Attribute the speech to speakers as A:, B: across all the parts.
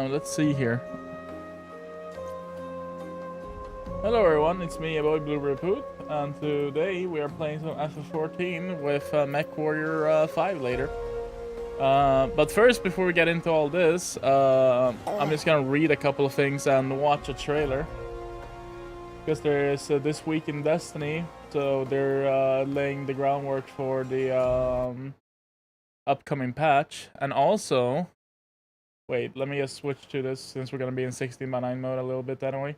A: Let's see here. Hello everyone, it's me, your boy BlueberryPoot, and today we are playing some FF14 with MechWarrior 5 later. But first, before we get into all this, I'm just gonna read a couple of things and watch a trailer. Because there is This Week in Destiny, so they're laying the groundwork for the upcoming patch. And also, wait, let me just switch to this since we're gonna be in 16:9 mode a little bit anyway.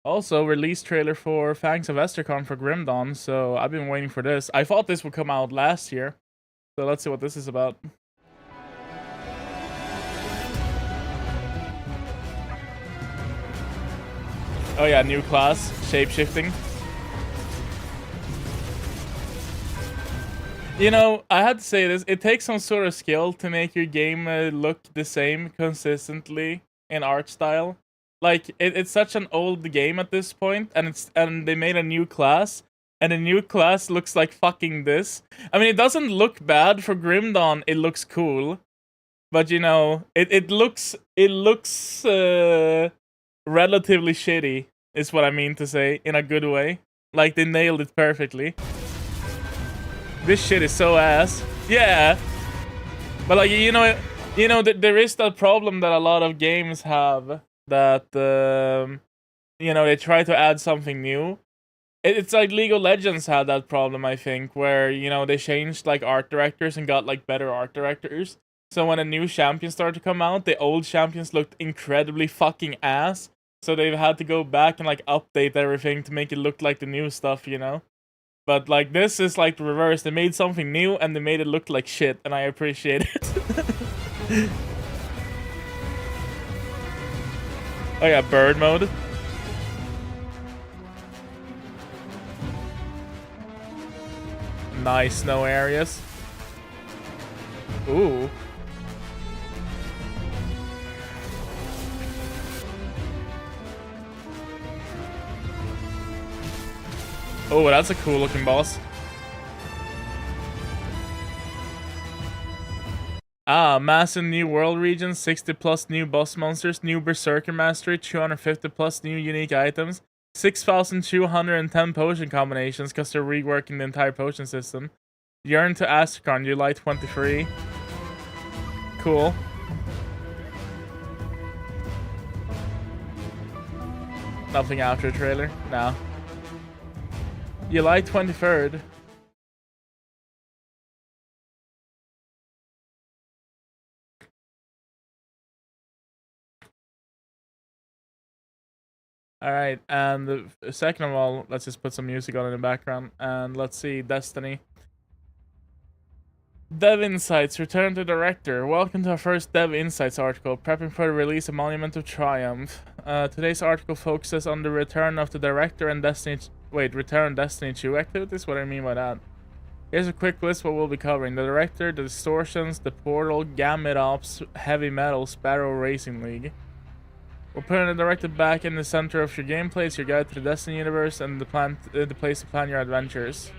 A: Also, release trailer for Fangs of Estercon for Grim Dawn, so I've been waiting for this. I thought this would come out last year, so let's see what this is about. Oh yeah, new class, shape-shifting. You know, I had to say this, it takes some sort of skill to make your game look the same consistently in art style. Like, it's such an old game at this point, and they made a new class, and the new class looks like fucking this. I mean, it doesn't look bad for Grim Dawn, it looks cool. But, you know, it looks relatively shitty, is what I mean to say, in a good way. Like, they nailed it perfectly. This shit is so ass. Yeah. But, like, you know, there is that problem that a lot of games have, that, you know, they try to add something new. It's like League of Legends had that problem, I think, where, you know, they changed, like, art directors and got, like, better art directors. So when a new champion started to come out, the old champions looked incredibly fucking ass. So they've had to go back and, like, update everything to make it look like the new stuff, you know? But, like, this is, like, the reverse. They made something new, and they made it look like shit, and I appreciate it. Oh yeah, bird mode. Nice snow areas. Ooh. Oh, that's a cool looking boss. Massive new world regions, 60 plus new boss monsters, new berserker mastery, 250 plus new unique items, 6,210 potion combinations because they're reworking the entire potion system. Yearn to Astrakhan, July 23. Cool. Nothing after the trailer? No. July 23rd. Alright, and second of all, let's just put some music on in the background. And let's see, Destiny. Dev Insights, return to director. Welcome to our first Dev Insights article, prepping for the release of Monument of Triumph. Today's article focuses on the return of the director and Destiny... return Destiny 2 activities? What do I mean by that? Here's a quick list of what we'll be covering. The director, the distortions, the portal, Gambit Ops, Heavy Metal, Sparrow Racing League. We're putting the director back in the center of your gameplay. It's your guide to the Destiny universe and the place to plan your adventures.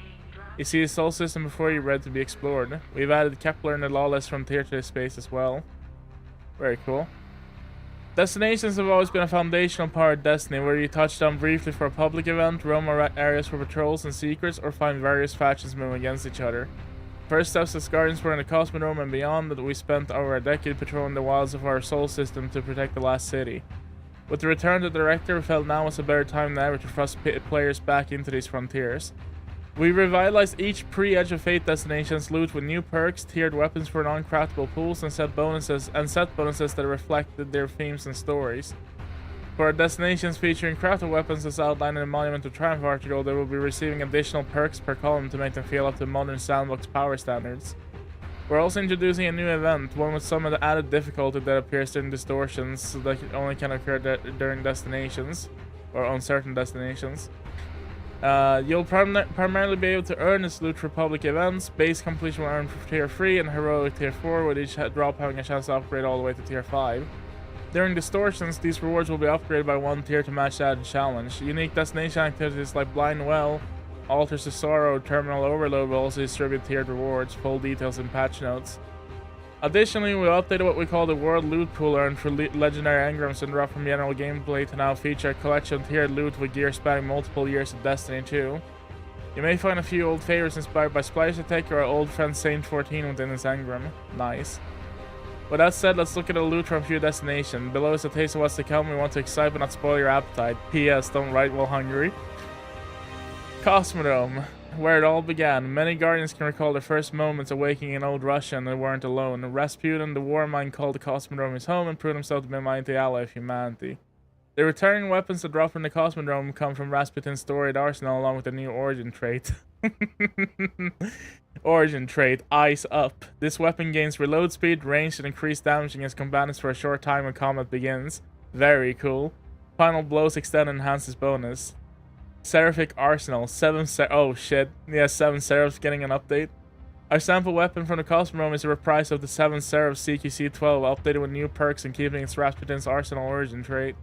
A: You see the Sol system before you're ready to be explored. We've added Kepler and the Lawless Frontier to this space as well. Very cool. Destinations have always been a foundational part of Destiny, where you touch down briefly for a public event, roam areas for patrols and secrets, or find various factions moving against each other. First steps as Guardians were in the Cosmodrome and beyond, that we spent over a decade patrolling the wilds of our Sol system to protect the last city. With the return of the director, we felt now was a better time than ever to thrust players back into these frontiers. We revitalized each pre-Edge of Fate destination's loot with new perks, tiered weapons for non-craftable pools, and set bonuses that reflected their themes and stories. For our destinations featuring crafted weapons as outlined in the Monument of Triumph article, they will be receiving additional perks per column to make them feel up to modern sandbox power standards. We're also introducing a new event, one with some of the added difficulty that appears during distortions that only can occur during destinations, or on certain destinations. You'll primarily be able to earn this loot for public events. Base completion will earn for tier 3 and heroic tier 4, with each drop having a chance to upgrade all the way to tier 5. During distortions, these rewards will be upgraded by one tier to match the added challenge. Unique destination activities like Blind Well, Altars of Sorrow, Terminal Overload will also distribute tiered rewards. Full details in patch notes. Additionally, we updated what we call the World Loot Pool earned for legendary engrams and drop from general gameplay to now feature a collection of tiered loot with gear spanning multiple years of Destiny 2. You may find a few old favorites inspired by Splash Attack or our old friend Saint 14 within this engram. Nice. With that said, let's look at the loot from a few destinations. Below is a taste of what's to come. We want to excite but not spoil your appetite. P.S. Don't write while hungry. Cosmodrome, where it all began. Many Guardians can recall their first moments of waking in old Russia, and they weren't alone. Rasputin, the war mind, called the Cosmodrome his home and proved himself to be a mighty ally of humanity. The returning weapons that drop from the Cosmodrome come from Rasputin's storied arsenal, along with a new origin trait. Origin trait, Eyes Up. This weapon gains reload speed, range, and increased damage against combatants for a short time when combat begins. Very cool. Final blows extend and enhance this bonus. Seraphic Arsenal, 7 Seraphs getting an update. Our sample weapon from the Cosmodrome is a reprise of the 7 Seraphs CQC-12, updated with new perks and keeping its Rasputin's Arsenal origin trait.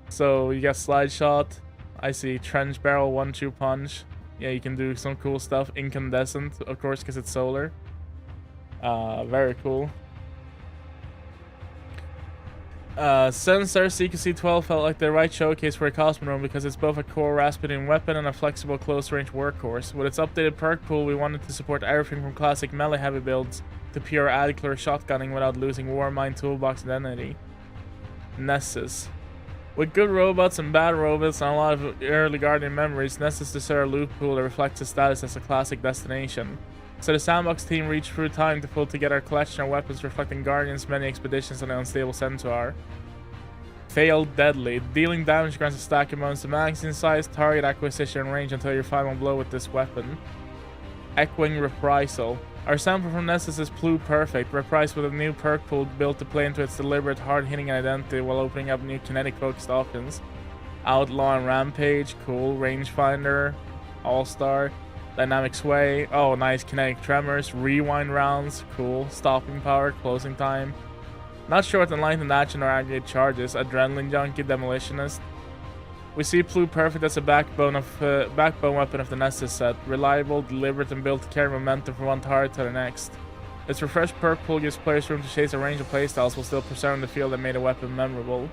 A: So you got Slide Shot. I see Trench Barrel, 1-2 Punch. Yeah, you can do some cool stuff. Incandescent, of course, because it's solar. Very cool. 7 Star CQC-12 felt like the right showcase for a Cosmodrome because it's both a core Rasputin weapon and a flexible close-range workhorse. With its updated perk pool, we wanted to support everything from classic melee-heavy builds to pure Adclur shotgunning without losing Warmind toolbox identity. Nessus. With good robots and bad robots and a lot of early Guardian memories, Nessus deserves a loot pool that reflects its status as a classic destination. So the Sandbox team reached through time to pull together a collection of weapons reflecting Guardian's many expeditions on the unstable Centaur. Failed Deadly. Dealing damage grants a stack of bonus to magazine size, target acquisition, and range until your final blow with this weapon. Echoing Reprisal. Our sample from Nessus is Pluperfect, reprised with a new perk pool built to play into its deliberate hard-hitting identity while opening up new kinetic-focused options. Outlaw and Rampage, cool. Rangefinder, All-Star. Dynamic Sway, oh nice. Kinetic Tremors, Rewind Rounds, cool. Stopping Power, Closing Time. Not sure what enlightened action or aggregate charges. Adrenaline Junkie, Demolitionist. We see Pluperfect as a backbone weapon of the Nessus set. Reliable, deliberate, and built to carry momentum from one target to the next. Its refreshed perk pool gives players room to chase a range of playstyles while still preserving the feel that made a weapon memorable.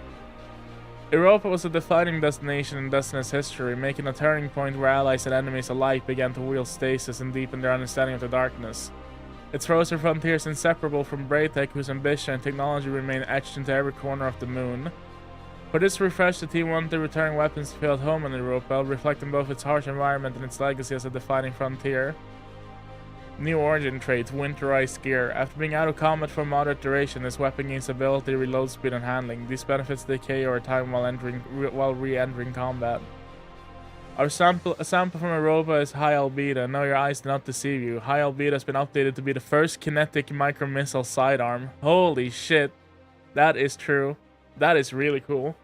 A: Europa was a defining destination in Destiny's history, making a turning point where allies and enemies alike began to wield stasis and deepen their understanding of the darkness. Its frozen frontier is inseparable from Braytech, whose ambition and technology remain etched into every corner of the moon. For this refresh, the team wanted the returning weapons to feel at home on Europa, reflecting both its harsh environment and its legacy as a defining frontier. New origin traits, Winterized Gear. After being out of combat for a moderate duration, this weapon gains ability, reload speed, and handling. These benefits decay over time while re-entering combat. A sample from Europa is High Albedo. Know your eyes do not deceive you. High Albedo has been updated to be the first kinetic micro-missile sidearm. Holy shit. That is true. That is really cool.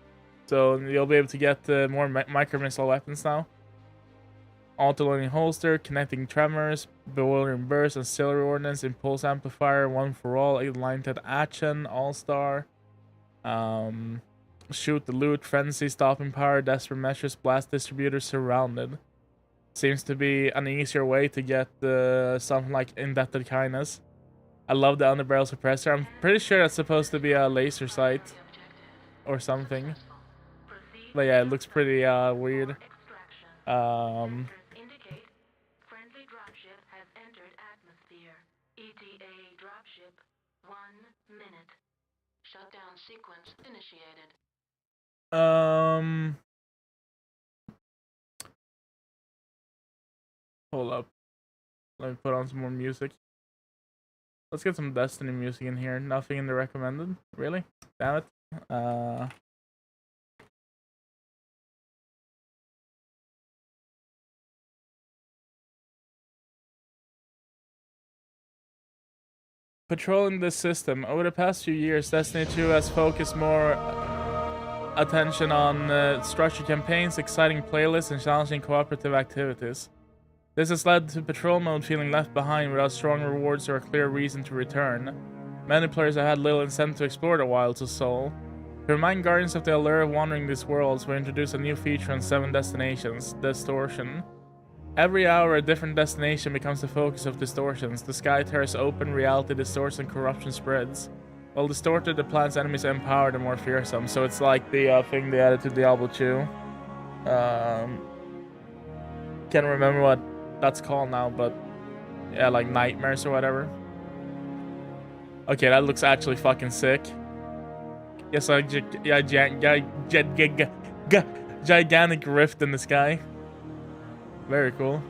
A: So you'll be able to get more micro-missile weapons now. Auto-loading holster, connecting tremors, bewildering burst, auxiliary ordnance, impulse amplifier, one for all, aligned action, all-star, shoot the loot, frenzy, stopping power, desperate measures, blast distributor, surrounded. Seems to be an easier way to get something like indebted kindness. I love the underbarrel suppressor. I'm pretty sure that's supposed to be a laser sight or something. But yeah, it looks pretty weird.
B: Shutdown sequence initiated.
A: Hold up. Let me put on some more music. Let's get some Destiny music in here. Nothing in the recommended. Really? Damn it. Patrolling this system. Over the past few years, Destiny 2 has focused more attention on structured campaigns, exciting playlists, and challenging cooperative activities. This has led to patrol mode feeling left behind without strong rewards or a clear reason to return. Many players have had little incentive to explore the wilds of Sol. To remind Guardians of the allure of wandering these worlds, we introduce a new feature on 7 destinations, Distortion. Every hour, a different destination becomes the focus of distortions. The sky tears open, reality distorts, and corruption spreads. While distorted, the planet's enemies are empowered and more fearsome. So it's like the thing they added to Diablo 2. Can't remember what that's called now, but yeah, like nightmares or whatever. Okay, that looks actually fucking sick. Yes, like gigantic rift in the sky. Very cool.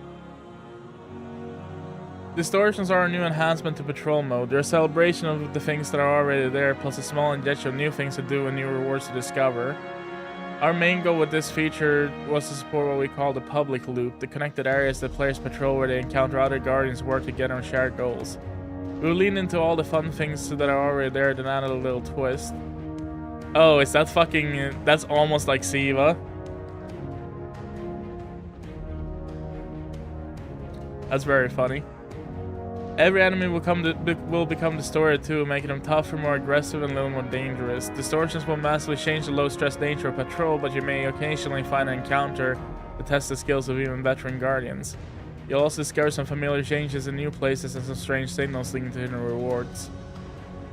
A: Distortions are a new enhancement to patrol mode. They're a celebration of the things that are already there, plus a small injection of new things to do and new rewards to discover. Our main goal with this feature was to support what we call the public loop, the connected areas that players patrol where they encounter other guardians work together on shared goals. We'll lean into all the fun things that are already there, then add a little twist. Oh, is that fucking... That's almost like Siva. That's very funny. Every enemy will become distorted too, making them tougher, more aggressive, and a little more dangerous. Distortions will massively change the low-stress nature of patrol, but you may occasionally find an encounter to test the skills of even veteran guardians. You'll also discover some familiar changes in new places and some strange signals leading to hidden rewards.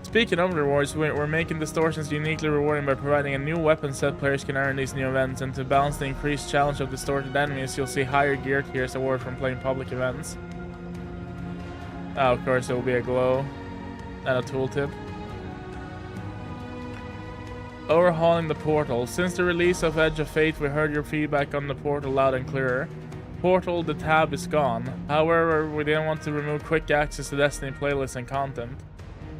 A: Speaking of rewards, we're making distortions uniquely rewarding by providing a new weapon set players can earn these new events, and to balance the increased challenge of distorted enemies, you'll see higher gear tiers awarded from playing public events. Of course, there will be a glow and a tooltip. Overhauling the portal. Since the release of Edge of Fate, we heard your feedback on the portal loud and clear. Portal, the tab is gone. However, we didn't want to remove quick access to Destiny playlists and content.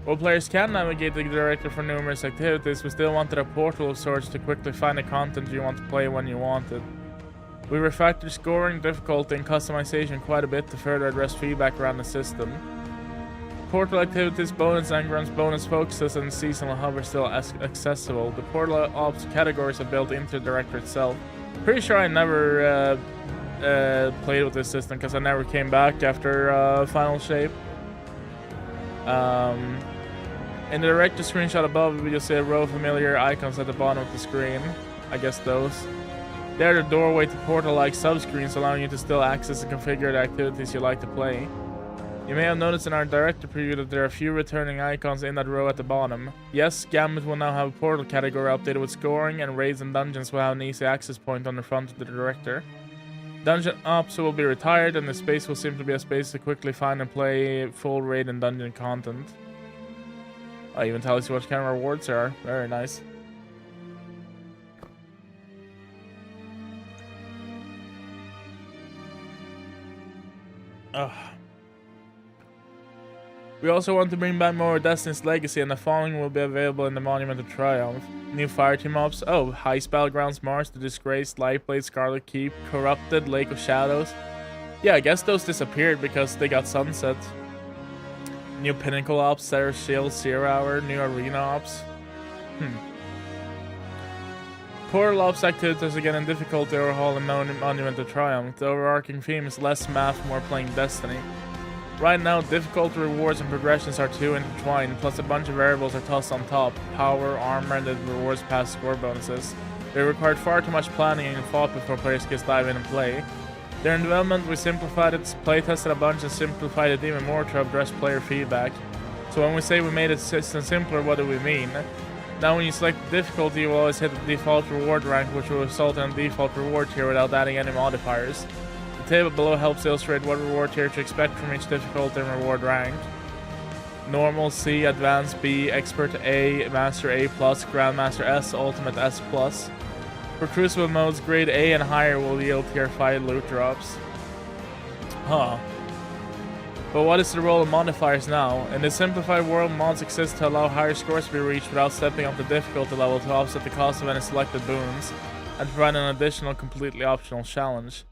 A: While players can navigate the directory for numerous activities, we still wanted a portal of sorts to quickly find the content you want to play when you want it. We refactored scoring, difficulty, and customization quite a bit to further address feedback around the system. Portal activities, bonus engrams, bonus focuses, and seasonal hub are still accessible. The portal ops categories are built into the directory itself. Pretty sure I never played with this system because I never came back after Final Shape. In the director screenshot above, you'll see a row of familiar icons at the bottom of the screen. I guess those. They're the doorway to portal-like subscreens, allowing you to still access and configure the activities you like to play. You may have noticed in our director preview that there are a few returning icons in that row at the bottom. Yes, Gambit will now have a portal category updated with scoring, and raids and dungeons will have an easy access point on the front of the director. Dungeon ops will be retired, and the space will simply be a space to quickly find and play full raid and dungeon content. I even tells you what kind of rewards there are. Very nice. Ugh. We also want to bring back more of Destiny's Legacy, and the following will be available in the Monument of Triumph. New Fireteam mobs. Oh, Heist Battlegrounds Mars, The Disgraced, Lightblade, Scarlet Keep, Corrupted, Lake of Shadows. Yeah, I guess those disappeared because they got sunset. New Pinnacle Ops, Sarah's Shield, Zero Hour, new Arena Ops. Portal Ops activities again in difficulty overhaul and Monument of Triumph. The overarching theme is less math, more playing Destiny. Right now, difficulty rewards and progressions are too intertwined, plus a bunch of variables are tossed on top. Power, armor, and the rewards past score bonuses. They required far too much planning and thought before players could dive in and play. During development, we simplified it, playtested a bunch, and simplified it even more to address player feedback. So when we say we made the system simpler, what do we mean? Now when you select the difficulty, you will always hit the default reward rank, which will result in a default reward tier without adding any modifiers. The table below helps illustrate what reward tier to expect from each difficulty and reward rank. Normal C, Advanced B, Expert A, Master A+, Grandmaster S, Ultimate S+. For Crucible modes, grade A and higher will yield tier 5 loot drops. Huh. But what is the role of modifiers now? In this simplified world, mods exist to allow higher scores to be reached without stepping up the difficulty level to offset the cost of any selected boons, and provide an additional completely optional challenge.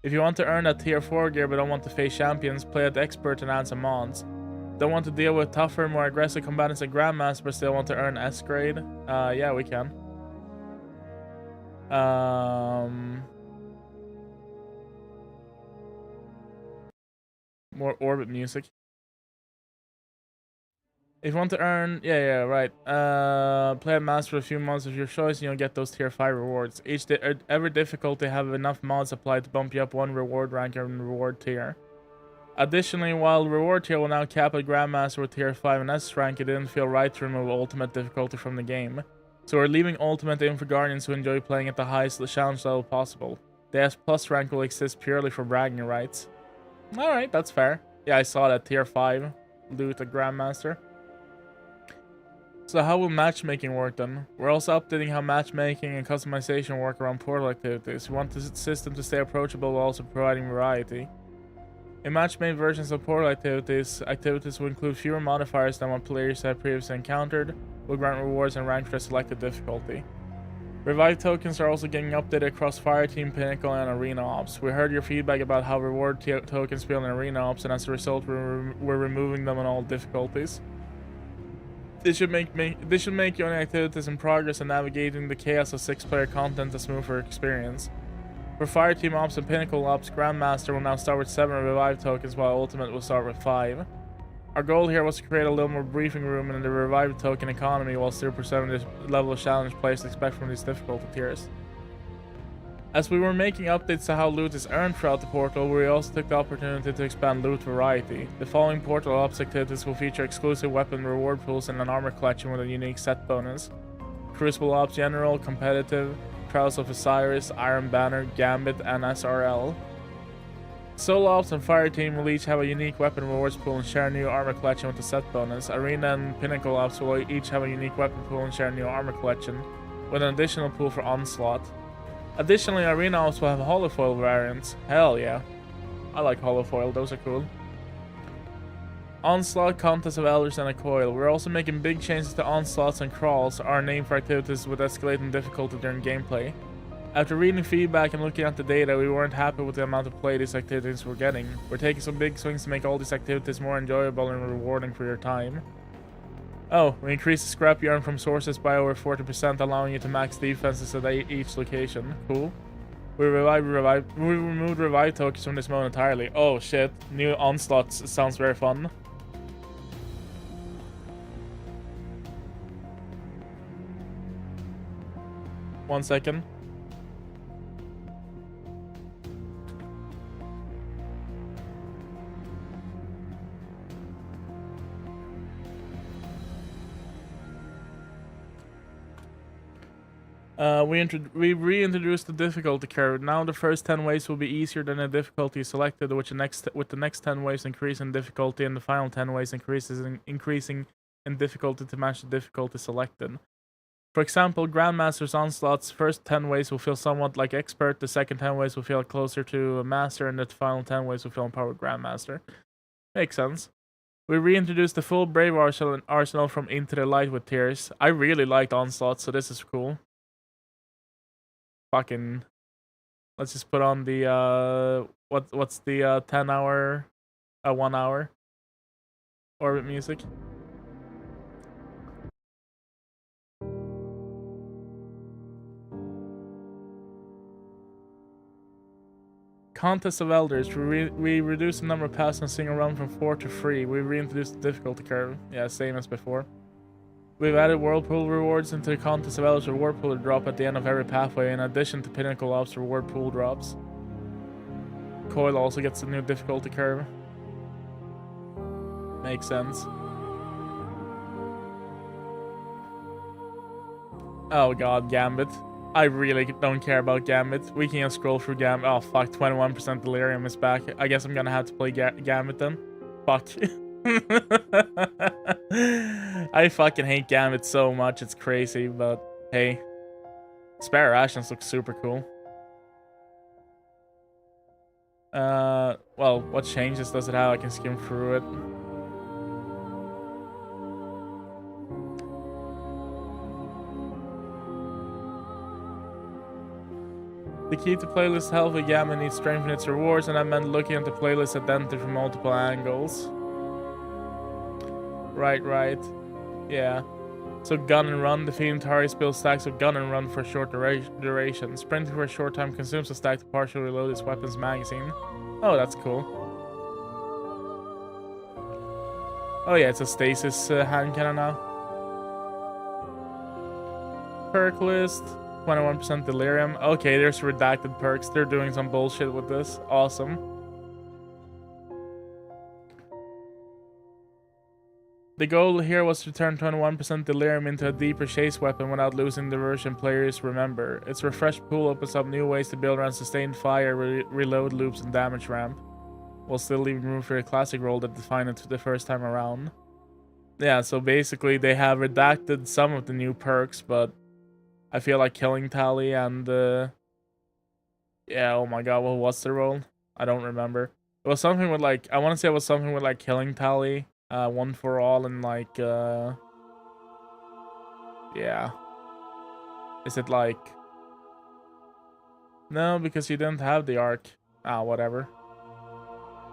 A: If you want to earn that tier 4 gear but don't want to face champions, play at Expert and add some mods. Don't want to deal with tougher, more aggressive combatants at Grandmaster but still want to earn S grade? Yeah, we can. More orbit music. If you want to earn, yeah, right. Play a master with a few mods of your choice, and you'll get those tier 5 rewards. Every difficulty have enough mods applied to bump you up one reward rank and reward tier. Additionally, while reward tier will now cap at Grandmaster with tier 5 and S rank, it didn't feel right to remove ultimate difficulty from the game. So we're leaving ultimate in for Guardians who enjoy playing at the highest challenge level possible. The S plus rank will exist purely for bragging rights. Alright, that's fair. Yeah, I saw that tier 5 loot at Grandmaster. So how will matchmaking work then? We're also updating how matchmaking and customization work around portal activities. We want the system to stay approachable while also providing variety. In match-made versions of portal activities will include fewer modifiers than what players have previously encountered, will grant rewards and rank for selected difficulty. Revive tokens are also getting updated across Fireteam, Pinnacle, and Arena Ops. We heard your feedback about how reward tokens feel in Arena Ops, and as a result we're removing them on all difficulties. This should make your activities in progress and navigating the chaos of 6-player content a smoother experience. For Fireteam Ops and Pinnacle Ops, Grandmaster will now start with 7 Revive tokens, while Ultimate will start with 5. Our goal here was to create a little more briefing room in the Revive token economy while still preserving the level of challenge players expect from these difficulty tiers. As we were making updates to how loot is earned throughout the portal, we also took the opportunity to expand loot variety. The following portal ops activities will feature exclusive weapon reward pools and an armor collection with a unique set bonus. Crucible Ops General, Competitive, Trials of Osiris, Iron Banner, Gambit, and SRL. Solo Ops and Fireteam will each have a unique weapon rewards pool and share a new armor collection with a set bonus. Arena and Pinnacle Ops will each have a unique weapon pool and share a new armor collection, with an additional pool for Onslaught. Additionally, Arena Ops will have holofoil variants. Hell yeah. I like holofoil, those are cool. Onslaught, Contest of Elders, and a Coil. We're also making big changes to Onslaughts and Crawls, our name for activities with escalating difficulty during gameplay. After reading feedback and looking at the data, we weren't happy with the amount of play these activities were getting. We're taking some big swings to make all these activities more enjoyable and rewarding for your time. Oh, we increased the scrap you earn from sources by over 40%, allowing you to max defenses at each location. Cool. We removed revive tokens from this mode entirely. Oh shit, new onslaughts sounds very fun. One second. We reintroduced the difficulty curve. Now the first 10 waves will be easier than the difficulty selected, with the next 10 waves increase in difficulty, and the final 10 waves increasing in difficulty to match the difficulty selected. For example, Grandmaster's Onslaught's first 10 waves will feel somewhat like Expert, the second 10 waves will feel closer to a Master, and the final 10 waves will feel Empowered Grandmaster. Makes sense. We reintroduced the full Brave arsenal from Into the Light with Tears. I really liked Onslaught, so this is cool. Fucking... Let's just put on the, what's the 10 hour, 1 hour orbit music. Contest of Elders. We reduced the number of passes in a single run from 4 to 3. We reintroduced the difficulty curve. Yeah, same as before. We've added Whirlpool rewards into the Contest of Elders reward pool to drop at the end of every pathway, in addition to Pinnacle Ops reward pool drops. Coil also gets a new difficulty curve. Makes sense. Oh god, Gambit. I really don't care about Gambit. We can just scroll through Gambit. Oh fuck, 21% Delirium is back. I guess I'm gonna have to play Gambit then. Fuck. I fucking hate Gambit so much, it's crazy, but hey. Spare Rations looks super cool. Well, what changes does it have? I can skim through it. The key to playlist health with Gamma needs strength in its rewards, and that meant looking at the playlist identity from multiple angles. Right. Yeah. So gun and run, defeating targets builds stacks of gun and run for a short duration. Sprinting for a short time consumes a stack to partially reload its weapon's magazine. Oh, that's cool. Oh yeah, it's a stasis hand cannon now. Perk list. 21% Delirium. Okay, there's redacted perks. They're doing some bullshit with this. Awesome. The goal here was to turn 21% Delirium into a deeper chase weapon without losing the version players remember. Its refreshed pool opens up new ways to build around sustained fire, reload loops, and damage ramp, while still leaving room for a classic role that defined it for the first time around. Yeah, so basically they have redacted some of the new perks, but I feel like Killing Tally and yeah, oh my god, what was the role? I don't remember. It was something with like, I want to say it was something with like Killing Tally, One for All, and like yeah. Is it like, no, because you didn't have the arc. Ah, whatever.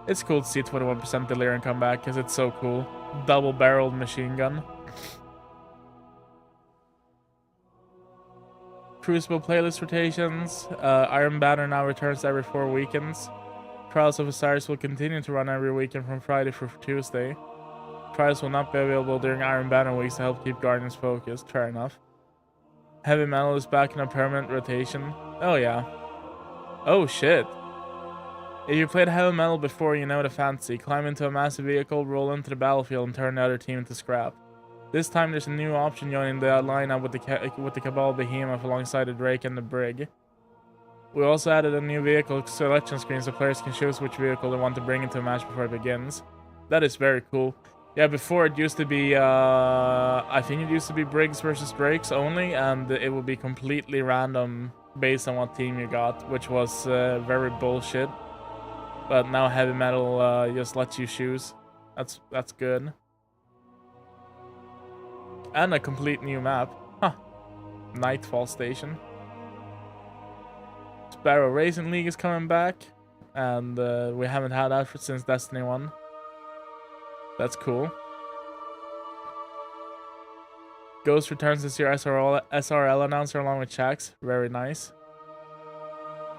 A: It's cool to see 21% Delirium come back because it's so cool. Double-barreled machine gun. Crucible playlist rotations. Iron Banner now returns every 4 weekends. Trials of Osiris will continue to run every weekend from Friday through Tuesday. Trials will not be available during Iron Banner weeks to help keep Guardians focused. Fair enough. Heavy Metal is back in a permanent rotation. Oh yeah. Oh shit. If you played Heavy Metal before, you know the fantasy. Climb into a massive vehicle, roll into the battlefield, and turn the other team into scrap. This time there's a new option joining the lineup with the Cabal Behemoth alongside the Drake and the Brig. We also added a new vehicle selection screen so players can choose which vehicle they want to bring into a match before it begins. That is very cool. Yeah, before it used to be, I think it used to be Brigs versus Drakes only, and it would be completely random based on what team you got, which was very bullshit. But now Heavy Metal just lets you choose. That's good. And a complete new map. Huh. Nightfall Station. Sparrow Racing League is coming back. And we haven't had that since Destiny 1. That's cool. Ghost returns as your SRL announcer along with Shax. Very nice.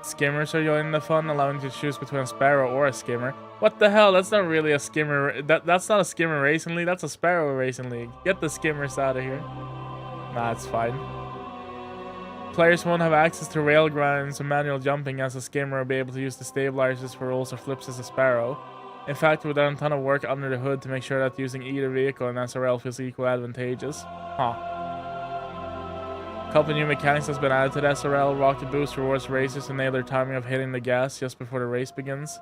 A: Skimmers are joining the fun, allowing you to choose between a Sparrow or a Skimmer. What the hell? That's not really a Skimmer. That's not a Skimmer Racing League. That's a Sparrow Racing League. Get the Skimmers out of here. Nah, it's fine. Players won't have access to rail grinds or manual jumping as a Skimmer or be able to use the stabilizers for rolls or flips as a Sparrow. In fact, we've done a ton of work under the hood to make sure that using either vehicle in SRL feels equally advantageous. Huh. Couple new mechanics has been added to the SRL. Rocket boost rewards racers to nail their timing of hitting the gas just before the race begins.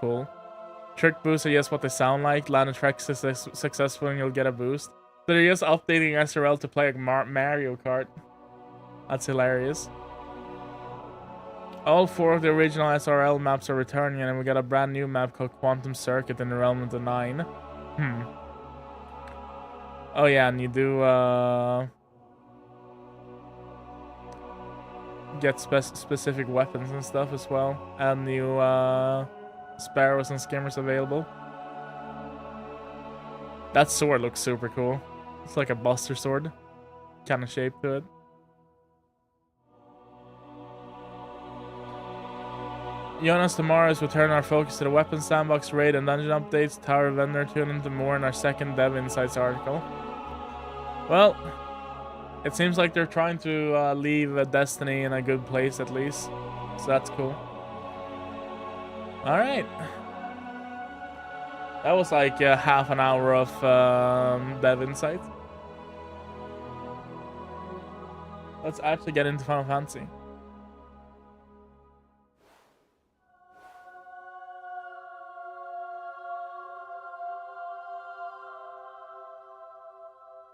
A: Cool. Trick boosts are just what they sound like. Land a track successful and you'll get a boost. So they're just updating SRL to play like Mario Kart. That's hilarious. All 4 of the original SRL maps are returning, and we got a brand new map called Quantum Circuit in the Realm of the Nine. Oh yeah, and you do get specific weapons and stuff as well, and new sparrows and skimmers available. That sword looks super cool. It's like a buster sword kind of shape to it. Jonas tomorrow is returning our focus to the weapon sandbox raid and dungeon updates, tower vendor tune into more in our second Dev Insights article. Well, it seems like they're trying to leave Destiny in a good place at least, so that's cool. All right, that was like half an hour of Dev Insights. Let's actually get into Final Fantasy.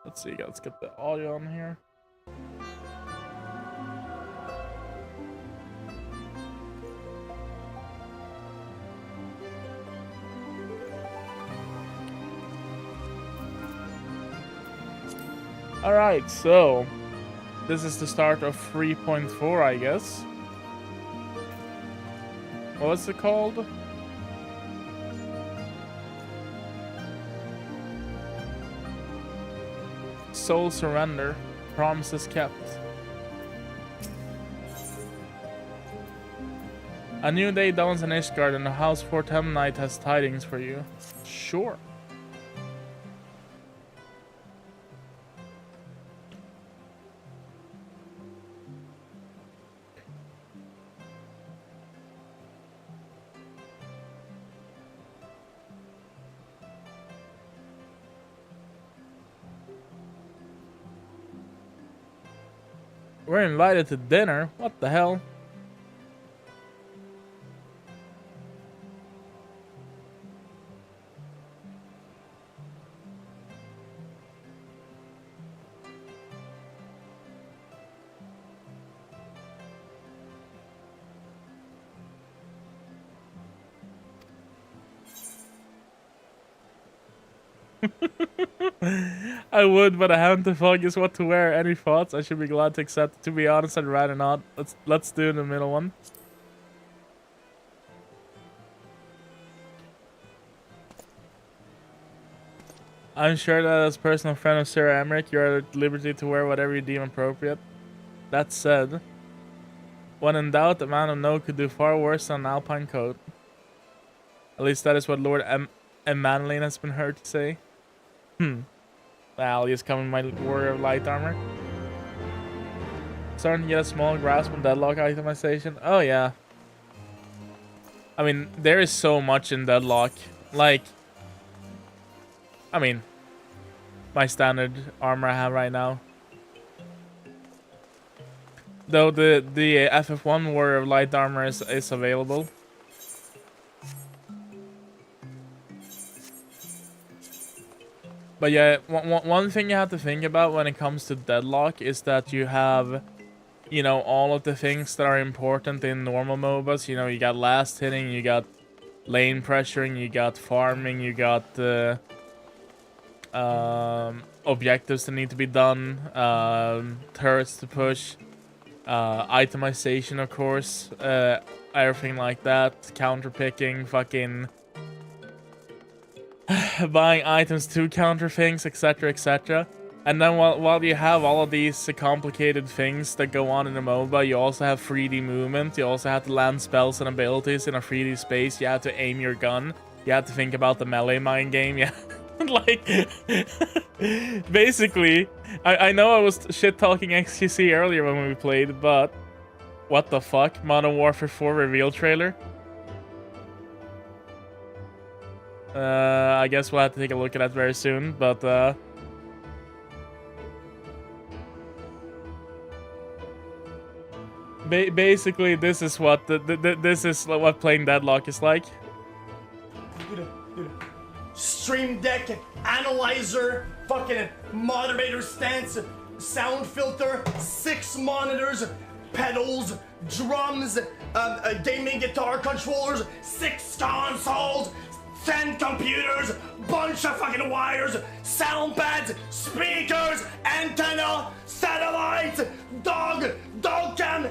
A: Let's see, let's get the audio on here. Alright, so this is the start of 3.4, I guess. What was it called? Soul Surrender. Promises kept. A new day dawns in Ishgard and the House Fortem Knight has tidings for you. Sure. We're invited to dinner? What the hell? I would, but I haven't the focus what to wear. Any thoughts? I should be glad to accept. To be honest, I'd rather not. Let's do the middle one. I'm sure that as personal friend of Sarah Emmerich, you are at liberty to wear whatever you deem appropriate. That said, when in doubt, a man of note could do far worse than an alpine coat. At least that is what Lord Emmanuel has been heard to say. Well, just coming my warrior of light armor. Starting to get a small grasp on deadlock itemization. Oh yeah. I mean, there is so much in deadlock. Like, I mean, my standard armor I have right now. Though the FF1 warrior of light armor is available. But yeah, one thing you have to think about when it comes to deadlock is that you have, you know, all of the things that are important in normal MOBAs. You know, you got last hitting, you got lane pressuring, you got farming, you got objectives that need to be done, turrets to push, itemization, of course, everything like that, counter picking, fucking buying items to counter things, etc, etc. And then while you have all of these complicated things that go on in a MOBA, you also have 3D movement, you also have to land spells and abilities in a 3D space, you have to aim your gun, you have to think about the melee mind game, yeah. Like, basically, I know I was shit-talking XQC earlier when we played, but what the fuck? Modern Warfare 4 reveal trailer? I guess we'll have to take a look at that very soon, but Basically, this is what this is what playing Deadlock is like.
C: Dude. Stream Deck, analyzer, fucking moderator stance, sound filter, 6 monitors, pedals, drums, gaming guitar controllers, 6 consoles, 10 computers, bunch of fucking wires, sound pads, speakers, antenna, satellite, dog cam,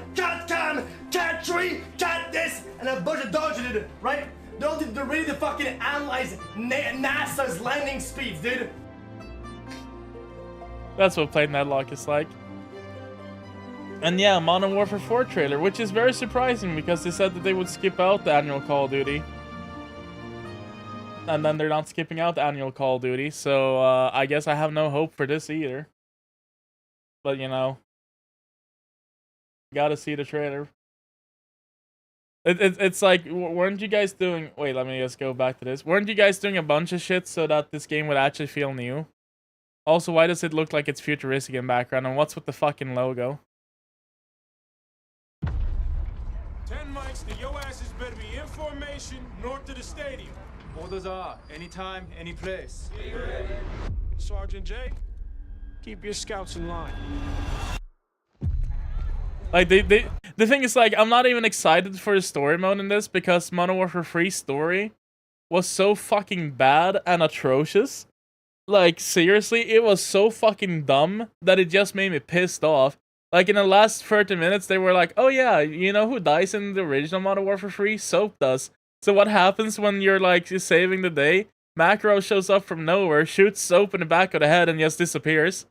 C: cat tree, cat this, and a bunch of dogs, dude, right? They're ready to fucking analyze NASA's landing speeds, dude.
A: That's what playing Deadlock is like. And yeah, Modern Warfare 4 trailer, which is very surprising because they said that they would skip out the annual Call of Duty. And then they're not skipping out the annual Call of Duty, so I guess I have no hope for this either. But you know, gotta see the trailer. It's like, weren't you guys doing... Wait, let me just go back to this. Weren't you guys doing a bunch of shit so that this game would actually feel new? Also, why does it look like it's futuristic in background? And what's with the fucking logo?
D: 10 mics, and your asses better be in formation north of the stadium.
E: Orders are anytime, any place.
D: Sergeant J, keep your scouts in line.
A: Like, the thing is, like, I'm not even excited for the story mode in this because Modern Warfare 3 story was so fucking bad and atrocious. Like, seriously, it was so fucking dumb that it just made me pissed off. Like, in the last 30 minutes, they were like, oh yeah, you know who dies in the original Modern Warfare 3? Soap does. So what happens when you're, like, saving the day? Macro shows up from nowhere, shoots Soap in the back of the head, and just disappears.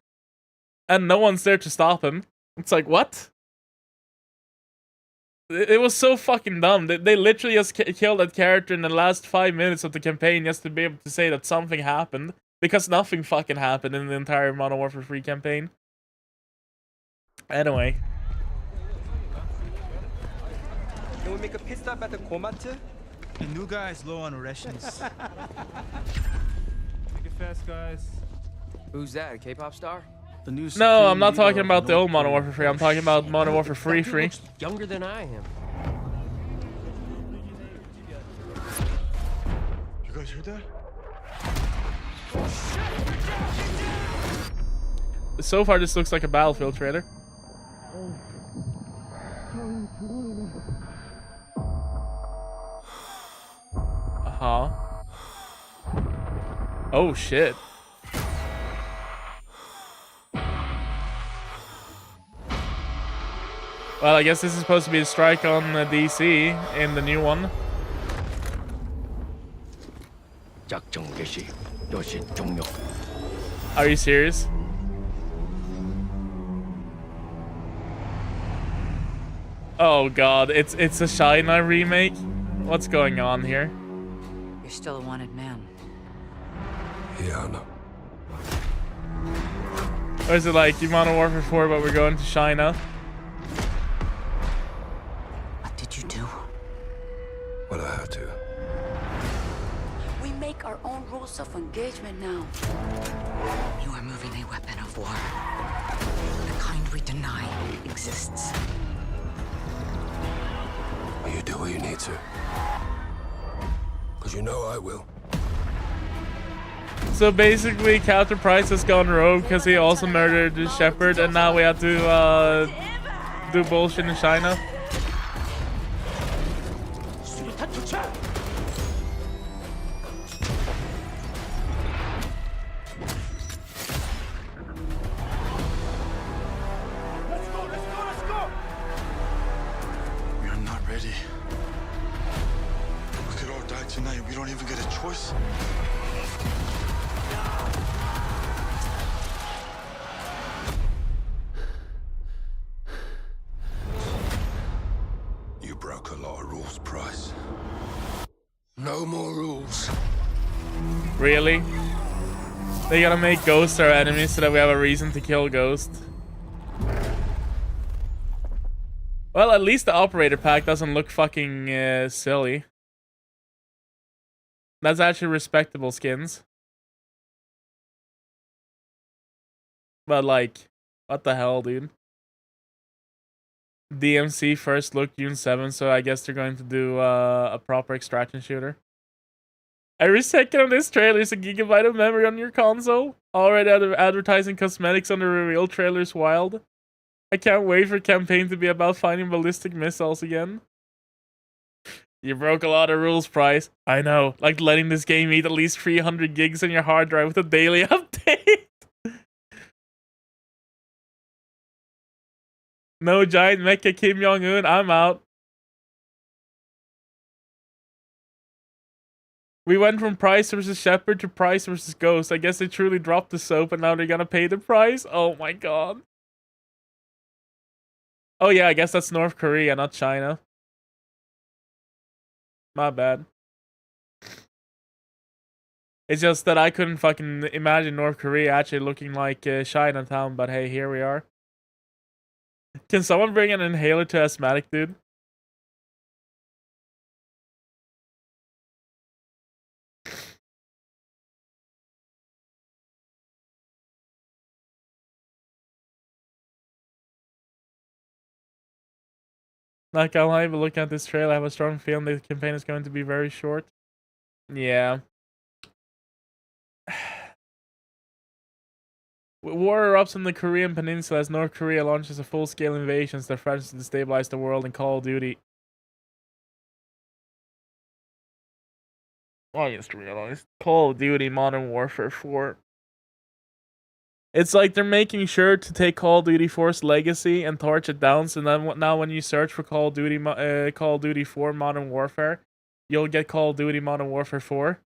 A: And no one's there to stop him. It's like, what? It was so fucking dumb. They literally just killed that character in the last 5 minutes of the campaign just to be able to say that something happened. Because nothing fucking happened in the entire Modern Warfare 3 campaign. Anyway.
E: Can we make a pit stop at the Komatu?
F: The new guy is low on rations.
E: Make it fast, guys. Who's that? A K-pop star?
F: The new
A: No, I'm not
F: security
A: talking
F: leader
A: about the
F: of
A: old Modern
F: North
A: Warfare 3. I'm talking about Modern Warfare 3 3.
E: Younger than I am.
D: You guys heard that?
A: So far, this looks like a Battlefield trailer. Uh-huh. Oh, shit. Well, I guess this is supposed to be a strike on DC in the new one. Are you serious? Oh god, it's a China remake? What's going on here?
G: You're still a wanted man.
D: Yeah, I know.
A: Or is it like Modern Warfare 4 but we're going to China?
G: What did you do?
D: Well, I had to.
G: We make our own rules of engagement now. You are moving a weapon of war. The kind we deny exists.
D: Well, you do what you need to. Because you know I will.
A: So basically, Captain Price has gone rogue because he also murdered the Shepherd, and now we have to do bullshit in China.
D: We are not ready. We could all die tonight. We don't even get a choice. You broke a lot of rules, Price. No more rules.
A: Really? They gotta make Ghost our enemy so that we have a reason to kill Ghost. Well, at least the operator pack doesn't look fucking silly. That's actually respectable skins. But like, what the hell, dude? DMC first look June 7th, so I guess they're going to do a proper extraction shooter. Every second of this trailer is a gigabyte of memory on your console. Already advertising cosmetics on the reveal trailer is wild. I can't wait for campaign to be about finding ballistic missiles again. You broke a lot of rules, Price. I know, like letting this game eat at least 300 gigs on your hard drive with a daily update. No giant mecha Kim Jong-un, I'm out. We went from Price versus Shepard to Price versus Ghost. I guess they truly dropped the soap and now they're gonna pay the price? Oh my god. Oh yeah, I guess that's North Korea, not China. My bad. It's just that I couldn't fucking imagine North Korea actually looking like Chinatown, but hey, here we are. Can someone bring an inhaler to asthmatic, dude? Not gonna lie, but looking at this trailer, I have a strong feeling the campaign is going to be very short. Yeah. War erupts in the Korean peninsula as North Korea launches a full-scale invasion that threatens to destabilize the world in Call of Duty. I just realized. Call of Duty Modern Warfare 4. It's like they're making sure to take Call of Duty 4's legacy and torch it down, so then now when you search for Call of Duty 4 Modern Warfare, you'll get Call of Duty Modern Warfare 4.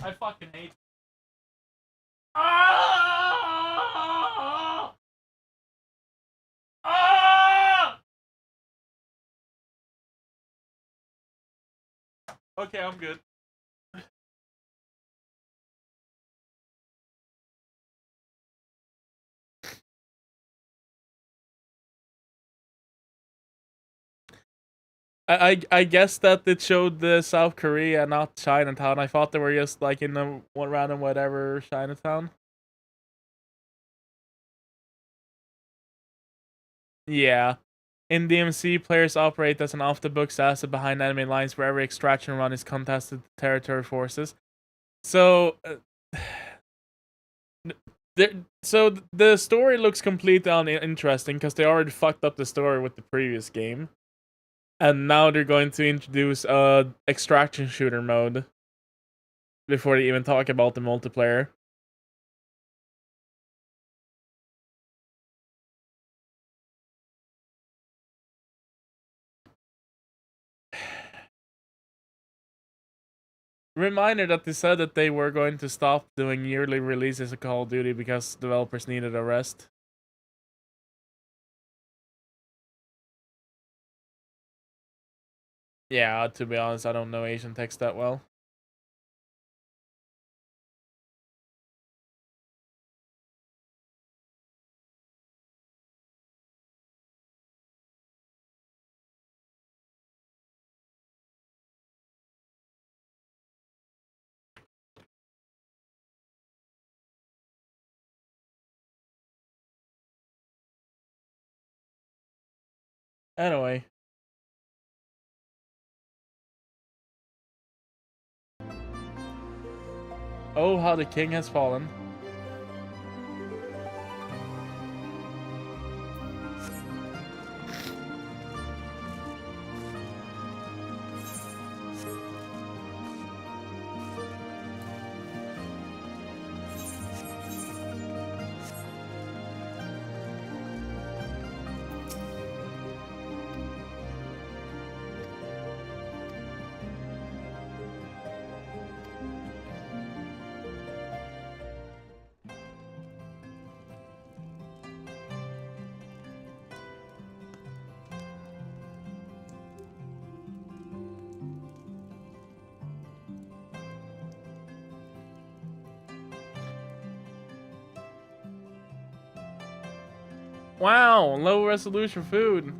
A: I fucking hate. Ah! Ah! Okay, I'm good. I guess that it showed the South Korea, not Chinatown. I thought they were just like in the one random whatever Chinatown. Yeah. In DMC, players operate as an off-the-books asset behind enemy lines where every extraction run is contested territory forces. So, so the story looks completely uninteresting because they already fucked up the story with the previous game. And now they're going to introduce a extraction shooter mode before they even talk about the multiplayer. Reminder that they said that they were going to stop doing yearly releases of Call of Duty because developers needed a rest. Yeah, to be honest, I don't know Asian text that well. Anyway. Oh, how the king has fallen. Wow, low resolution food.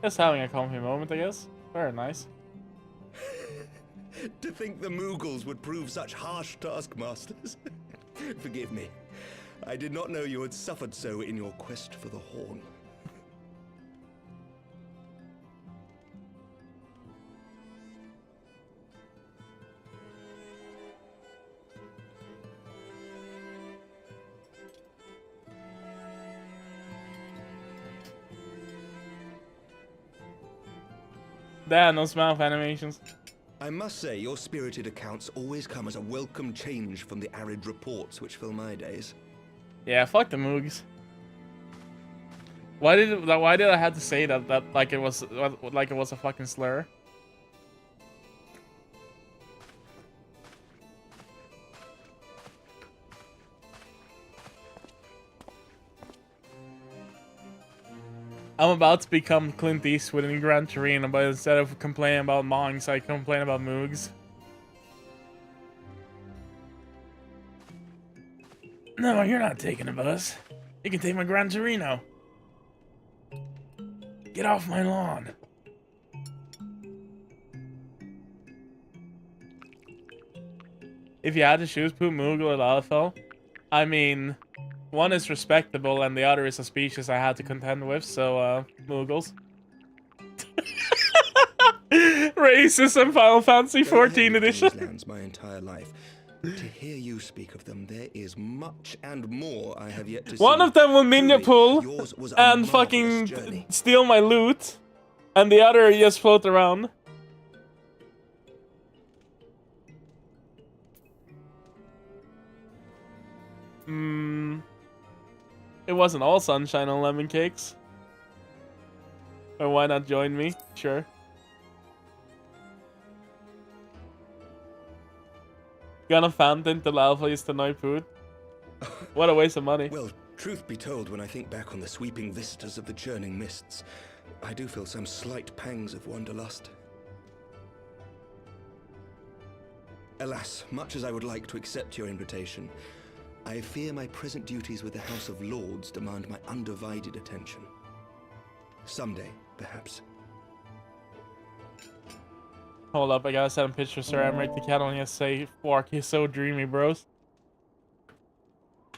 A: Just having a comfy moment, I guess. Very nice.
H: To think the Moogles would prove such harsh taskmasters. Forgive me. I did not know you had suffered so in your quest for the horn.
A: Damn, those mouth animations.
H: I must say, your spirited accounts always come as a welcome change from the arid reports which fill my days.
A: Yeah, fuck the Moogs. Why did I have to say that like it was a fucking slur? I'm about to become Clint Eastwood in Gran Torino, but instead of complaining about Mongs, I complain about Moogs. No, you're not taking the bus. You can take my Gran Torino. Get off my lawn. If you had to choose Poot, Moogle, or Lalafell, I mean, one is respectable and the other is a species I had to contend with, so, Moogles. Racism, Final Fantasy 14 edition.
H: Lands my entire life. To hear you speak of them, there is much and more I have yet to see.
A: One of them will ninja pull
H: yours was a
A: and
H: marvelous
A: fucking
H: journey.
A: steal my loot, and the other just float around. It wasn't all sunshine on lemon cakes. Or why not join me? Sure. Gonna fountain to Lalfa is the night food. What a waste of money.
H: Well, truth be told, when I think back on the sweeping vistas of the churning mists, I do feel some slight pangs of wanderlust. Alas, much as I would like to accept your invitation, I fear my present duties with the House of Lords demand my undivided attention. Someday, perhaps.
A: Hold up, I gotta send a picture, sir. I'm right the cat on yes say fork. He's so dreamy, bros.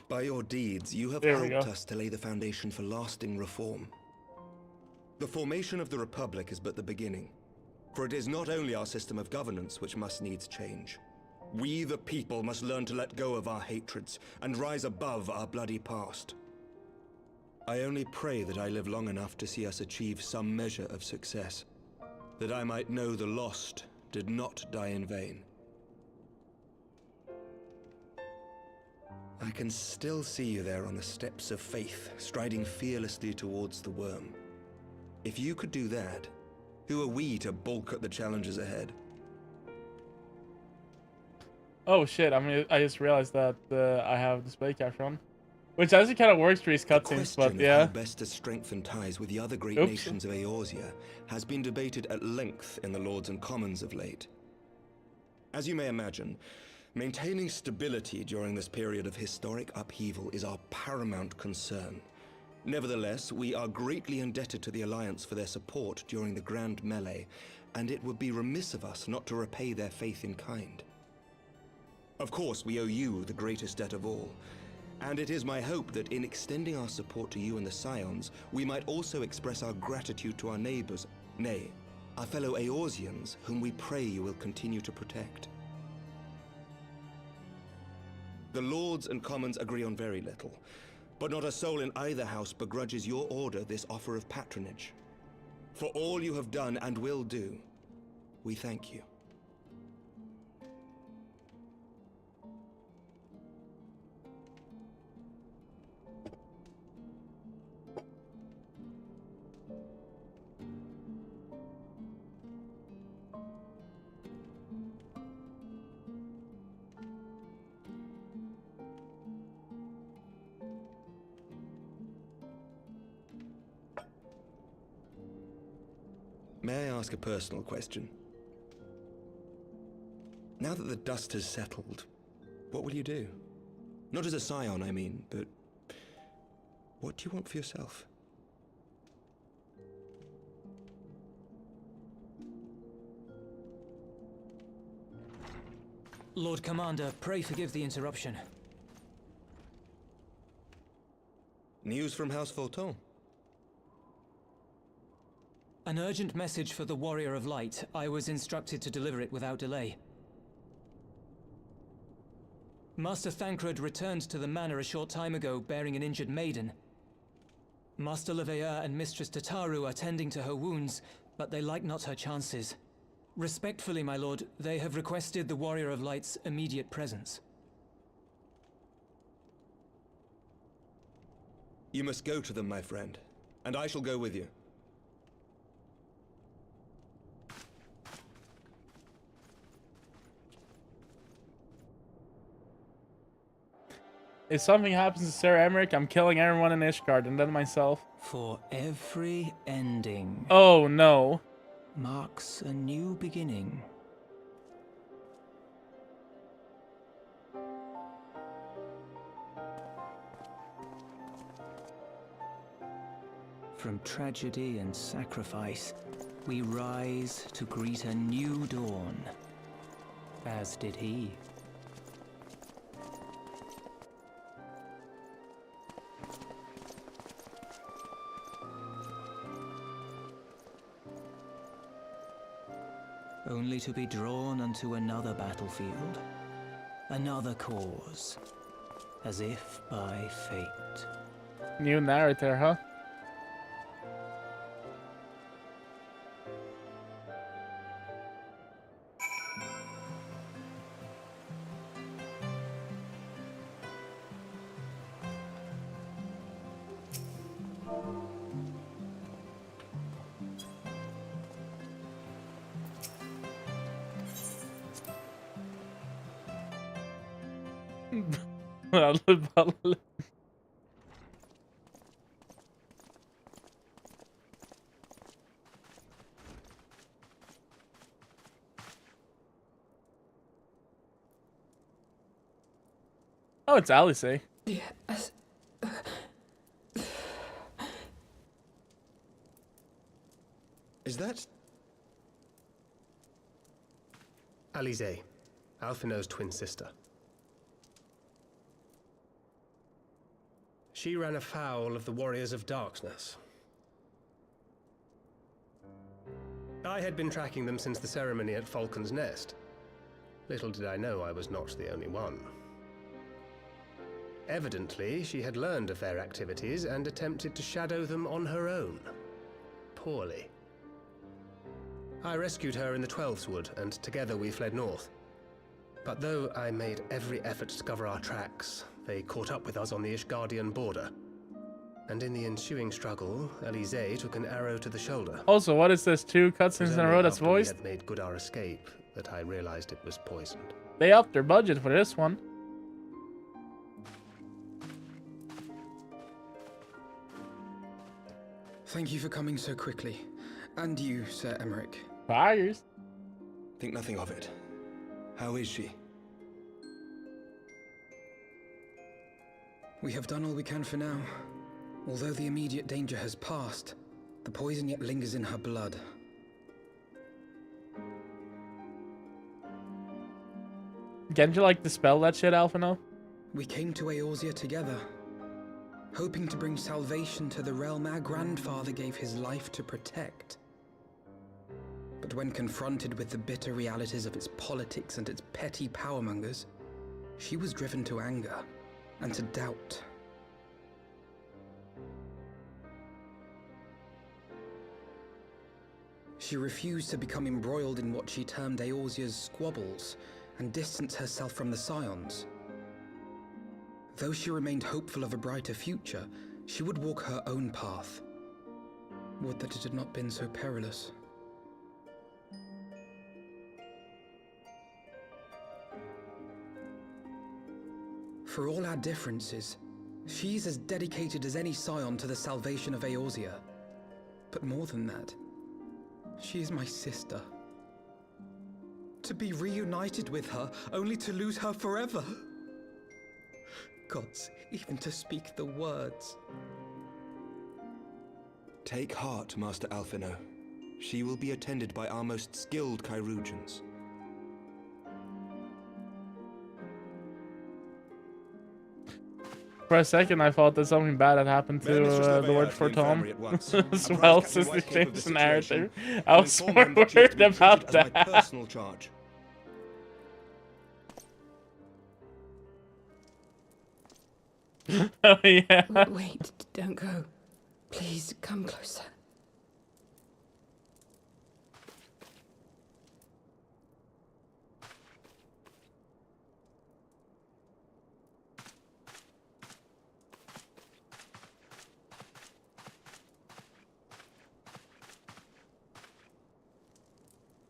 H: By your deeds, you have
A: There we
H: helped
A: go.
H: us to lay the foundation for lasting reform. The formation of the Republic is but the beginning, for it is not only our system of governance which must needs change. We, the people, must learn to let go of our hatreds and rise above our bloody past. I only pray that I live long enough to see us achieve some measure of success, that I might know the lost did not die in vain. I can still see you there on the steps of faith, striding fearlessly towards the worm. If you could do that, who are we to balk at the challenges ahead?
A: Oh shit, I mean, I just realized that I have display capture on. Which actually kind of works for these cutscenes, but
H: How
A: yeah.
H: best to strengthen ties with the other great
A: Oops.
H: nations of Eorzea has been debated at length in the Lords and Commons of late. As you may imagine, maintaining stability during this period of historic upheaval is our paramount concern. Nevertheless, we are greatly indebted to the Alliance for their support during the Grand Melee, and it would be remiss of us not to repay their faith in kind. Of course, we owe you the greatest debt of all, and it is my hope that in extending our support to you and the Scions, we might also express our gratitude to our neighbors, nay, our fellow Eorzeans, whom we pray you will continue to protect. The Lords and Commons agree on very little, but not a soul in either house begrudges your order this offer of patronage. For all you have done and will do, we thank you. May I ask a personal question? Now that the dust has settled, what will you do? Not as a scion, I mean, but what do you want for yourself?
I: Lord Commander, pray forgive the interruption.
H: News from House Fulton.
I: An urgent message for the Warrior of Light. I was instructed to deliver it without delay. Master Thancred returned to the manor a short time ago, bearing an injured maiden. Master Leveilleur and Mistress Tataru are tending to her wounds, but they like not her chances. Respectfully, my lord, they have requested the Warrior of Light's immediate presence.
H: You must go to them, my friend, and I shall go with you.
A: If something happens to Sir Emmerich, I'm killing everyone in Ishgard and then myself.
I: For every ending
A: Oh no.
I: marks a new beginning. From tragedy and sacrifice, we rise to greet a new dawn, as did he. Only to be drawn unto another battlefield, another cause, as if by fate.
A: New narrator, huh? Oh, it's Alice.
G: Yes.
J: Is that Alize, Alphino's twin sister? She ran afoul of the Warriors of Darkness. I had been tracking them since the ceremony at Falcon's Nest. Little did I know I was not the only one. Evidently, she had learned of their activities and attempted to shadow them on her own. Poorly. I rescued her in the Twelves Wood, and together we fled north. But though I made every effort to cover our tracks, they caught up with us on the Ishgardian border. And in the ensuing struggle, Alize took an arrow to the shoulder.
A: Also, what is this? 2 cutscenes in a row that's voiced?
J: We had made good our escape that I realized it was poisoned.
A: They upped their budget for this one.
K: Thank you for coming so quickly. And you, Sir Emmerich.
A: Fires.
H: Think nothing of it. How is she?
K: We have done all we can for now. Although the immediate danger has passed, the poison yet lingers in her blood.
A: Can't you, like, dispel that shit, Alphino?
K: We came to Eorzea together, hoping to bring salvation to the realm our grandfather gave his life to protect. But when confronted with the bitter realities of its politics and its petty powermongers, she was driven to anger and to doubt. She refused to become embroiled in what she termed Eorzea's squabbles and distance herself from the Scions. Though she remained hopeful of a brighter future, she would walk her own path. Would that it had not been so perilous. For all our differences, she's as dedicated as any Scion to the salvation of Eorzea. But more than that, she is my sister. To be reunited with her, only to lose her forever. Gods, even to speak the words.
H: Take heart, Master Alphino. She will be attended by our most skilled chirurgeons.
A: For a second, I thought that something bad had happened to Lord for Tom as well, since they changed the narrative. I was more worried about that.
H: Personal charge.
A: Oh yeah.
G: Wait, don't go. Please come closer.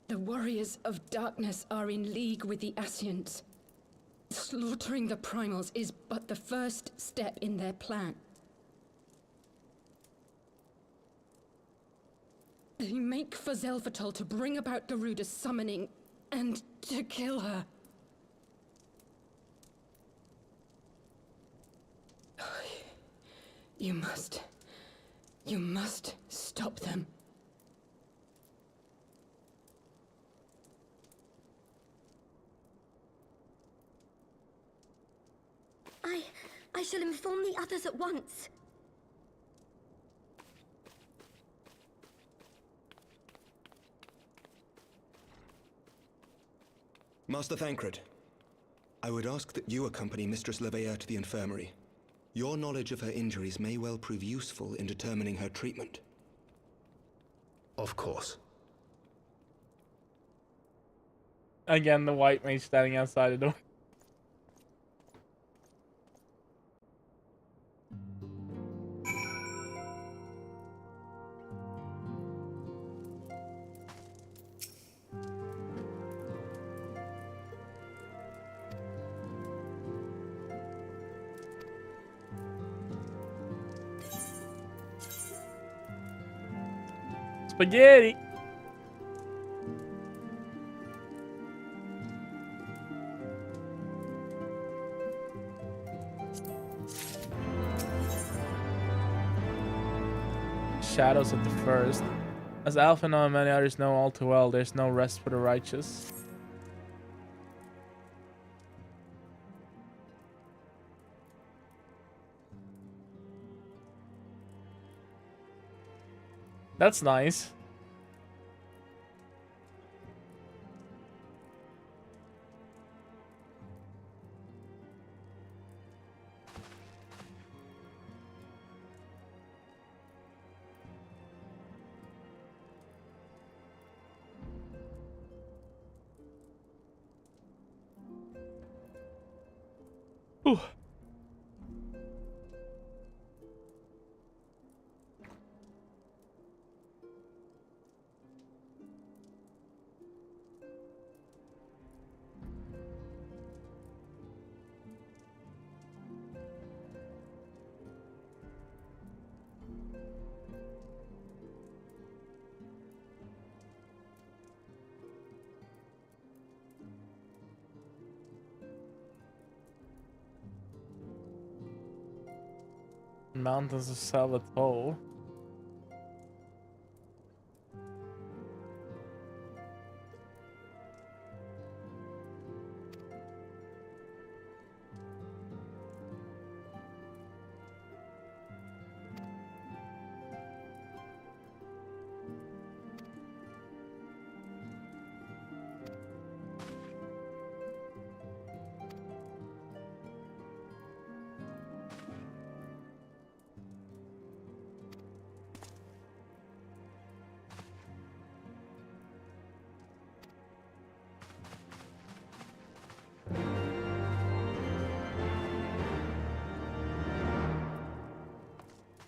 G: The warriors of darkness are in league with the Ascients. Slaughtering the primals is but the first step in their plan. They make for Zelvatol to bring about Garuda's summoning and to kill her. You must stop them.
L: I shall inform the others at once.
H: Master Thancred, I would ask that you accompany Mistress Leveilleur to the infirmary. Your knowledge of her injuries may well prove useful in determining her treatment.
J: Of course.
A: Again, the white mage standing outside the door. Spaghetti. Shadows of the First. As Alphinaud and many others know all too well, there's no rest for the righteous. That's nice. Ooh. Mountains of Salvatore.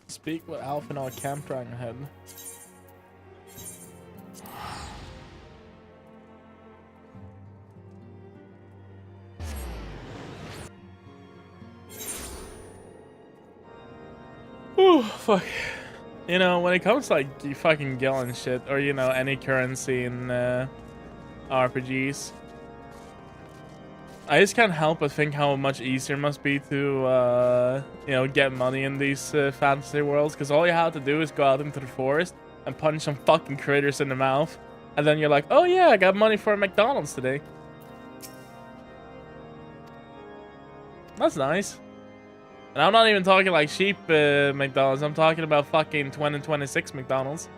A: Speak with Alphinaud Campdragon ahead. Ooh, fuck. You know, when it comes to like you fucking Gil shit, or you know, any currency in RPGs, I just can't help but think how much easier it must be to, you know, get money in these fantasy worlds. Because all you have to do is go out into the forest and punch some fucking critters in the mouth. And then you're like, oh yeah, I got money for a McDonald's today. That's nice. And I'm not even talking like cheap McDonald's. I'm talking about fucking 2026 McDonald's.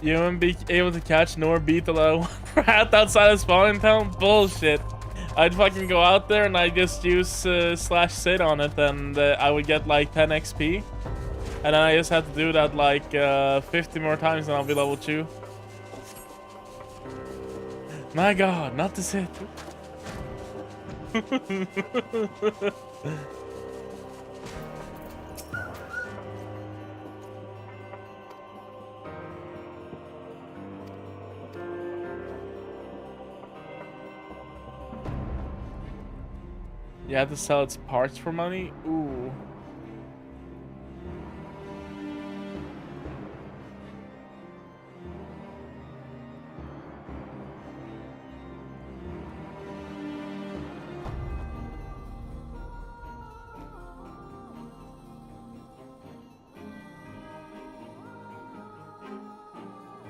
A: You wouldn't be able to catch nor beat the low rat outside of spawning town? Bullshit. I'd fucking go out there and I'd just use slash sit on it, and I would get like 10 XP. And then I just have to do that like 50 more times and I'll be level 2. My god, not the sit. You have to sell its parts for money? Ooh.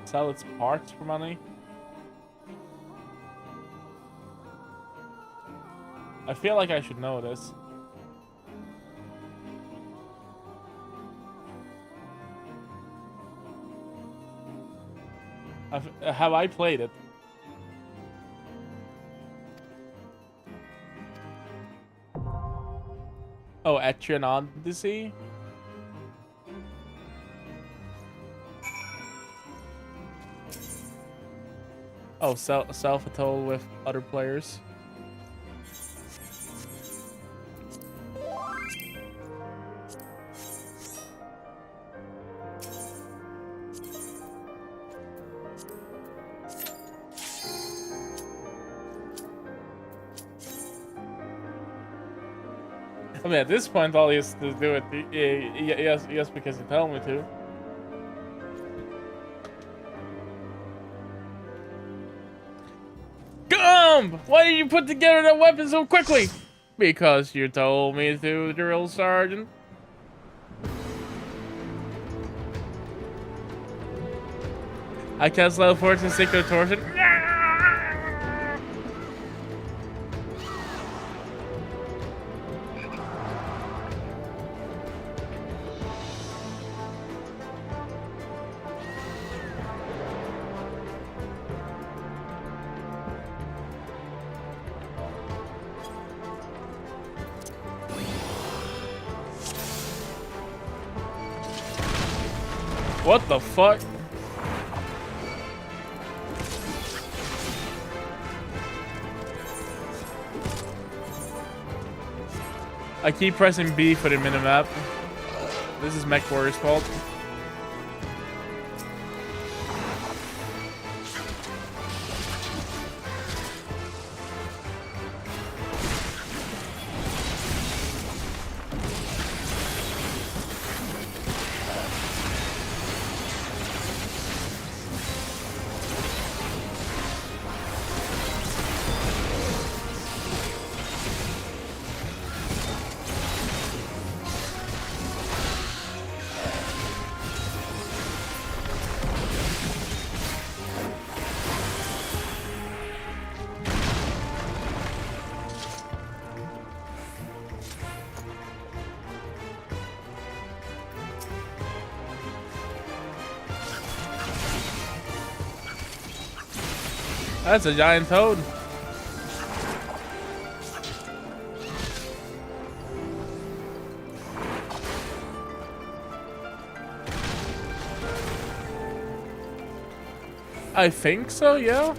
A: Sell its parts for money? I feel like I should know this. Have I played it? Oh, Etrian Odyssey? Oh, self-atoll with other players. I mean, at this point, all he has to do it, yes, because you tell me to. Gumb! Why did you put together that weapon so quickly? Because you told me to, drill sergeant. I cast level 14 Secret Torsion. What the fuck? I keep pressing B for the minimap. This is MechWarrior's fault. That's a giant toad. I think so, yeah.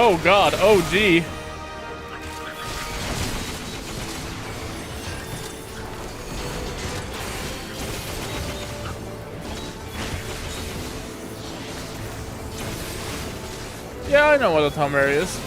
A: Oh god, oh gee. Yeah, I know what a Tom Mary is.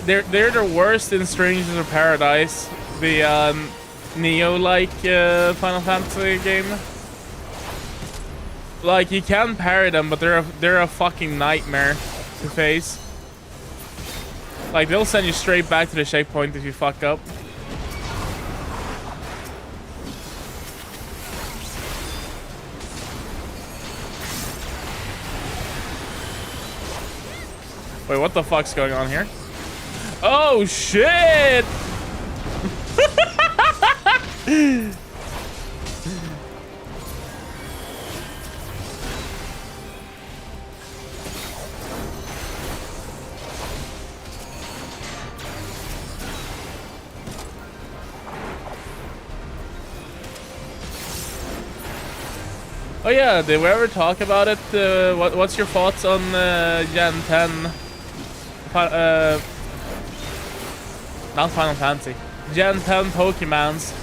A: they're the worst in Strangers of Paradise, the Neo-like Final Fantasy game. Like, you can parry them, but they're a fucking nightmare to face. Like, they'll send you straight back to the checkpoint if you fuck up. Wait, what the fuck's going on here? Oh, shit! Oh yeah, did we ever talk about it? What's your thoughts on Gen 10? Not Final Fantasy. Gen 10 Pokemons.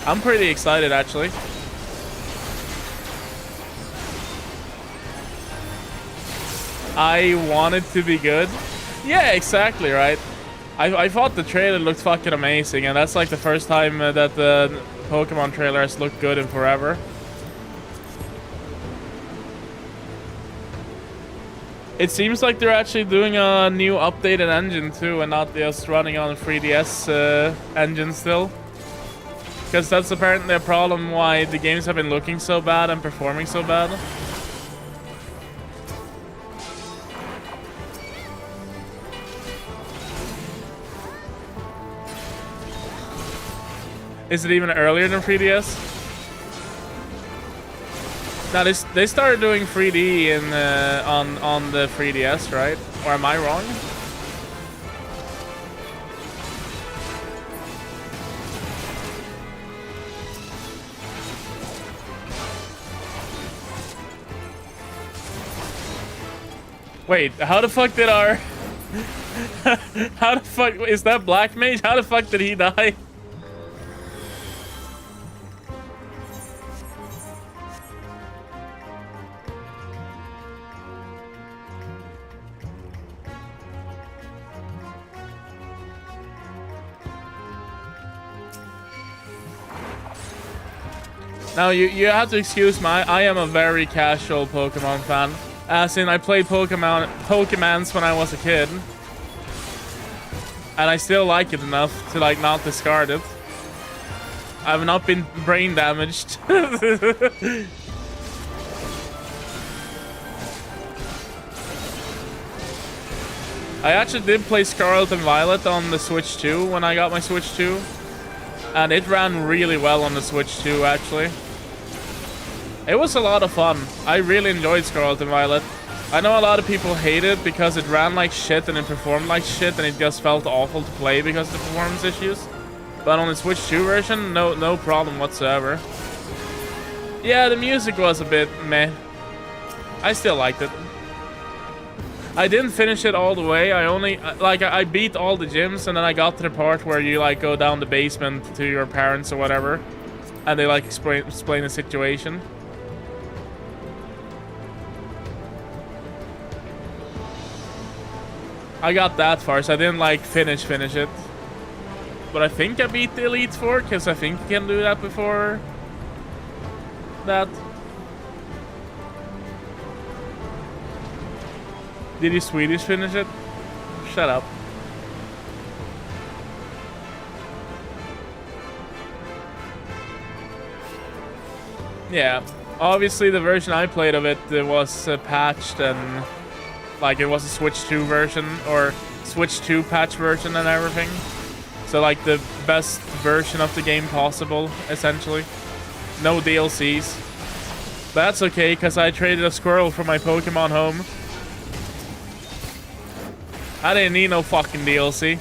A: I'm pretty excited, actually. I want it to be good. Yeah, exactly, right? I thought the trailer looked fucking amazing, and that's like the first time that the Pokemon trailer has looked good in forever. It seems like they're actually doing a new updated engine too, and not just running on a 3DS engine still. Because that's apparently a problem why the games have been looking so bad and performing so bad. Is it even earlier than 3DS? Now they started doing 3D in on the 3DS, right? Or am I wrong? Wait, how the fuck did our how the fuck is that Black Mage? How the fuck did he die? Now, you have to excuse me, I am a very casual Pokemon fan. As in, I played Pokemons when I was a kid. And I still like it enough to, like, not discard it. I've not been brain damaged. I actually did play Scarlet and Violet on the Switch 2 when I got my Switch 2. And it ran really well on the Switch 2, actually. It was a lot of fun. I really enjoyed Scarlet and Violet. I know a lot of people hate it because it ran like shit and it performed like shit and it just felt awful to play because of the performance issues. But on the Switch 2 version, no problem whatsoever. Yeah, the music was a bit meh. I still liked it. I didn't finish it all the way. I only, like, I beat all the gyms and then I got to the part where you, like, go down the basement to your parents or whatever. And they, like, explain the situation. I got that far, so I didn't, like, finish it. But I think I beat the Elite Four, because I think you can do that before that. Did you Swedish finish it? Shut up. Yeah, obviously the version I played of it was patched and like it was a Switch 2 version or Switch 2 patch version and everything. So like the best version of the game possible, essentially. No DLCs. But that's okay, because I traded a squirrel for my Pokemon home. I didn't need no fucking DLC.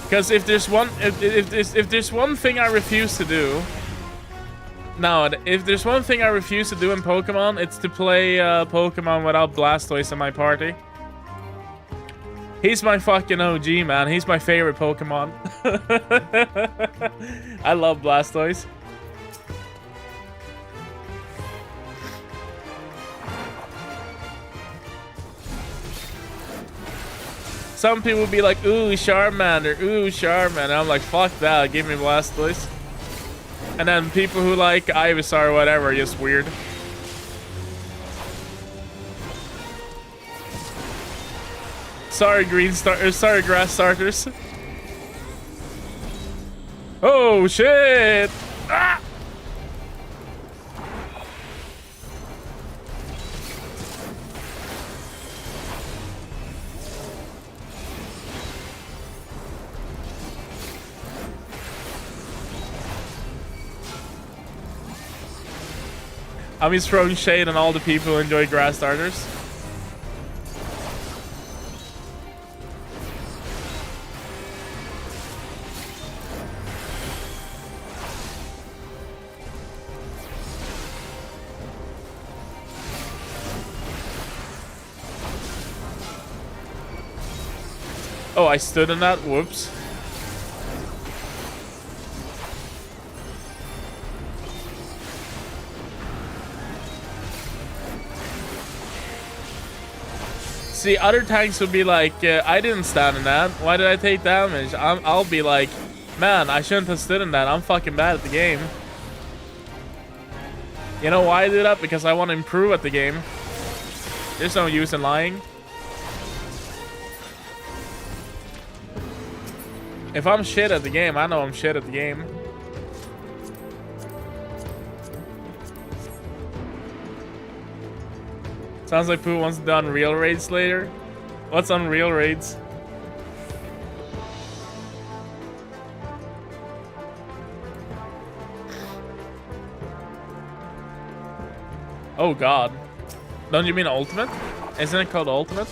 A: Because if there's one thing I refuse to do, if there's one thing I refuse to do in Pokemon, it's to play Pokemon without Blastoise in my party. He's my fucking OG, man. He's my favorite Pokemon. I love Blastoise. Some people be like, ooh, Charmander, ooh, Charmander. And I'm like, fuck that, give me Blastoise. And then people who like Ivysaur or whatever are just weird. Sorry, sorry, grass starters. Oh shit! Ah! I'm just throwing shade on all the people who enjoy grass starters. Oh, I stood in that. Whoops. See, other tanks would be like, I didn't stand in that. Why did I take damage? I'll be like, man, I shouldn't have stood in that. I'm fucking bad at the game. You know why I do that? Because I want to improve at the game. There's no use in lying. If I'm shit at the game, I know I'm shit at the game. Sounds like Pooh wants to do Unreal raids later. What's Unreal raids? Oh god. Don't you mean Ultimate? Isn't it called Ultimate?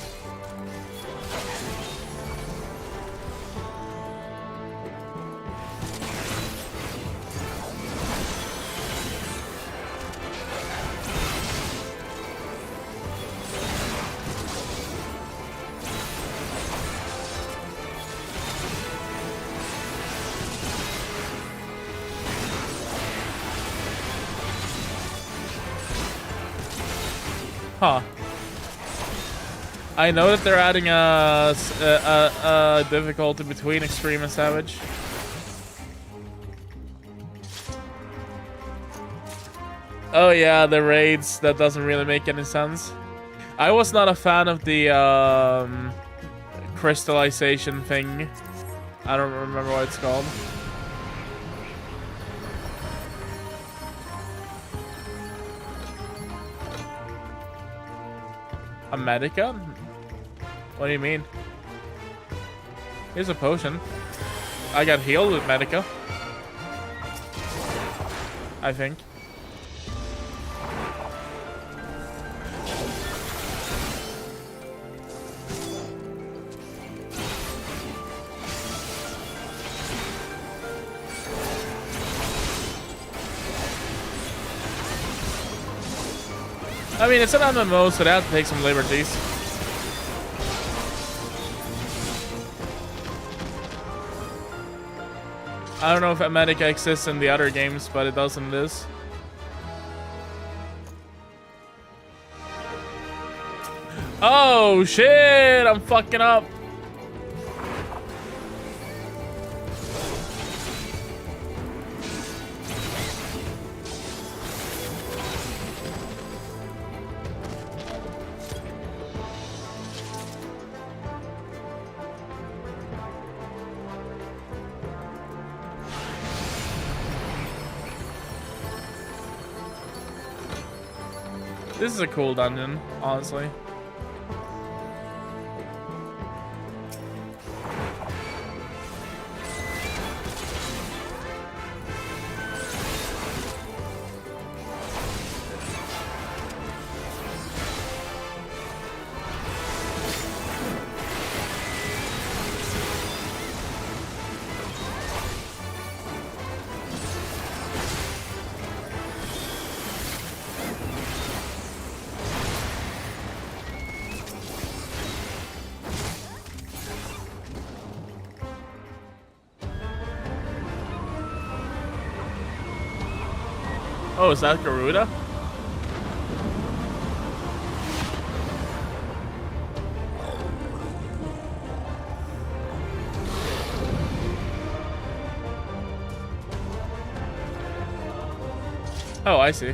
A: Huh. I know that they're adding a difficulty between Extreme and Savage. Oh yeah, the raids. That doesn't really make any sense. I was not a fan of the crystallization thing. I don't remember what it's called. A Medica? What do you mean? Here's a potion. I got healed with Medica. I think. I mean, it's an MMO, so they have to take some liberties. I don't know if Medica exists in the other games, but it does in this. Oh shit! I'm fucking up. This is a cool dungeon, honestly. Oh, is that Garuda? Oh, I see.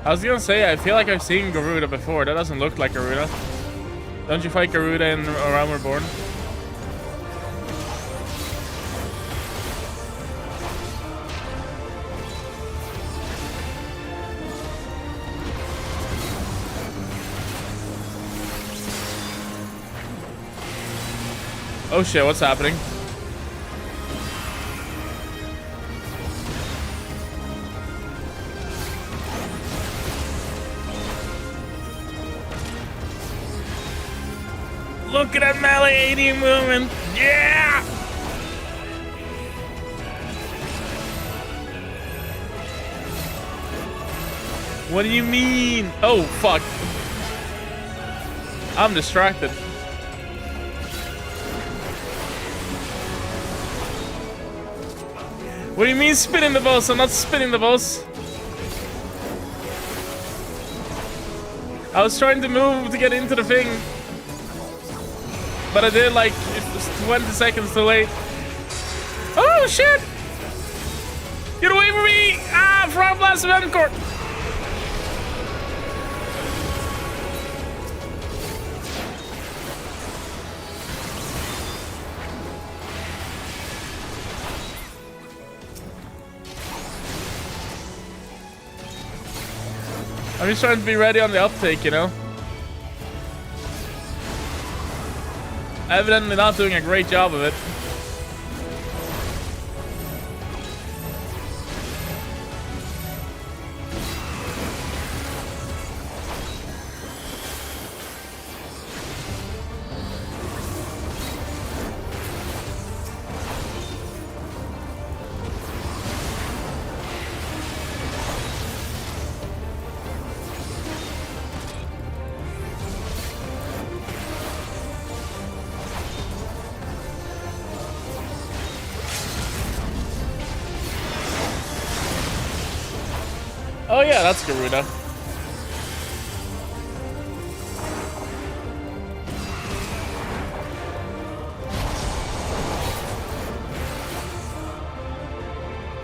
A: I was gonna say, I feel like I've seen Garuda before. That doesn't look like Garuda. Don't you fight Garuda in A Realm Reborn? Oh shit, what's happening? Look at that melee AD movement! Yeah! What do you mean? Oh, fuck. I'm distracted. What do you mean spinning the boss? I'm not spinning the boss. I was trying to move to get into the thing. But I did like 20 seconds too late. Oh shit! Get away from me! Ah, Frog Blast of Encore! I'm just trying to be ready on the uptake, you know? Evidently not doing a great job of it. Oh yeah, that's Garuda.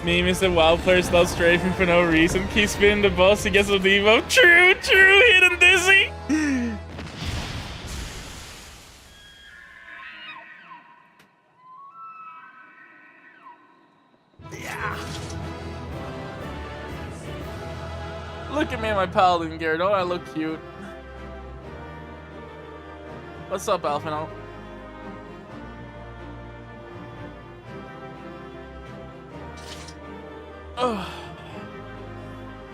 A: Meme is a WoW player slow strafing for no reason. Keep spinning the boss, he gets a devo. True, hidden dizzy. Look at me in my paladin gear. Don't I look cute? What's up, Alphino? Oh.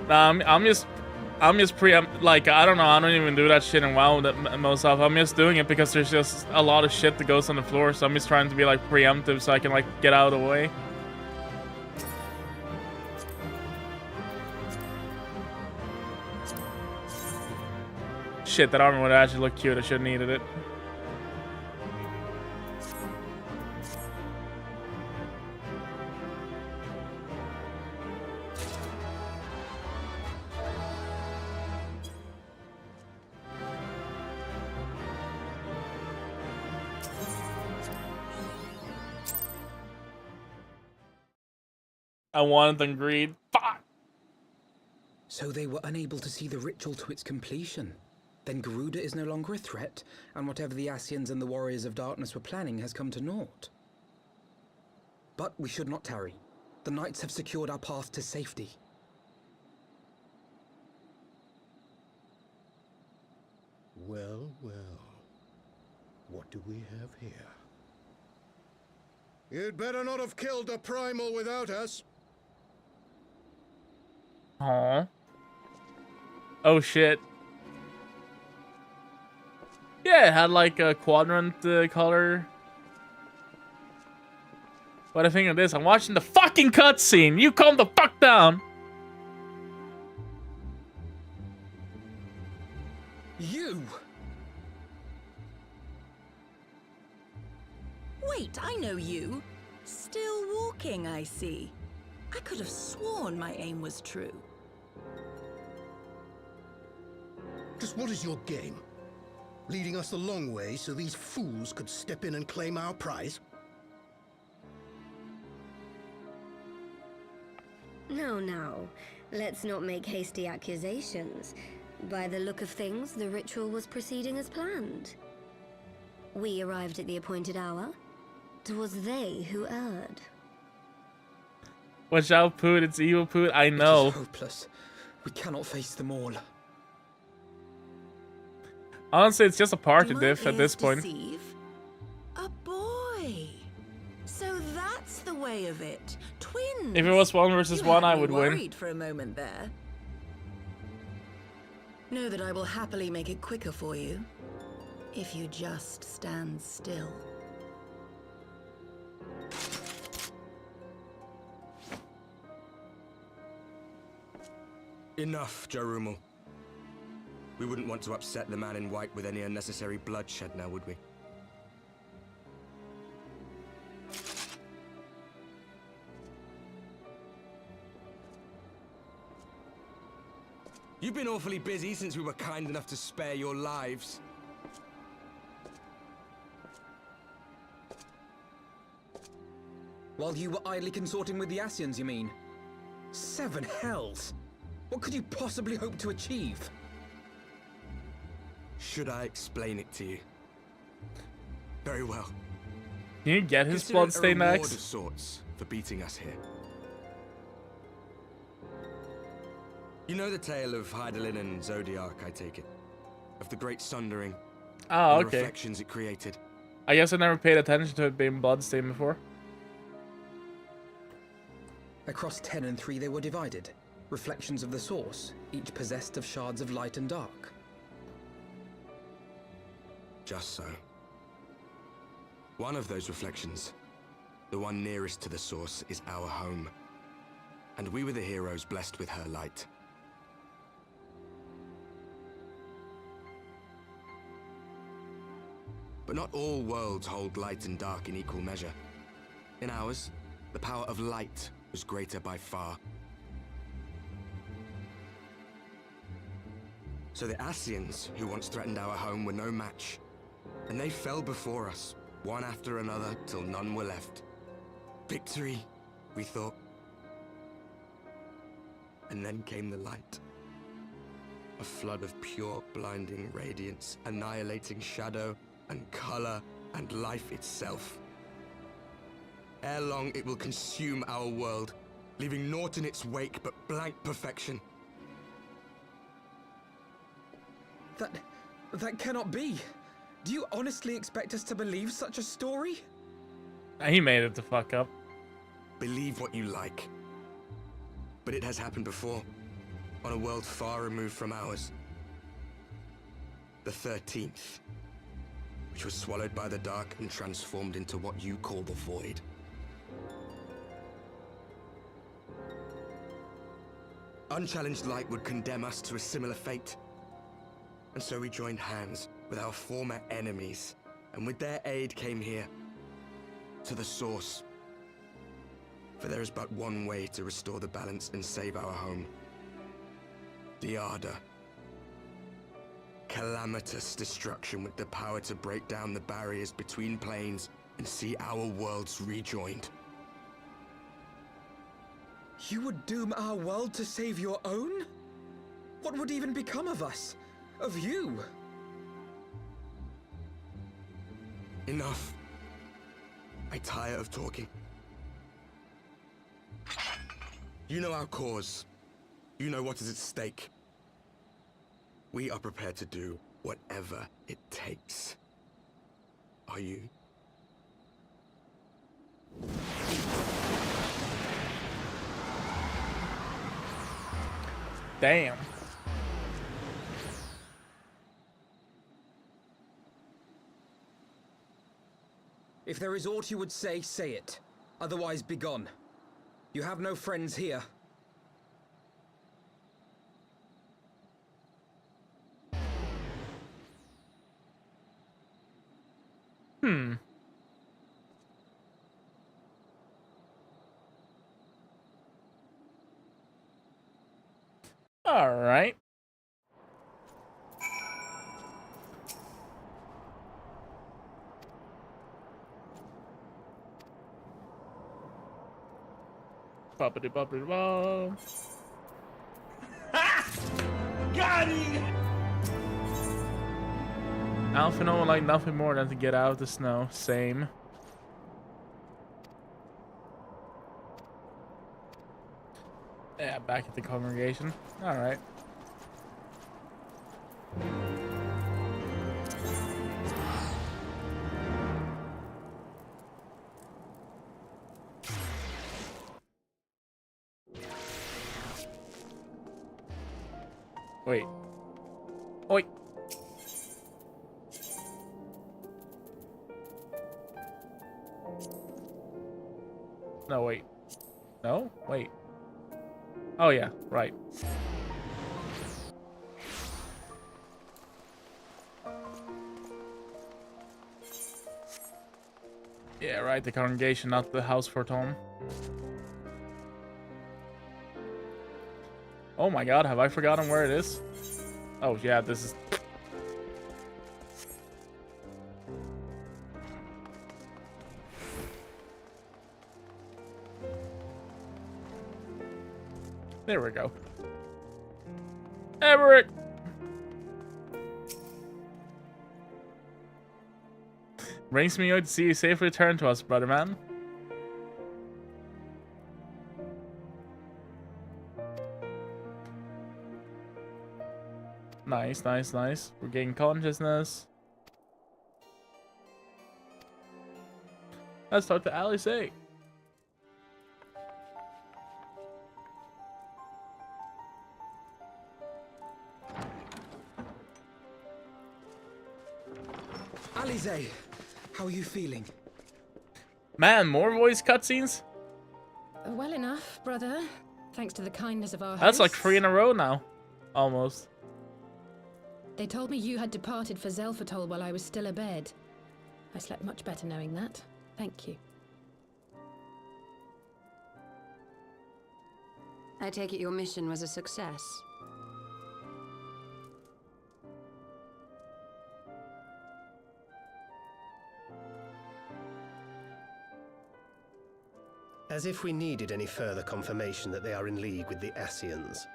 A: Nah, I'm just preempt. Like, I don't know. I don't even do that shit in WoW most of. I'm just doing it because there's just a lot of shit that goes on the floor. So I'm just trying to be like preemptive so I can like get out of the way. Shit, that armor would actually look cute. I should have needed it. I wanted them greed. Fuck!
K: So they were unable to see the ritual to its completion. Then Garuda is no longer a threat, and whatever the Ascians and the Warriors of Darkness were planning has come to naught. But we should not tarry. The Knights have secured our path to safety.
M: Well, well. What do we have here? You'd better not have killed the Primal without us.
A: Aww. Oh shit. Yeah, it had like a quadrant color. What I think of this? I'm watching the fucking cutscene. You calm the fuck down.
K: You!
N: Wait, I know you. Still walking, I see. I could have sworn my aim was true.
M: Just what is your game? Leading us a long way so these fools could step in and claim our prize?
L: No. Let's not make hasty accusations. By the look of things, the ritual was proceeding as planned. We arrived at the appointed hour. It was they who erred.
A: Watch out, Poot. It's evil, Poot. I know.
K: It is hopeless. We cannot face them all.
A: Honestly, it's just a party
N: Do
A: diff
N: my
A: at this
N: ears
A: point.
N: deceive? A boy. So that's the way of it. Twins.
A: If it was 1 versus 1, I would win.
N: Worried for a moment there. Know that I will happily make it quicker for you, if you just stand still.
H: Enough, Jarumal. We wouldn't want to upset the man in white with any unnecessary bloodshed now, would we? You've been awfully busy since we were kind enough to spare your lives.
K: While you were idly consorting with the Asians, you mean? 7 hells! What could you possibly hope to achieve?
H: Should I explain it to you? Very well.
A: Can you get his
H: Consider it
A: bloodstained
H: a reward
A: axe?
H: of sorts for beating us here. You know the tale of Hydaelyn and Zodiac, I take it? Of the Great Sundering.
A: Oh,
H: and the
A: okay.
H: reflections it created.
A: I guess I never paid attention to it being bloodstained before.
K: Across 10 and 3 they were divided. Reflections of the source, each possessed of shards of light and dark.
H: Just so. One of those reflections, the one nearest to the source, is our home. And we were the heroes blessed with her light. But not all worlds hold light and dark in equal measure. In ours, the power of light was greater by far. So the Asians, who once threatened our home, were no match. And they fell before us, one after another, till none were left. Victory, we thought. And then came the light. A flood of pure, blinding radiance, annihilating shadow and color and life itself. Ere long, it will consume our world, leaving naught in its wake but blank perfection.
K: That cannot be. Do you honestly expect us to believe such a story?
A: He made it the fuck up.
H: Believe what you like. But it has happened before, on a world far removed from ours. The 13th, which was swallowed by the dark and transformed into what you call the Void. Unchallenged light would condemn us to a similar fate. And so we joined hands with our former enemies, and with their aid came here, to the source. For there is but one way to restore the balance and save our home. The Ardor. Calamitous destruction with the power to break down the barriers between planes and see our worlds rejoined.
K: You would doom our world to save your own? What would even become of us? Of you?
H: Enough. I tire of talking. You know our cause. You know what is at stake. We are prepared to do whatever it takes. Are you?
A: Damn.
K: If there is aught you would say, say it. Otherwise, begone. You have no friends here.
A: All right. Boppity boppity bop.
C: Got him!
A: Alphino would like nothing more than to get out of the snow. Same. Yeah, back at the congregation. Alright. Wait. Oi. No, wait. No? Wait. Oh, yeah. Right. Yeah, right. The congregation, not the house for Tom. Oh my god, have I forgotten where it is? Oh, yeah, this is... There we go. Everett! Brings me out to see you safely return to us, brother man. Nice, nice, nice. Regain consciousness. Let's talk to Alice.
K: Alize, how are you feeling?
A: Man, more voice cutscenes?
O: Well enough, brother. Thanks to the kindness of our
A: That's like
O: hosts.
A: 3 in a row now. Almost.
O: They told me you had departed for Zelfatol while I was still abed. I slept much better knowing that. Thank you.
P: I take it your mission was a success.
J: As if we needed any further confirmation that they are in league with the Ascians.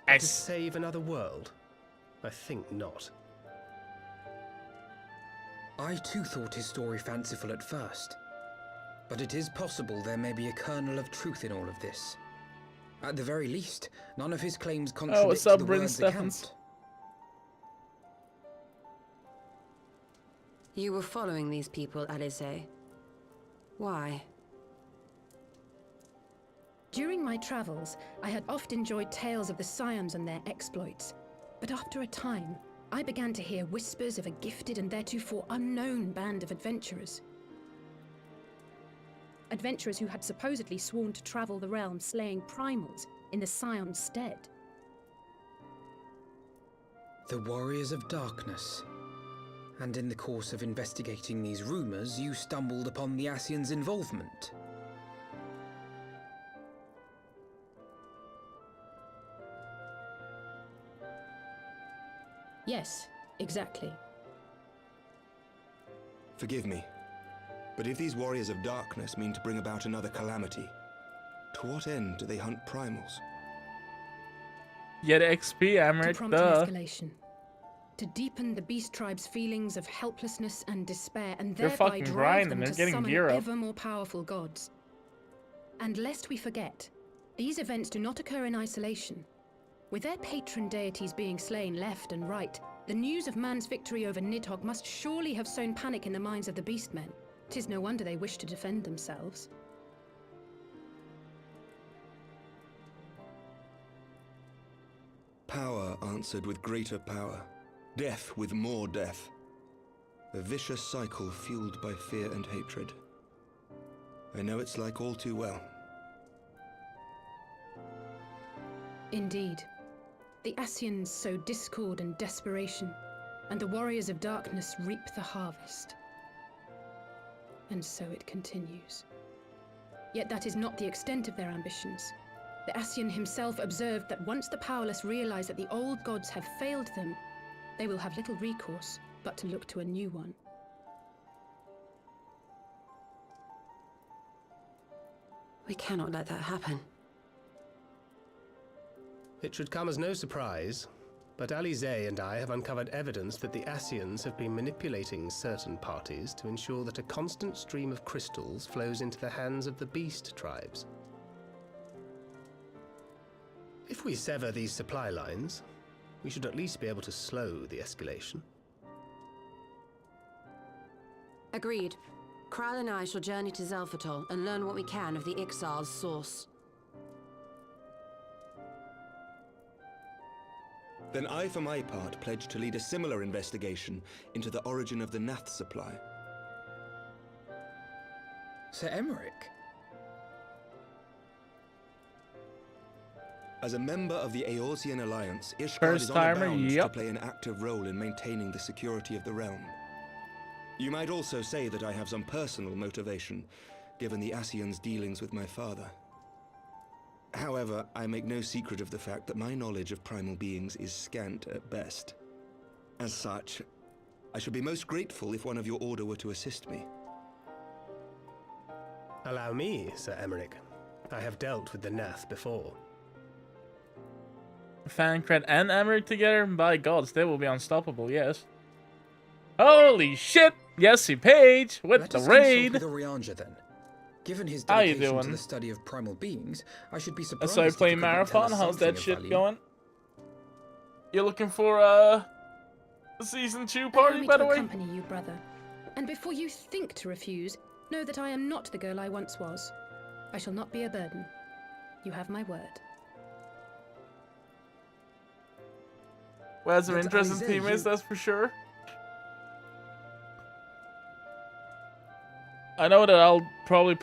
J: To save another world? I think not.
K: I too thought his story fanciful at first. But it is possible there may be a kernel of truth in all of this. At the very least, none of his claims contradict
A: what's up,
K: the
A: Bryn
K: word's
A: Stephens?
K: account.
P: You were following these people, Alice. Why?
O: During my travels, I had oft enjoyed tales of the Scions and their exploits. But after a time, I began to hear whispers of a gifted and theretofore unknown band of adventurers. Adventurers who had supposedly sworn to travel the realm slaying primals in the Scion's stead.
K: The Warriors of Darkness. And in the course of investigating these rumors, you stumbled upon the Ascians' involvement.
O: Yes, exactly.
H: Forgive me, but if these Warriors of Darkness mean to bring about another calamity, to what end do they hunt primals?
A: Get XP, Amrit,
O: To prompt an escalation. To deepen the beast tribe's feelings of helplessness and despair, and
A: They're
O: thereby
A: fucking
O: drive
A: grinding,
O: them
A: they're
O: to
A: getting
O: summon
A: gear up.
O: ever more powerful gods. And lest we forget, these events do not occur in isolation. With their patron deities being slain left and right, the news of man's victory over Nidhogg must surely have sown panic in the minds of the beastmen. 'Tis no wonder they wish to defend themselves.
H: Power answered with greater power, death with more death. A vicious cycle fueled by fear and hatred. I know it's like all too well.
O: Indeed. The Ascians sow discord and desperation, and the Warriors of Darkness reap the harvest. And so it continues. Yet that is not the extent of their ambitions. The Ascian himself observed that once the powerless realize that the old gods have failed them, they will have little recourse but to look to a new one.
P: We cannot let that happen.
J: It should come as no surprise, but Alize and I have uncovered evidence that the Ascians have been manipulating certain parties to ensure that a constant stream of crystals flows into the hands of the beast tribes. If we sever these supply lines, we should at least be able to slow the escalation.
P: Agreed. Kral and I shall journey to Zelphatol and learn what we can of the Ixal's source.
H: Then I, for my part, pledge to lead a similar investigation into the origin of the Nath supply.
K: Sir Emmerich?
H: As a member of the Eorzean Alliance, Ishgard
A: First
H: is
A: timer,
H: honor bound to
A: yep.
H: play an active role in maintaining the security of the realm. You might also say that I have some personal motivation, given the Ascians' dealings with my father. However, I make no secret of the fact that my knowledge of primal beings is scant at best. As such, I should be most grateful if one of your order were to assist me.
J: Allow me, Sir Emmerich. I have dealt with the Nath before.
A: Fancred and Emmerich together? By gods, they will be unstoppable, yes. Holy shit! Yesy Page with
K: Let
A: the
K: us
A: raid!
K: consult with Orianja then. Given his
A: How you
K: dedication to
A: doing?
K: the study of primal beings, I should be surprised
A: So I
K: if
A: play
K: he couldn't tell
A: Marathon,
K: us
A: how's that
K: something of
A: shit
K: value.
A: going? You're looking for season 2
O: Allow
A: party,
O: me
A: by
O: to
A: the way?
O: accompany you, brother. And before you think to refuse, know that I am not the girl I once was. I shall not be a burden. You have my word.
A: Well, some
K: But
A: interesting
K: Alize,
A: teammates, that's for sure. I know that I'll probably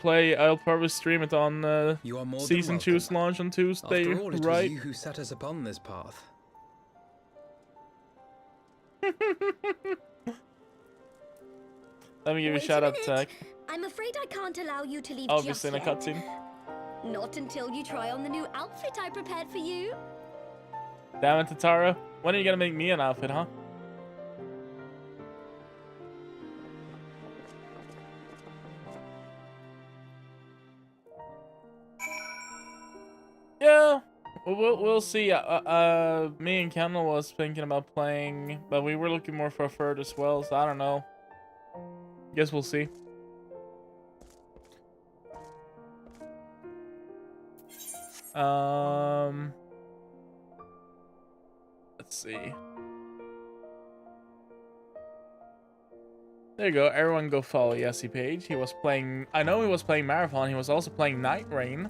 A: stream it on
K: You are more than
A: season
K: welcome.
A: 2's launch on Tuesday,
K: After all, it
A: right?
K: was you who set us upon this path.
A: Let me give you a
L: Wait
A: shout out,
L: minute.
A: Tech.
L: I'm afraid I can't allow you to leave
A: Obviously
L: just
A: in a
L: yet.
A: cutscene.
L: Not until you try on the new outfit I prepared for you.
A: Damn it, Tatara. When are you gonna make me an outfit, huh? Yeah, we'll see. Me and Kendall was thinking about playing, but we were looking more for a third as well, so I don't know. Guess we'll see. Let's see. There you go. Everyone go follow Yesy Page. He was playing... I know he was playing Marathon. He was also playing Night Rain.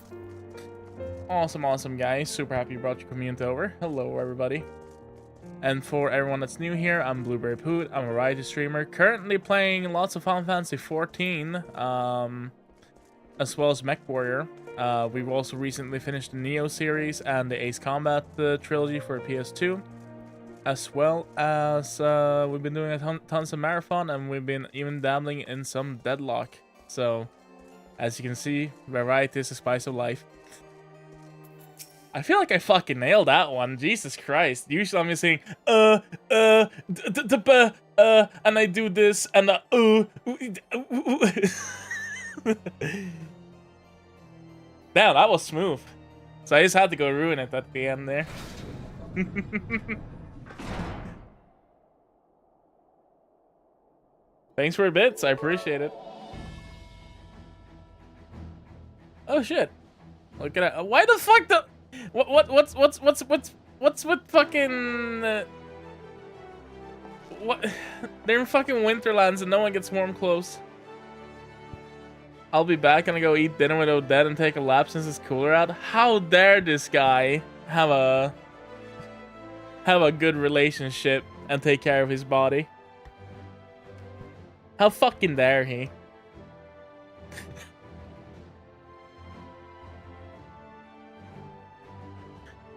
A: Awesome, awesome guy. Super happy you brought your community over. Hello, everybody. And for everyone that's new here, I'm BlueberryPoot. I'm a variety streamer. Currently playing lots of Final Fantasy 14. As well as MechWarrior. We've also recently finished the Neo series and the Ace Combat trilogy for PS2. As well as we've been doing tons of Marathon, and we've been even dabbling in some Deadlock. So, as you can see, variety is the spice of life. I feel like I fucking nailed that one. Jesus Christ. Usually I'm just saying, and I do this, and Damn, that was smooth. So I just had to go ruin it at the end there. Thanks for bits, I appreciate it. Oh shit! Look at that. Why the fuck the? What's with fucking? What? They're in fucking Winterlands and no one gets warm clothes. I'll be back and I go eat dinner with Odette and take a lap since it's cooler out. How dare this guy have a good relationship and take care of his body? How fucking dare he?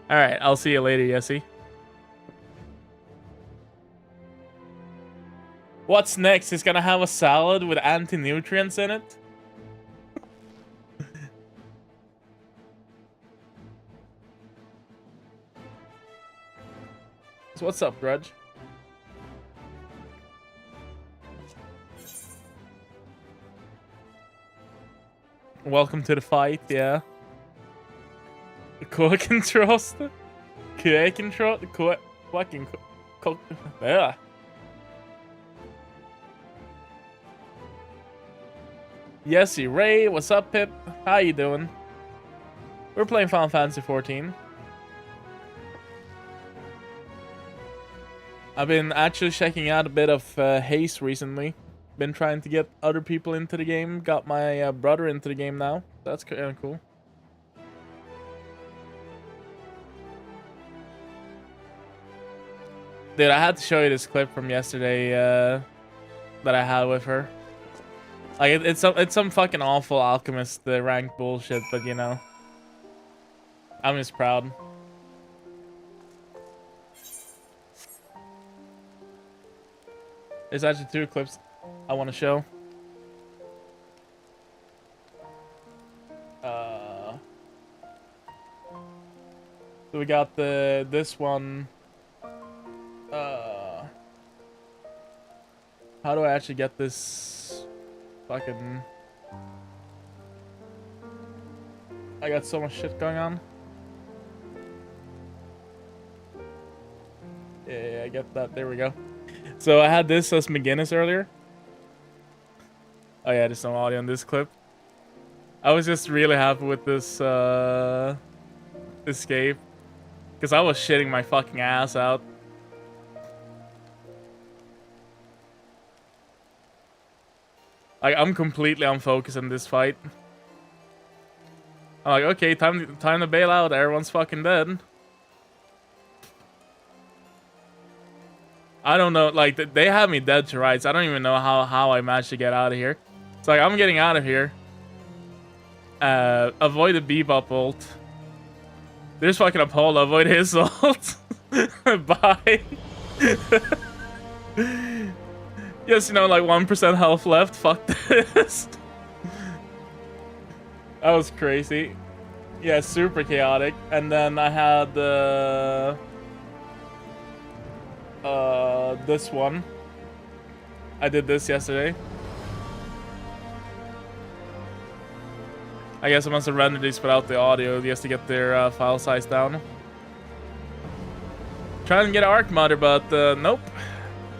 A: Alright, I'll see you later, Yesy. What's next? He's gonna have a salad with anti-nutrients in it? So what's up, Grudge? Welcome to the fight, yeah. Kåkentrost. Kåkentrost. Fucking. Yeah. Yesy Ray, what's up, Pip? How you doing? We're playing Final Fantasy 14. I've been actually checking out a bit of Haze recently. Been trying to get other people into the game. Got my brother into the game now. That's kind of cool. Dude, I had to show you this clip from yesterday that I had with her. Like, it's some fucking awful alchemist rank bullshit, but you know, I'm just proud. There's actually 2 clips I want to show. So we got this one. How do I actually get this fucking... I got so much shit going on. Yeah, I get that. There we go. So I had this as McGinnis earlier. Oh yeah, there's no audio in this clip. I was just really happy with this escape. Because I was shitting my fucking ass out. Like, I'm completely unfocused in this fight. I'm like, okay, time to bail out. Everyone's fucking dead. I don't know, like, they have me dead to rights. I don't even know how I managed to get out of here. It's like, I'm getting out of here. Avoid the bebop ult. There's fucking Apollo. Avoid his ult. Bye. Yes, you know, like 1% health left. Fuck this. That was crazy. Yeah, super chaotic. And then I had this one. I did this yesterday. I guess I must have rendered these without the audio just to get their file size down. Trying to get Arc Mother, but nope.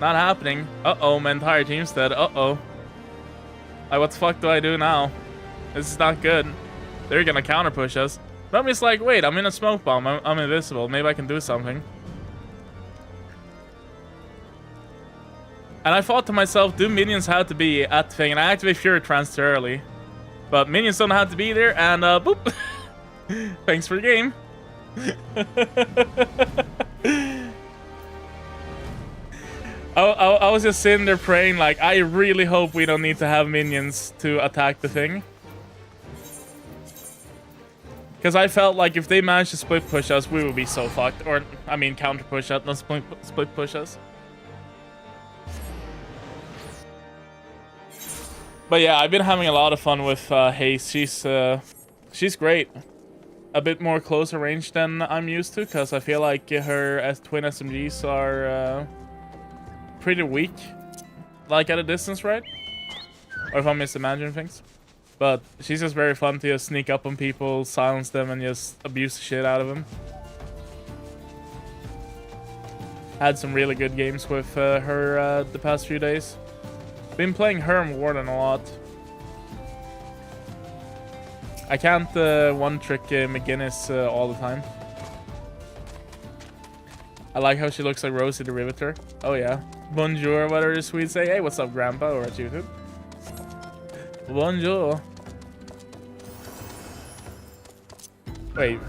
A: Not happening. Uh-oh, my entire team's dead. Uh-oh. Like, what the fuck do I do now? This is not good. They're gonna counter push us. But I'm just like, wait, I'm in a smoke bomb. I'm invisible. Maybe I can do something. And I thought to myself, do minions have to be at the thing? And I activate Fury Trance too early. But minions don't have to be there, and boop. Thanks for the game. I was just sitting there praying, like, I really hope we don't need to have minions to attack the thing. Because I felt like if they managed to split push us, we would be so fucked. Or, I mean, counter push us, not split push us. But yeah, I've been having a lot of fun with Haze. She's great. A bit more closer range than I'm used to, because I feel like her twin SMGs are pretty weak, like at a distance, right? Or if I'm mismanaging things. But she's just very fun to just sneak up on people, silence them, and just abuse the shit out of them. Had some really good games with her the past few days. Been playing her and Warden a lot. I can't one-trick McGinnis all the time. I like how she looks like Rosie the Riveter. Oh yeah. Bonjour, whatever the Swedes say. Hey, what's up, Grandpa? Or at YouTube. Bonjour. Wait.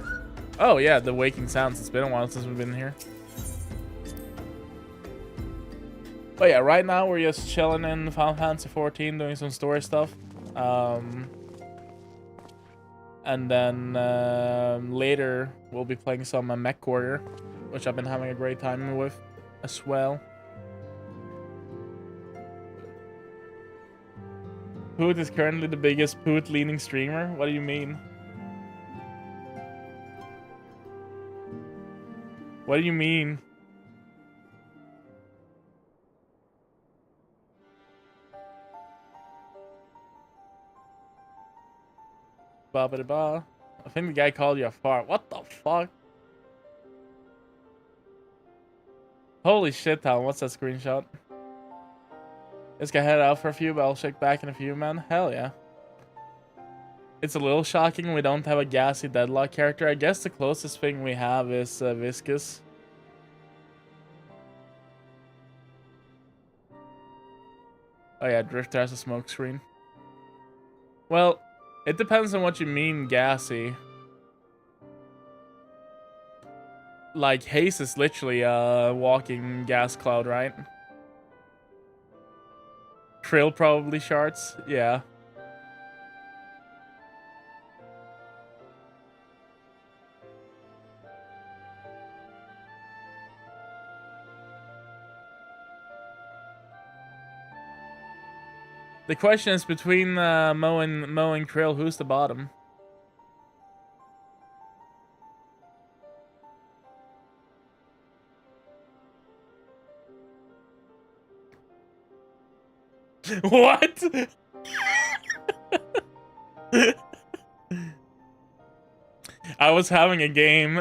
A: Oh yeah, the waking sounds. It's been a while since we've been here. But yeah, right now we're just chilling in Final Fantasy 14, doing some story stuff. And then later we'll be playing some MechWarrior, which I've been having a great time with as well. Poot is currently the biggest Poot-leaning streamer? What do you mean? What do you mean? Ba ba da ba. I think the guy called you a fart. What the fuck? Holy shit, Talon. What's that screenshot? Let's get headed out for a few, but I'll check back in a few, man. Hell yeah. It's a little shocking we don't have a gassy deadlock character. I guess the closest thing we have is Viscous. Oh yeah, Drifter has a smoke screen. Well, it depends on what you mean gassy. Like, Haze is literally a walking gas cloud, right? Krill probably shards, yeah. The question is between Mo and Krill, who's the bottom? What? I was having a game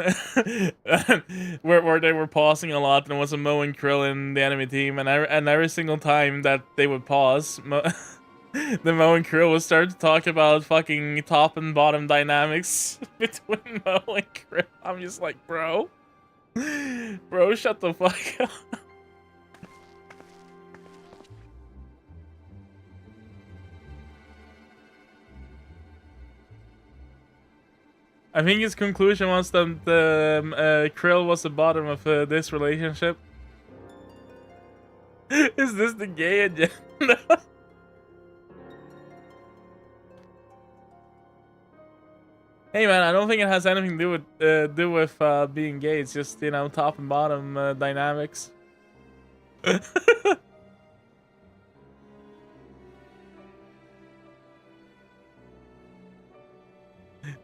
A: where they were pausing a lot, and it was a Mo and Krill in the enemy team, and every single time that they would pause, the Mo and Krill would start to talk about fucking top and bottom dynamics between Mo and Krill. I'm just like, bro, shut the fuck up. I think his conclusion was that Krill was the bottom of this relationship. Is this the gay agenda? Hey man, I don't think it has anything to do with being gay. It's just, you know, top and bottom dynamics.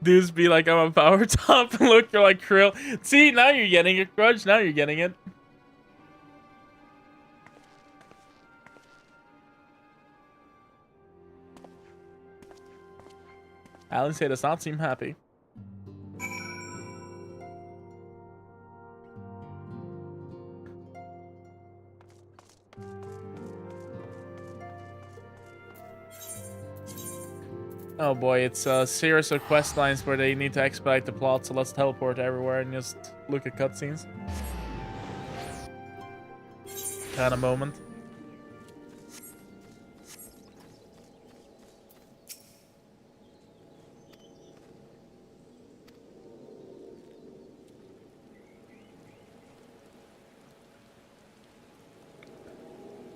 A: Dudes be like, I'm a power top. Look, you're like Krill. See, now you're getting it, Grudge. Now you're getting it. Alan say does not seem happy. Oh boy, it's a series of quest lines where they need to expedite the plot, so let's teleport everywhere and just look at cutscenes. Kind of moment.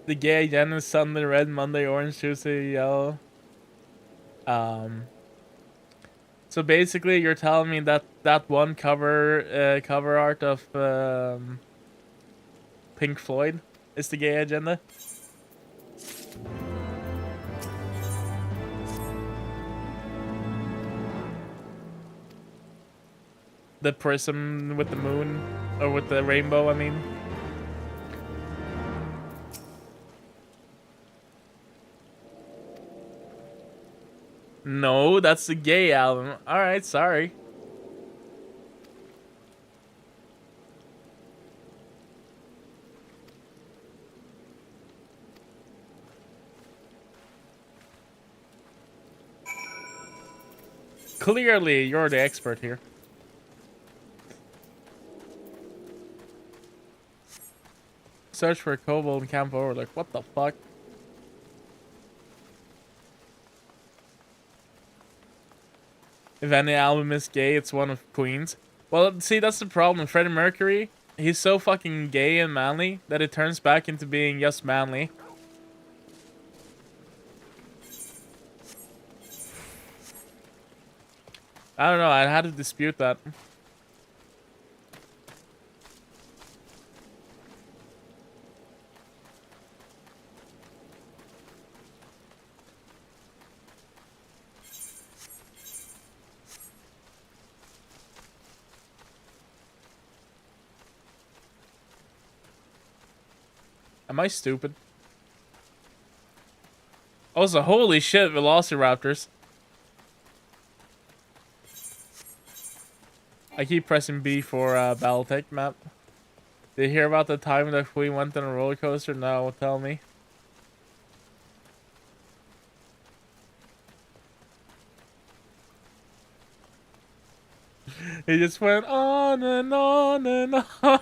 A: The gay agenda is Sunday red, Monday orange, Tuesday yellow. So basically, you're telling me that that one cover art of Pink Floyd is the gay agenda? The prism with the moon, or with the rainbow, I mean. No, that's the gay album. Alright, sorry. Clearly, you're the expert here. Search for a kobold and camp over. Like, what the fuck? If any album is gay, it's one of Queen's. Well, see, that's the problem. Freddie Mercury, he's so fucking gay and manly that it turns back into being just manly. I don't know, I had to dispute that. Am I stupid? Also, holy shit, Velociraptors. I keep pressing B for Battletech map. Did you hear about the time that we went on a roller coaster? No, tell me. It just went on and on and on.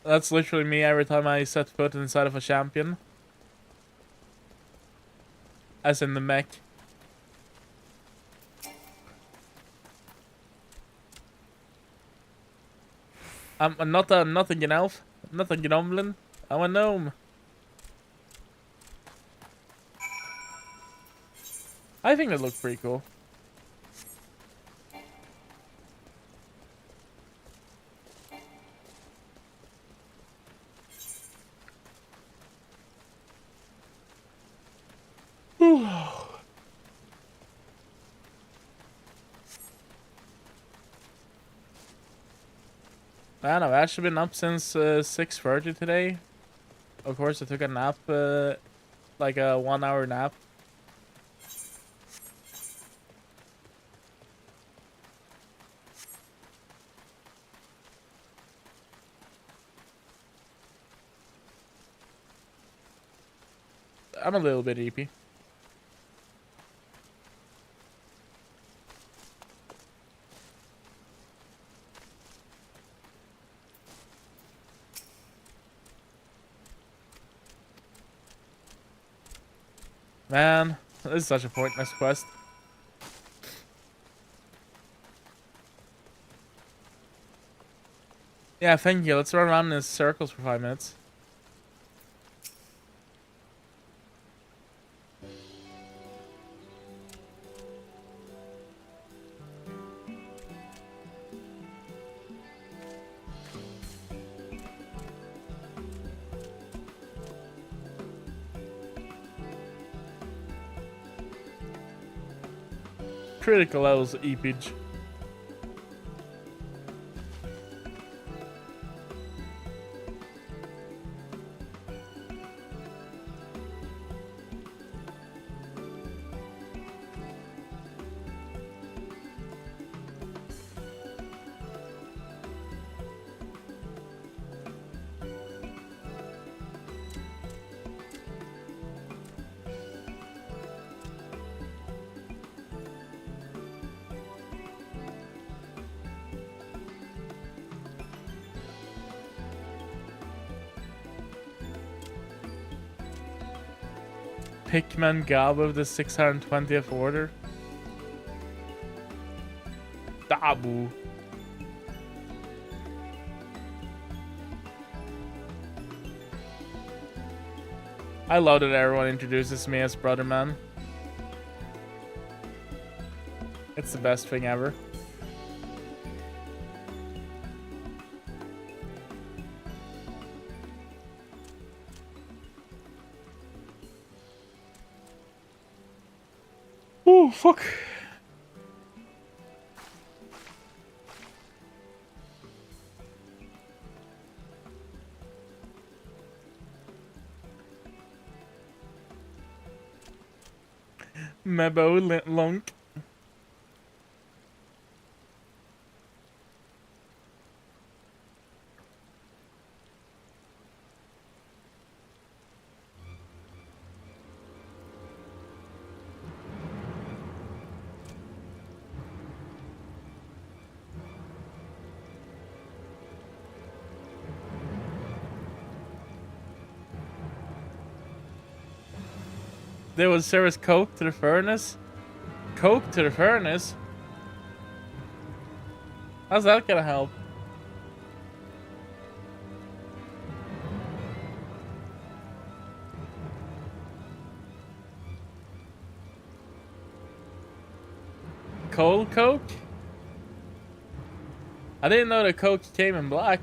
A: That's literally me every time I set foot inside of a champion. As in the mech. I'm not a elf, not a goblin. I'm a gnome. I think that looks pretty cool. Man, I've actually been up since 6:30 today. Of course, I took a nap, like a 1-hour nap. I'm a little bit EP. Man, this is such a pointless quest. Yeah, thank you. Let's run around in circles for 5 minutes. Critical levels eepage. Pikmin Gob of the 620th order. Dabu. I love that everyone introduces me as Brother Man. It's the best thing ever. Oh, fuck. Mebo Lonk. There was service coke to the furnace. Coke to the furnace? How's that gonna help? Coal coke? I didn't know the coke came in black.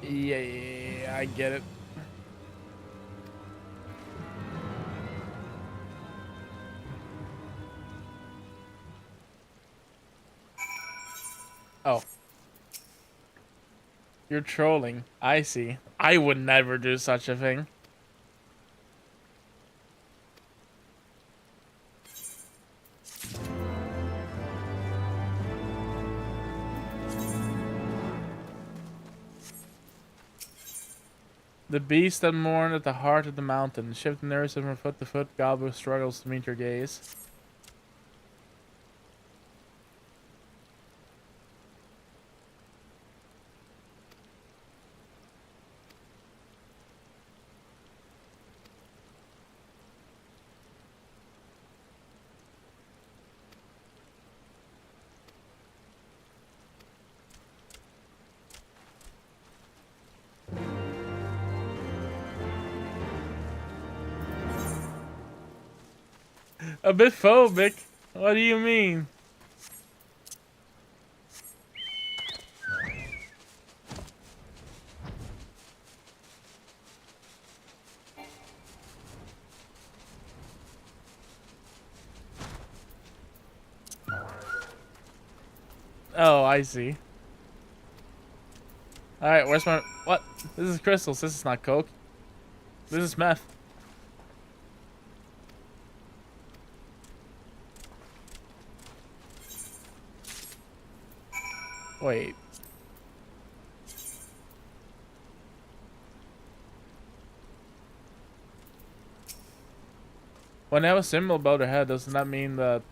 A: Yeah, I get it. Oh. You're trolling. I see. I would never do such a thing. The beast that mourned at the heart of the mountain. Shift nerves from foot to foot. Goblin struggles to meet your gaze. A bit phobic? What do you mean? Oh, I see. Alright, where's my... What? This is crystals. This is not coke. This is meth. Wait. When they have a symbol above their head, doesn't that mean that...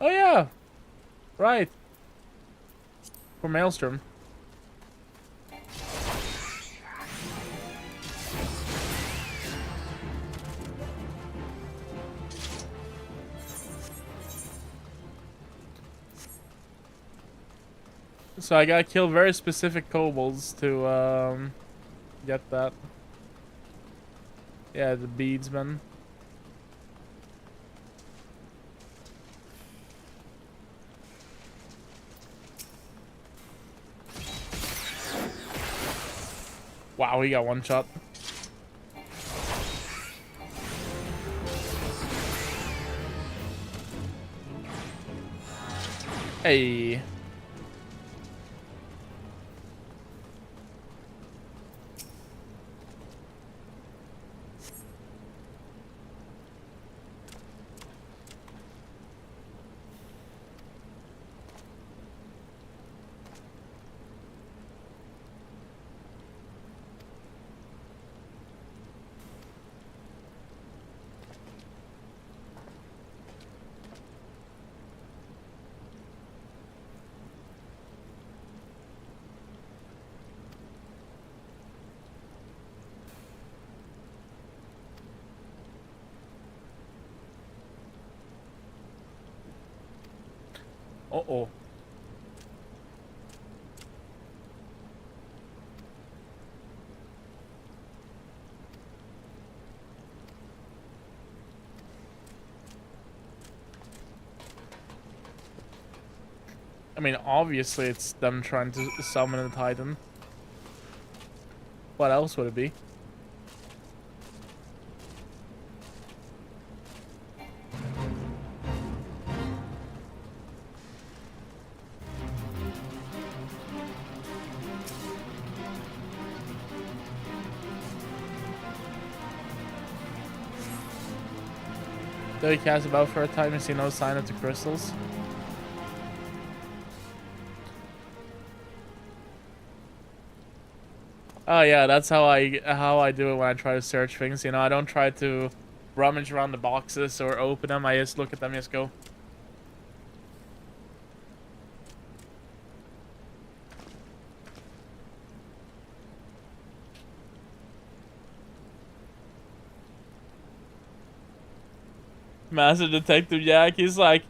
A: Oh yeah! Right. For Maelstrom. So I gotta kill very specific kobolds to get that. Yeah, the beadsman. Wow, he got one shot. Hey. Uh-oh. I mean, obviously it's them trying to summon a Titan. What else would it be? Though he cast about for a time and see no sign of the crystals. Oh yeah, that's how I do it when I try to search things. You know, I don't try to rummage around the boxes or open them. I just look at them, just go. Master Detective Jack, he's like,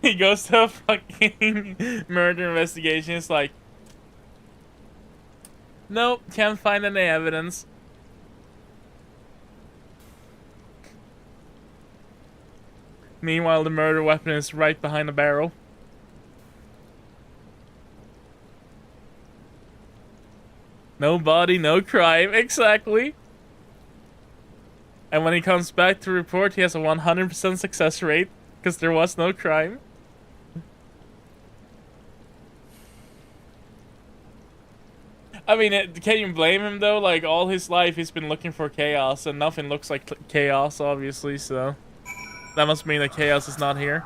A: he goes to a fucking murder investigation. It's like, nope, can't find any evidence. Meanwhile, the murder weapon is right behind the barrel. No body, no crime. Exactly. And when he comes back to report, he has a 100% success rate because there was no crime. I mean, can you blame him though? Like, all his life he's been looking for chaos, and nothing looks like chaos, obviously, so that must mean that chaos is not here.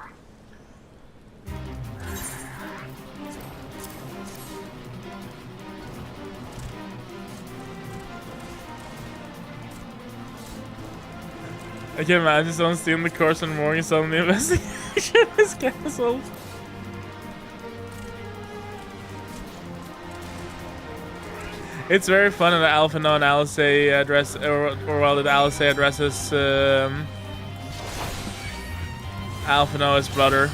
A: I can imagine someone stealing the course in the morning, suddenly the investigation is cancelled. It's very funny that Alpha Noah and Alice address, or well, that Alice addresses Alpha Noah's brother.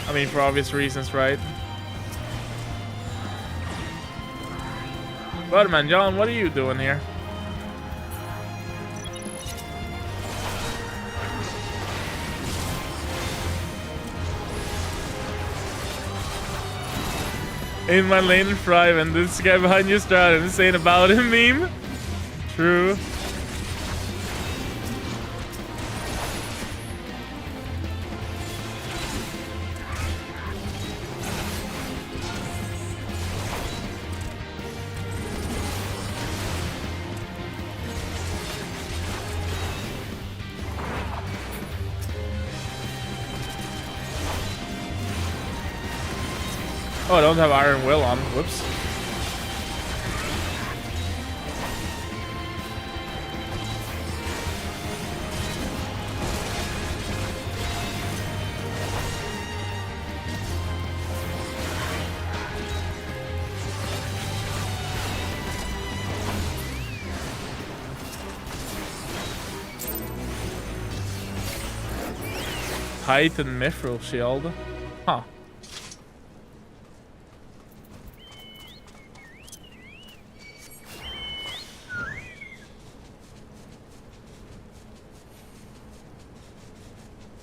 A: I mean, for obvious reasons, right? Butterman, John, what are you doing here? In my lane and thrive, and this guy behind you started saying about him meme. True. Oh, I don't have Iron Will on. Whoops. Titan Mithril Shield. Huh.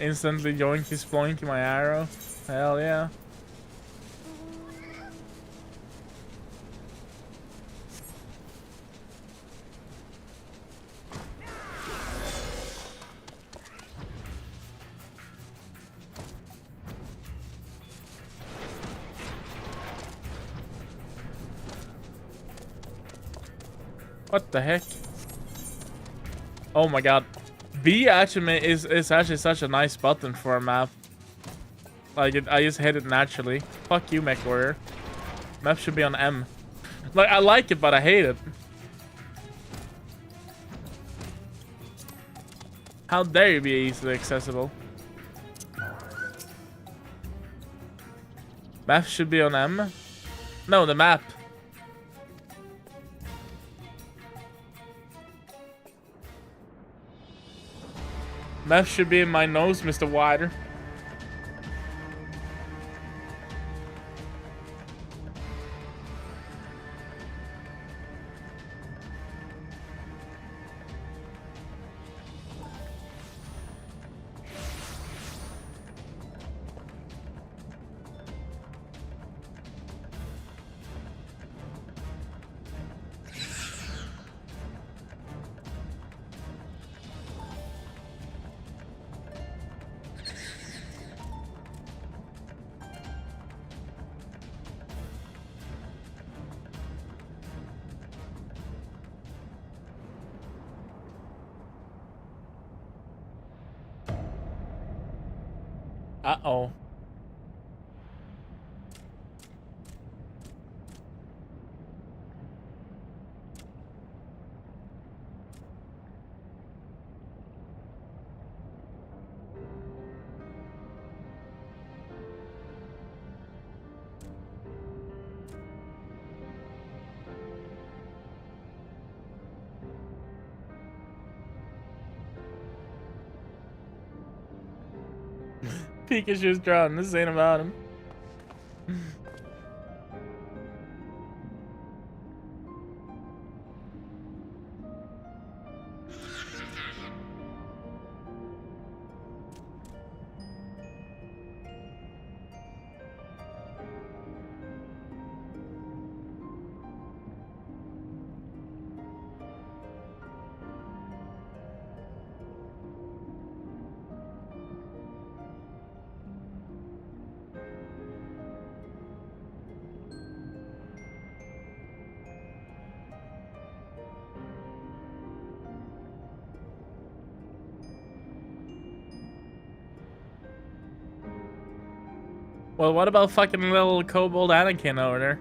A: Instantly joinky sploinky my arrow. Hell yeah. What the heck? Oh my god. B actually is actually such a nice button for a map. Like, I just hit it naturally. Fuck you, MechWarrior. Map should be on M. Like, I like it, but I hate it. How dare you be easily accessible? Map should be on M? No, the map. Map should be in my nose, Mr. Wider. Uh-oh. Pikachu's drowning. This ain't about him. Well, what about fucking little kobold Anakin over there?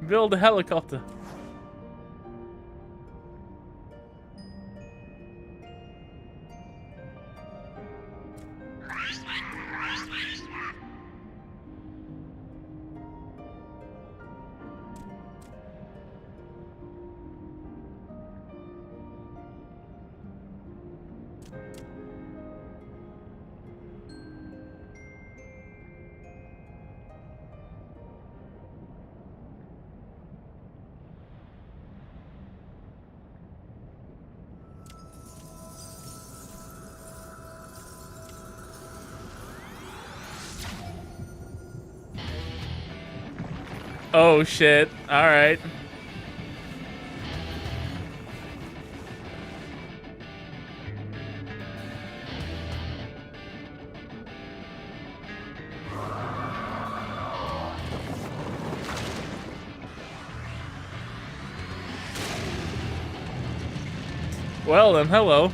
A: Build a helicopter. Oh shit. Alright. Well then, hello.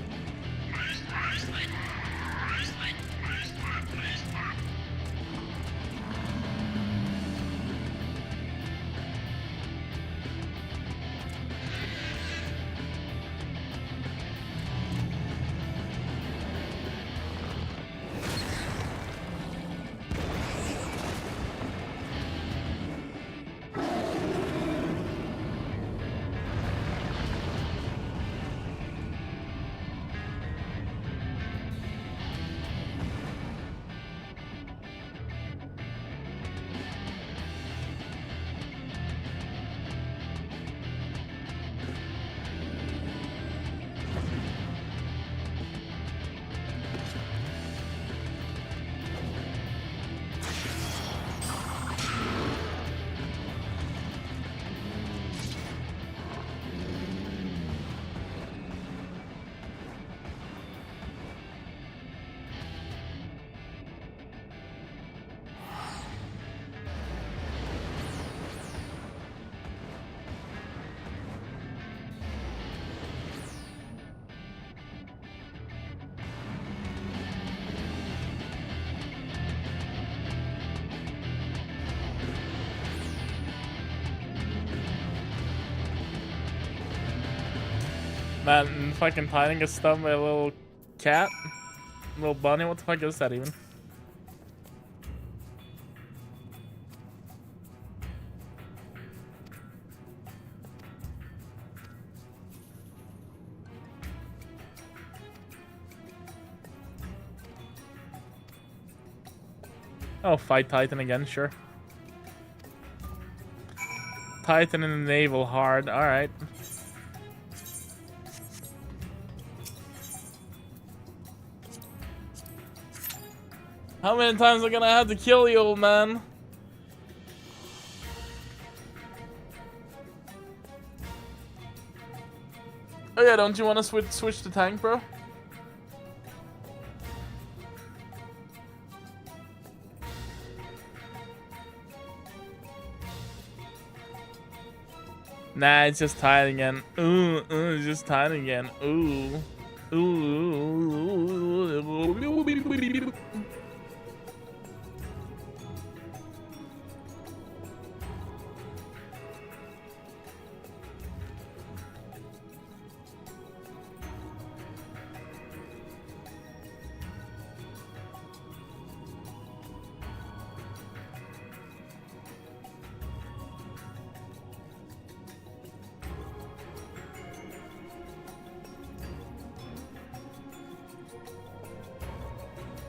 A: Man, fucking Titan gets stung by a little cat? Little bunny? What the fuck is that even? Oh, fight Titan again, sure. Titan in the naval hard, alright. How many times am I gonna have to kill you, old man? Oh yeah, don't you want to switch the tank, bro? Nah, it's just tied again. It's just tied again. Ooh.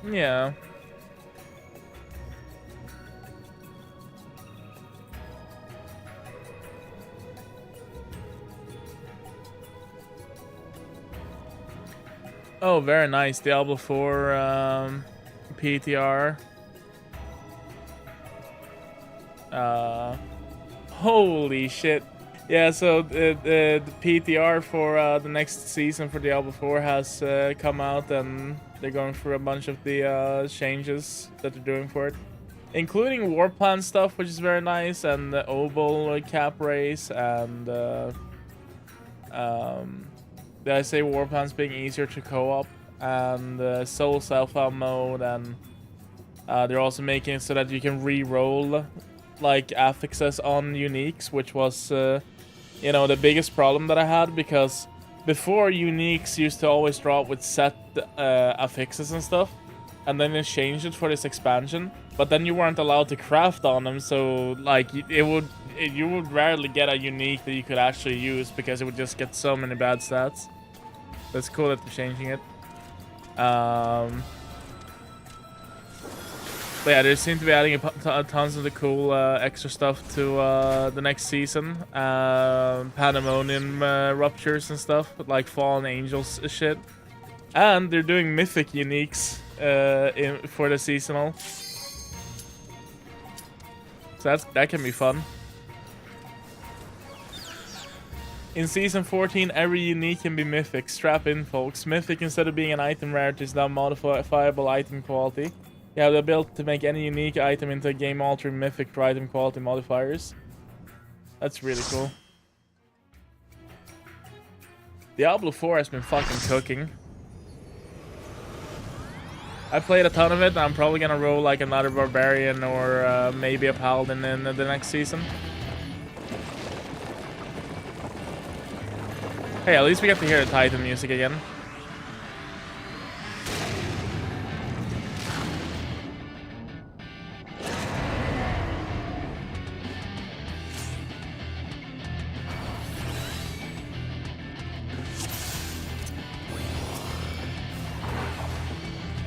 A: Yeah. Oh, very nice. Diablo 4 PTR. Holy shit. Yeah, so the PTR for the next season for Diablo 4 has come out, and they're going through a bunch of the changes that they're doing for it, including war plan stuff, which is very nice, and the oval cap race, and did I say war plans being easier to co-op, and soul self-help mode, and they're also making it so that you can re-roll like affixes on uniques, which was you know, the biggest problem that I had, because before uniques used to always drop with set affixes and stuff, and then they changed it for this expansion, but then you weren't allowed to craft on them, so like you would rarely get a unique that you could actually use because it would just get so many bad stats. That's cool that they're changing it. But yeah, they seem to be adding tons of the cool extra stuff to the next season. Pandemonium ruptures and stuff, like fallen angels shit. And they're doing mythic uniques for the seasonal. So that can be fun. In Season 14, every unique can be mythic. Strap in, folks. Mythic, instead of being an item rarity, is now modifiable item quality. You have the ability to make any unique item into a game-altering mythic for item quality modifiers. That's really cool. Diablo 4 has been fucking cooking. I played a ton of it, and I'm probably gonna roll like another Barbarian or maybe a Paladin in the next season. Hey, at least we get to hear the Titan music again.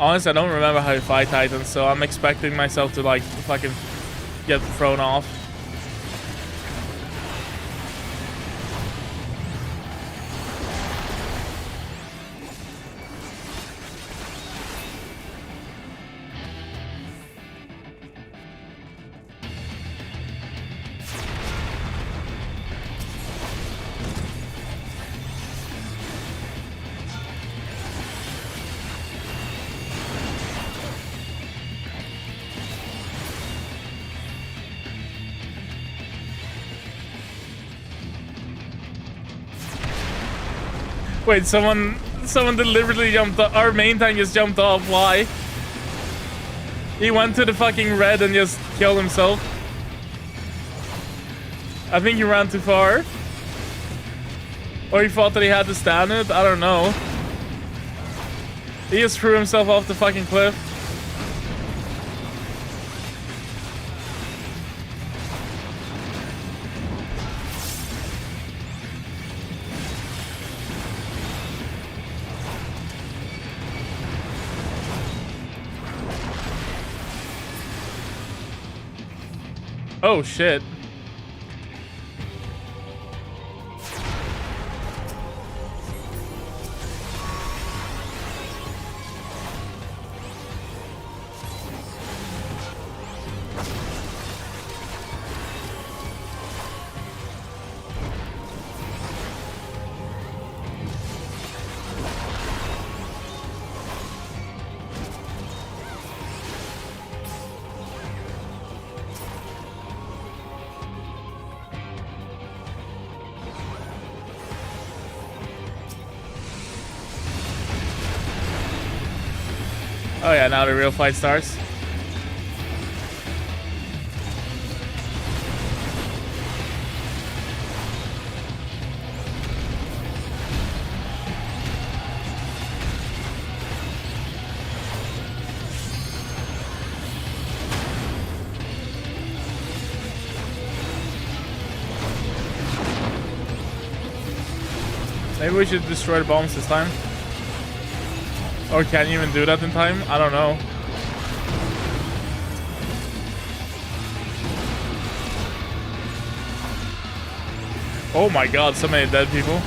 A: Honestly, I don't remember how you fight Titans, so I'm expecting myself to like fucking get thrown off. Wait, someone deliberately jumped off. Our main tank just jumped off. Why? He went to the fucking red and just killed himself. I think he ran too far. Or he thought that he had to stand it. I don't know. He just threw himself off the fucking cliff. Oh shit. Oh yeah, now the real fight starts. Maybe we should destroy the bombs this time. Or can you even do that in time? I don't know. Oh my god, so many dead people.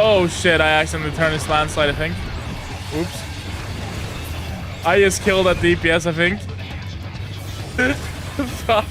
A: Oh shit, I accidentally turned this landslide, I think. Oops. I just killed that DPS, I think. Fuck.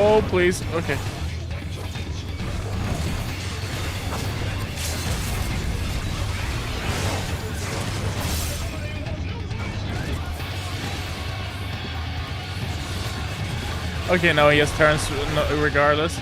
A: Oh, please. Okay. Okay, no, he just turns regardless.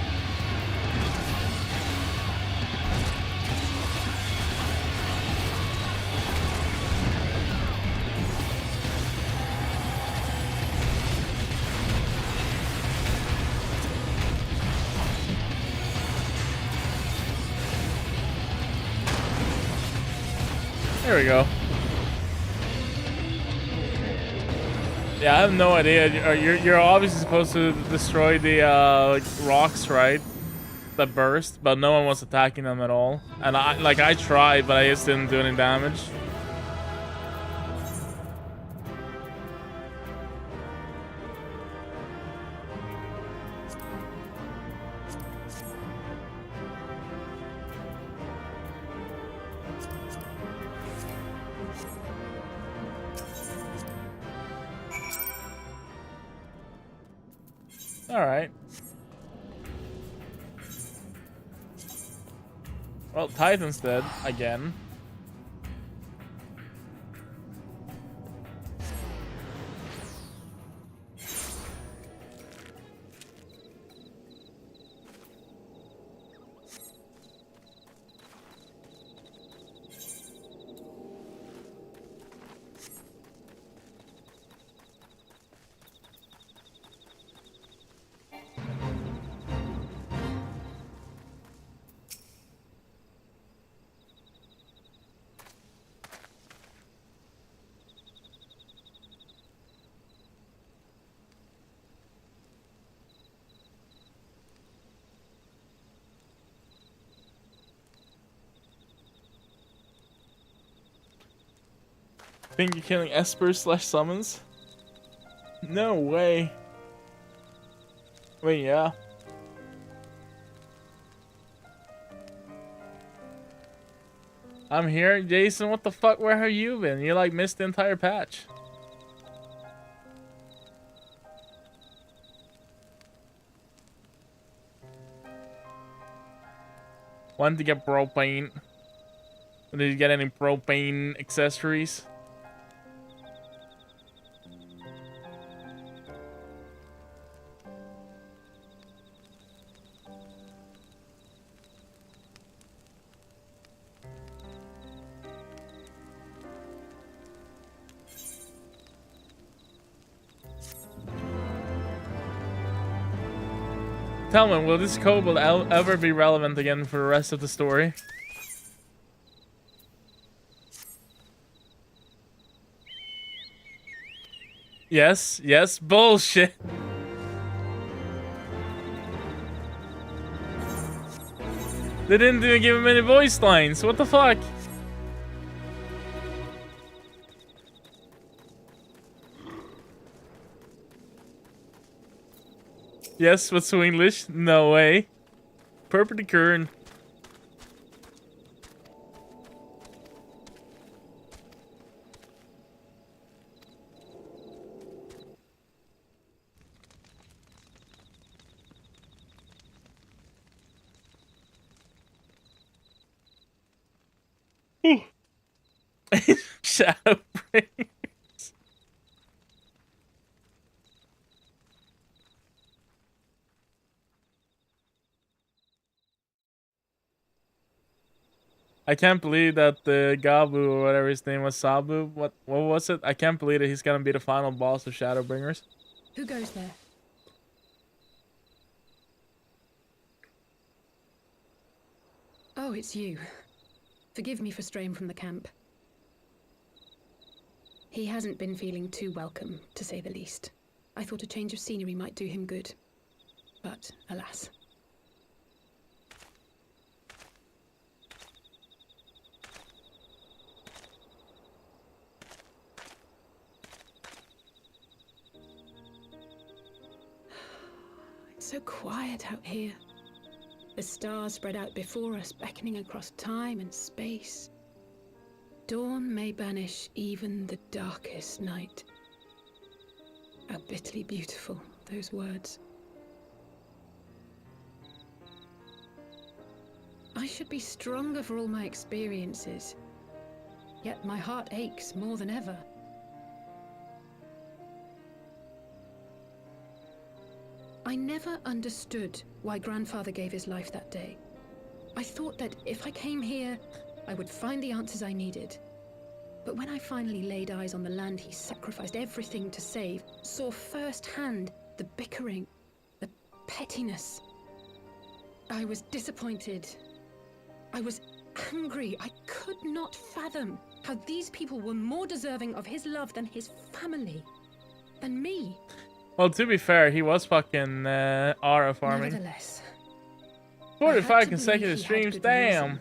A: There we go. Yeah, I have no idea. You're obviously supposed to destroy the like rocks, right? That burst, but no one was attacking them at all. And I tried, but I just didn't do any damage. All right. Well, Titan's dead again. Think you're killing Esper / summons? No way. Wait, yeah. I'm here, Jason. What the fuck? Where have you been? You like missed the entire patch. Wanted to get propane. Did you get any propane accessories? Tell me, will this code ever be relevant again for the rest of the story? Yes, yes, bullshit. They didn't even give him any voice lines. What the fuck? Yes, what's so English? No way. Purple kern. Shadow Brains. I can't believe that the Gabu or whatever his name was, Sabu. What was it? I can't believe that he's gonna be the final boss of Shadowbringers.
O: Who goes there? Oh, it's you. Forgive me for straying from the camp. He hasn't been feeling too welcome, to say the least. I thought a change of scenery might do him good. But, alas. It's so quiet out here. The stars spread out before us, beckoning across time and space. Dawn may banish even the darkest night. How bitterly beautiful, those words. I should be stronger for all my experiences, yet my heart aches more than ever. I never understood why Grandfather gave his life that day. I thought that if I came here, I would find the answers I needed. But when I finally laid eyes on the land he sacrificed everything to save, saw firsthand the bickering, the pettiness, I was disappointed. I was angry. I could not fathom how these people were more deserving of his love than his family, than me.
A: Well, to be fair, he was fucking aura farming.
O: Nevertheless,
A: 45 consecutive streams, damn.
O: Reason.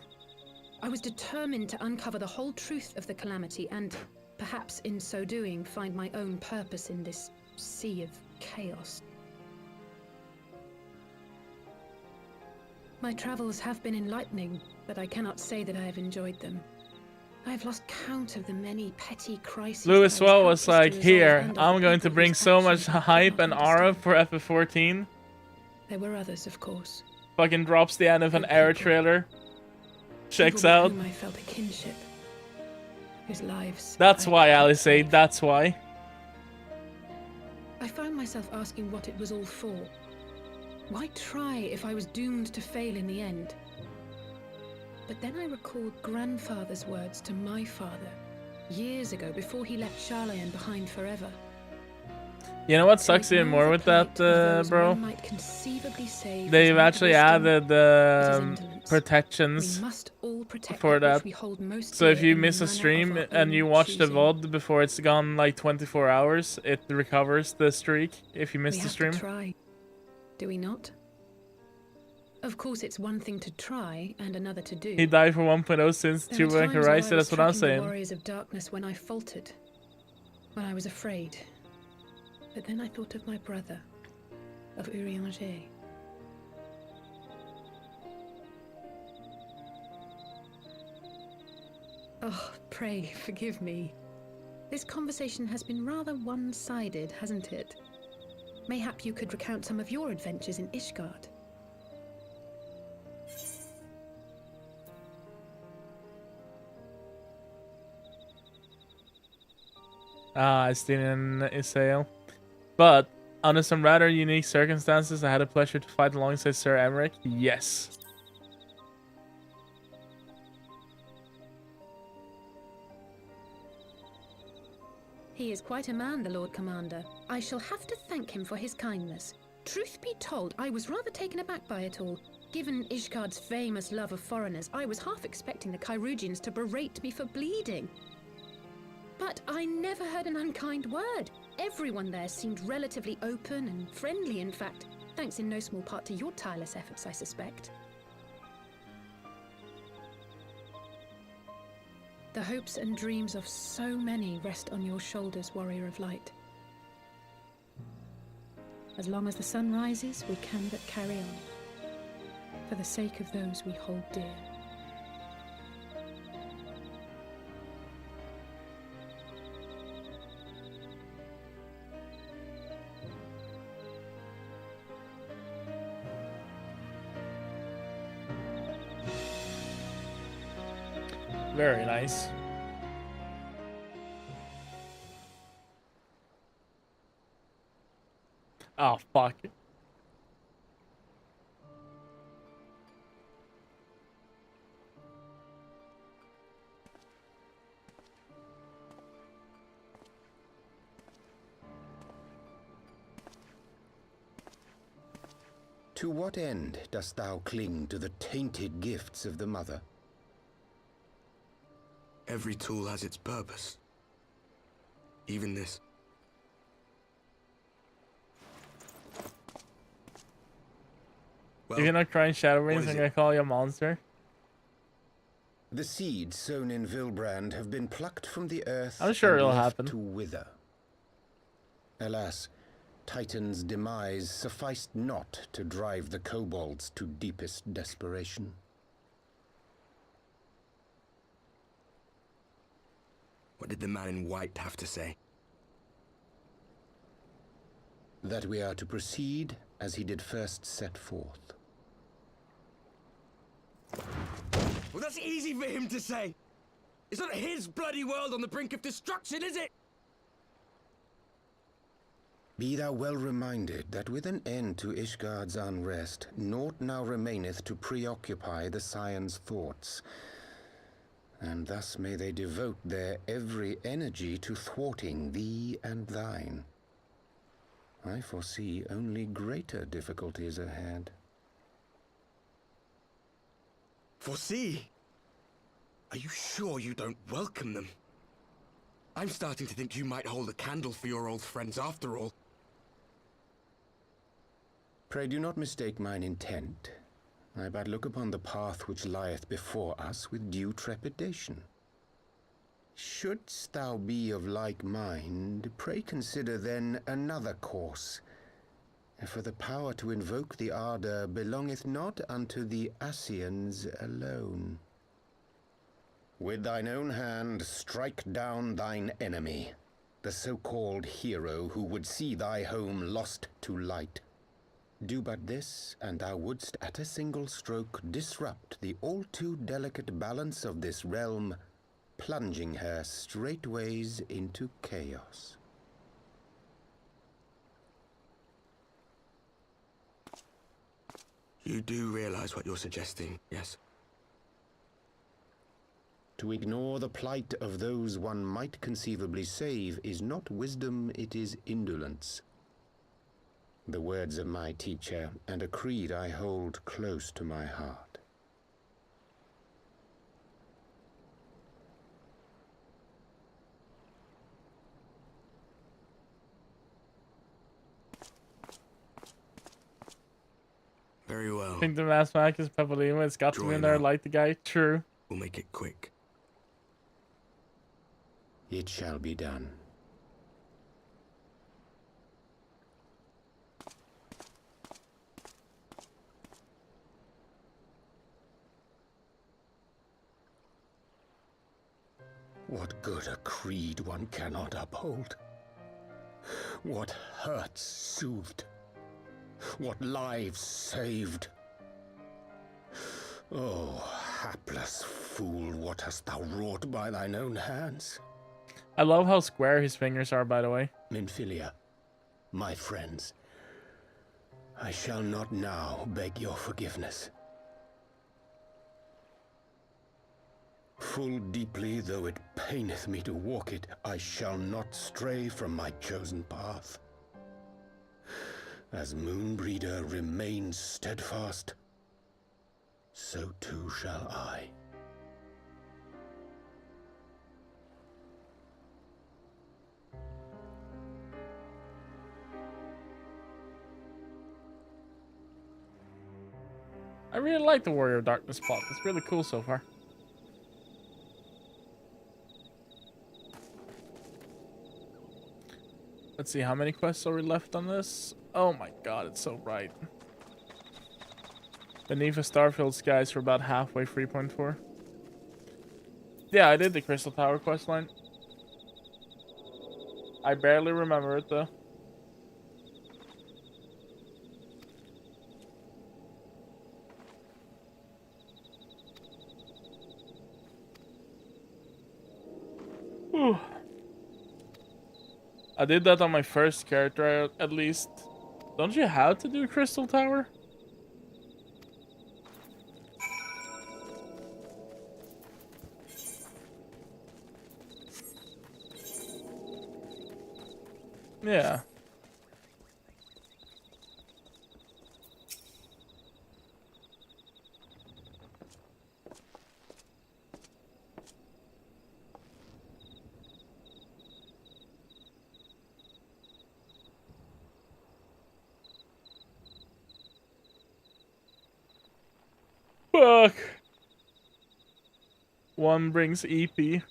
O: I was determined to uncover the whole truth of the calamity and, perhaps in so doing, find my own purpose in this sea of chaos. My travels have been enlightening, but I cannot say that I have enjoyed them. I have lost count of the many petty crises.
A: Louis Swell was like, here, I'm going to bring so much hype and aura for FF14.
O: There were others, of course.
A: Fucking drops the end of an Air trailer. Checks out.
O: I felt a kinship. Whose lives.
A: That's why, Alice said, that's why.
O: I found myself asking what it was all for. Why try if I was doomed to fail in the end? But then I recalled Grandfather's words to my father, years ago, before he left Charlayan behind forever.
A: You know what sucks even more with that, bro? They've actually added protections for that. So if you miss a stream and you watch the VOD before it's gone like 24 hours, it recovers the streak if you miss the stream.
O: Try, do we not? Of course, it's one thing to try and another to do.
A: He died for 1.0 since Tuba and Horizon, that's what I'm saying.
O: Warriors of Darkness when I faltered, when I was afraid. But then I thought of my brother, of Urianger. Oh, pray forgive me. This conversation has been rather one-sided, hasn't it? Mayhap you could recount some of your adventures in Ishgard.
A: I still in Israel. But, under some rather unique circumstances, I had the pleasure to fight alongside Sir Emmerich. Yes.
O: He is quite a man, the Lord Commander. I shall have to thank him for his kindness. Truth be told, I was rather taken aback by it all. Given Ishgard's famous love of foreigners, I was half expecting the Kyrugians to berate me for bleeding. But I never heard an unkind word. Everyone there seemed relatively open and friendly, in fact, thanks in no small part to your tireless efforts, I suspect. The hopes and dreams of so many rest on your shoulders, Warrior of Light. As long as the sun rises, we can but carry on, for the sake of those we hold dear.
A: Very nice. Oh, fuck.
Q: To what end dost thou cling to the tainted gifts of the Mother?
H: Every tool has its purpose. Even this.
A: If you're not crying Shadow Rings, I'm gonna call you a monster.
Q: The seeds sown in Vilbrand have been plucked from the earth.
A: I'm sure
Q: and
A: it'll
Q: left
A: happen.
Q: to wither. Alas, Titan's demise sufficed not to drive the kobolds to deepest desperation.
H: What did the man in white have to say?
Q: That we are to proceed as he did first set forth.
C: Well, that's easy for him to say. It's not his bloody world on the brink of destruction, is it?
Q: Be thou well reminded that with an end to Ishgard's unrest, naught now remaineth to preoccupy the Scion's thoughts. And thus may they devote their every energy to thwarting thee and thine. I foresee only greater difficulties ahead.
C: Foresee? Are you sure you don't welcome them? I'm starting to think you might hold a candle for your old friends after all.
Q: Pray do not mistake mine intent. I but look upon the path which lieth before us with due trepidation. Shouldst thou be of like mind, pray consider then another course. For the power to invoke the ardor belongeth not unto the Ascians alone. With thine own hand strike down thine enemy, the so-called hero who would see thy home lost to light. Do but this, and thou wouldst at a single stroke disrupt the all-too delicate balance of this realm, plunging her straightways into chaos.
H: You do realize what you're suggesting, yes?
Q: To ignore the plight of those one might conceivably save is not wisdom, it is indolence. The words of my teacher, and a creed I hold close to my heart.
H: Very well.
A: I think the Mass Mac is Peppalima. It's got to be in there like the guy. True.
H: We'll make it quick.
Q: It shall be done. What good a creed one cannot uphold? What hurts soothed? What lives saved? Oh, hapless fool, what hast thou wrought by thine own hands?
A: I love how square his fingers are, by the way.
Q: Minfilia, my friends, I shall not now beg your forgiveness. Full deeply though it paineth me to walk it, I shall not stray from my chosen path. As Moonbreeder remains steadfast, so too shall I.
A: I really like the Warrior of Darkness plot. It's really cool so far. Let's see, how many quests are we left on this? Oh my god, it's so bright. Beneath a Starfield Skies for about halfway, 3.4. Yeah, I did the Crystal Tower questline. I barely remember it though. Whew. I did that on my first character, at least. Don't you have to do Crystal Tower? Yeah. Fuck. One brings EP.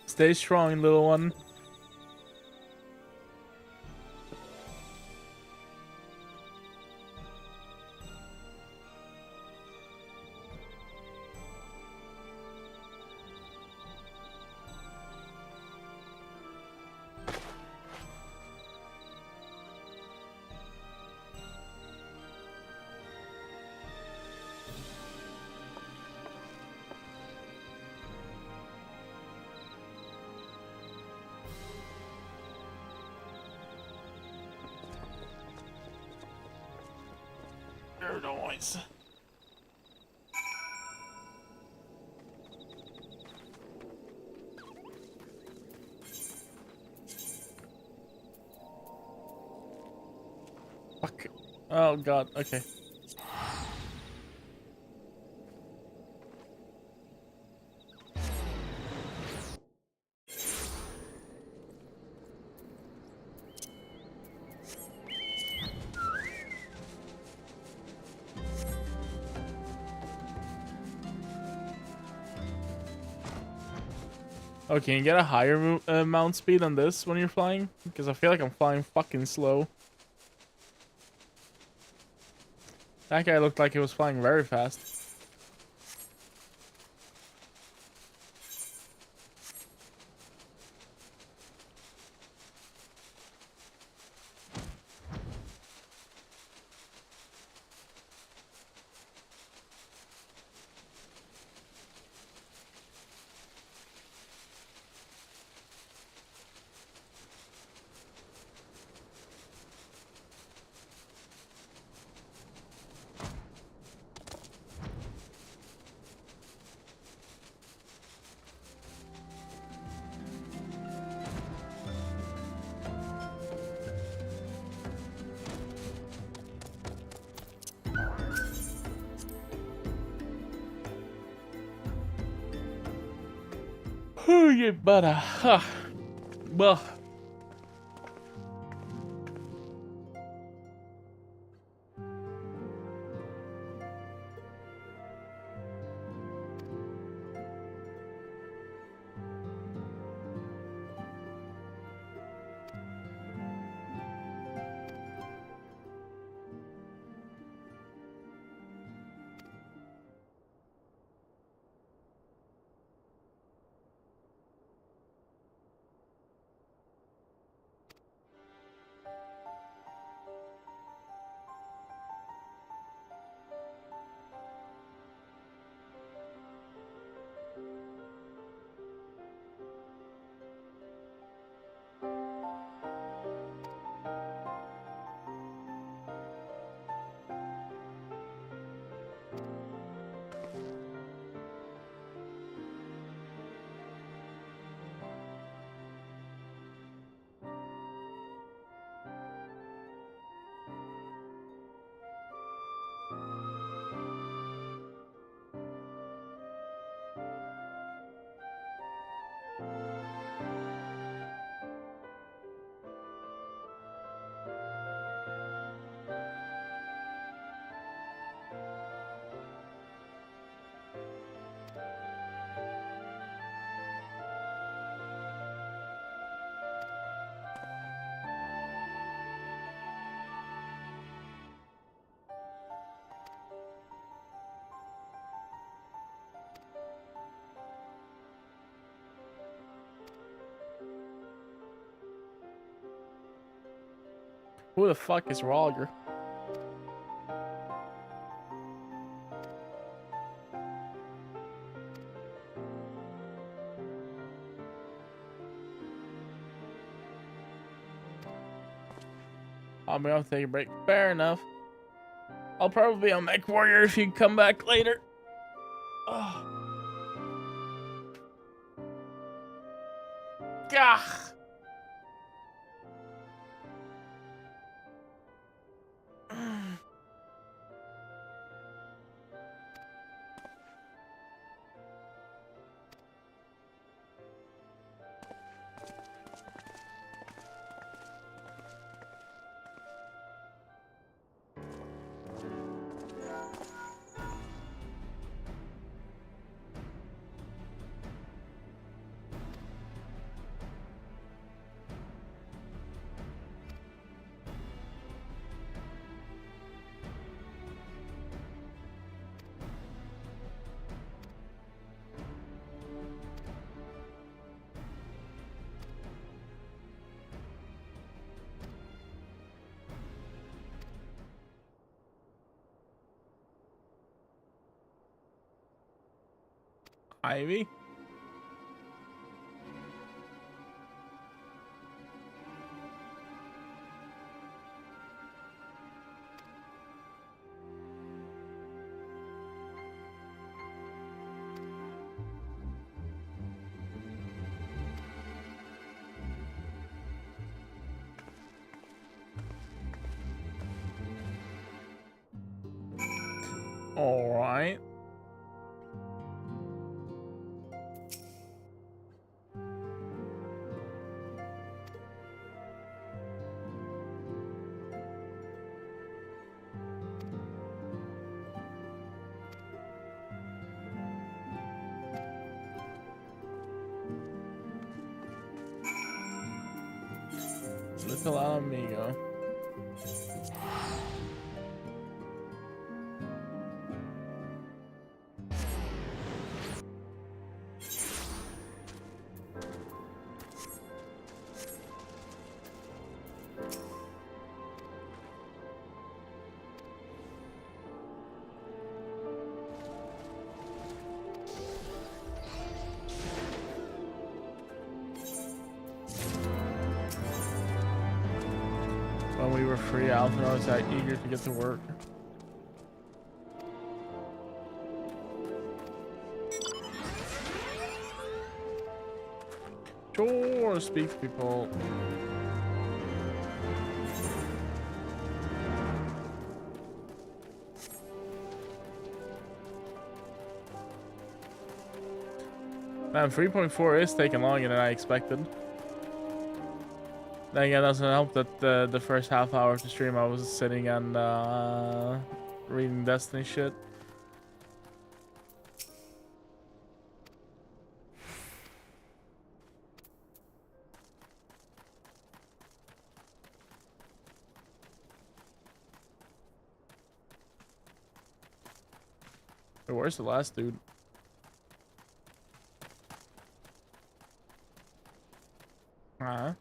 A: Stay strong, little one. Noise. Fuck. Oh god, okay. Oh, can you get a higher mount speed on this when you're flying? Because I feel like I'm flying fucking slow. That guy looked like he was flying very fast. Oh, you butter. Huh. Well. Who the fuck is Roger? I'm gonna take a break. Fair enough. I'll probably be on MechWarrior if you come back later. Oh. Gah. Ivy? All right. Little amigo. When we were free, Alvin was that eager to get to work. Sure, speak to people. Man, 3.4 is taking longer than I expected. Then again, it doesn't help that the first half hour of the stream I was sitting and reading Destiny shit. Wait, where's the last dude? Huh?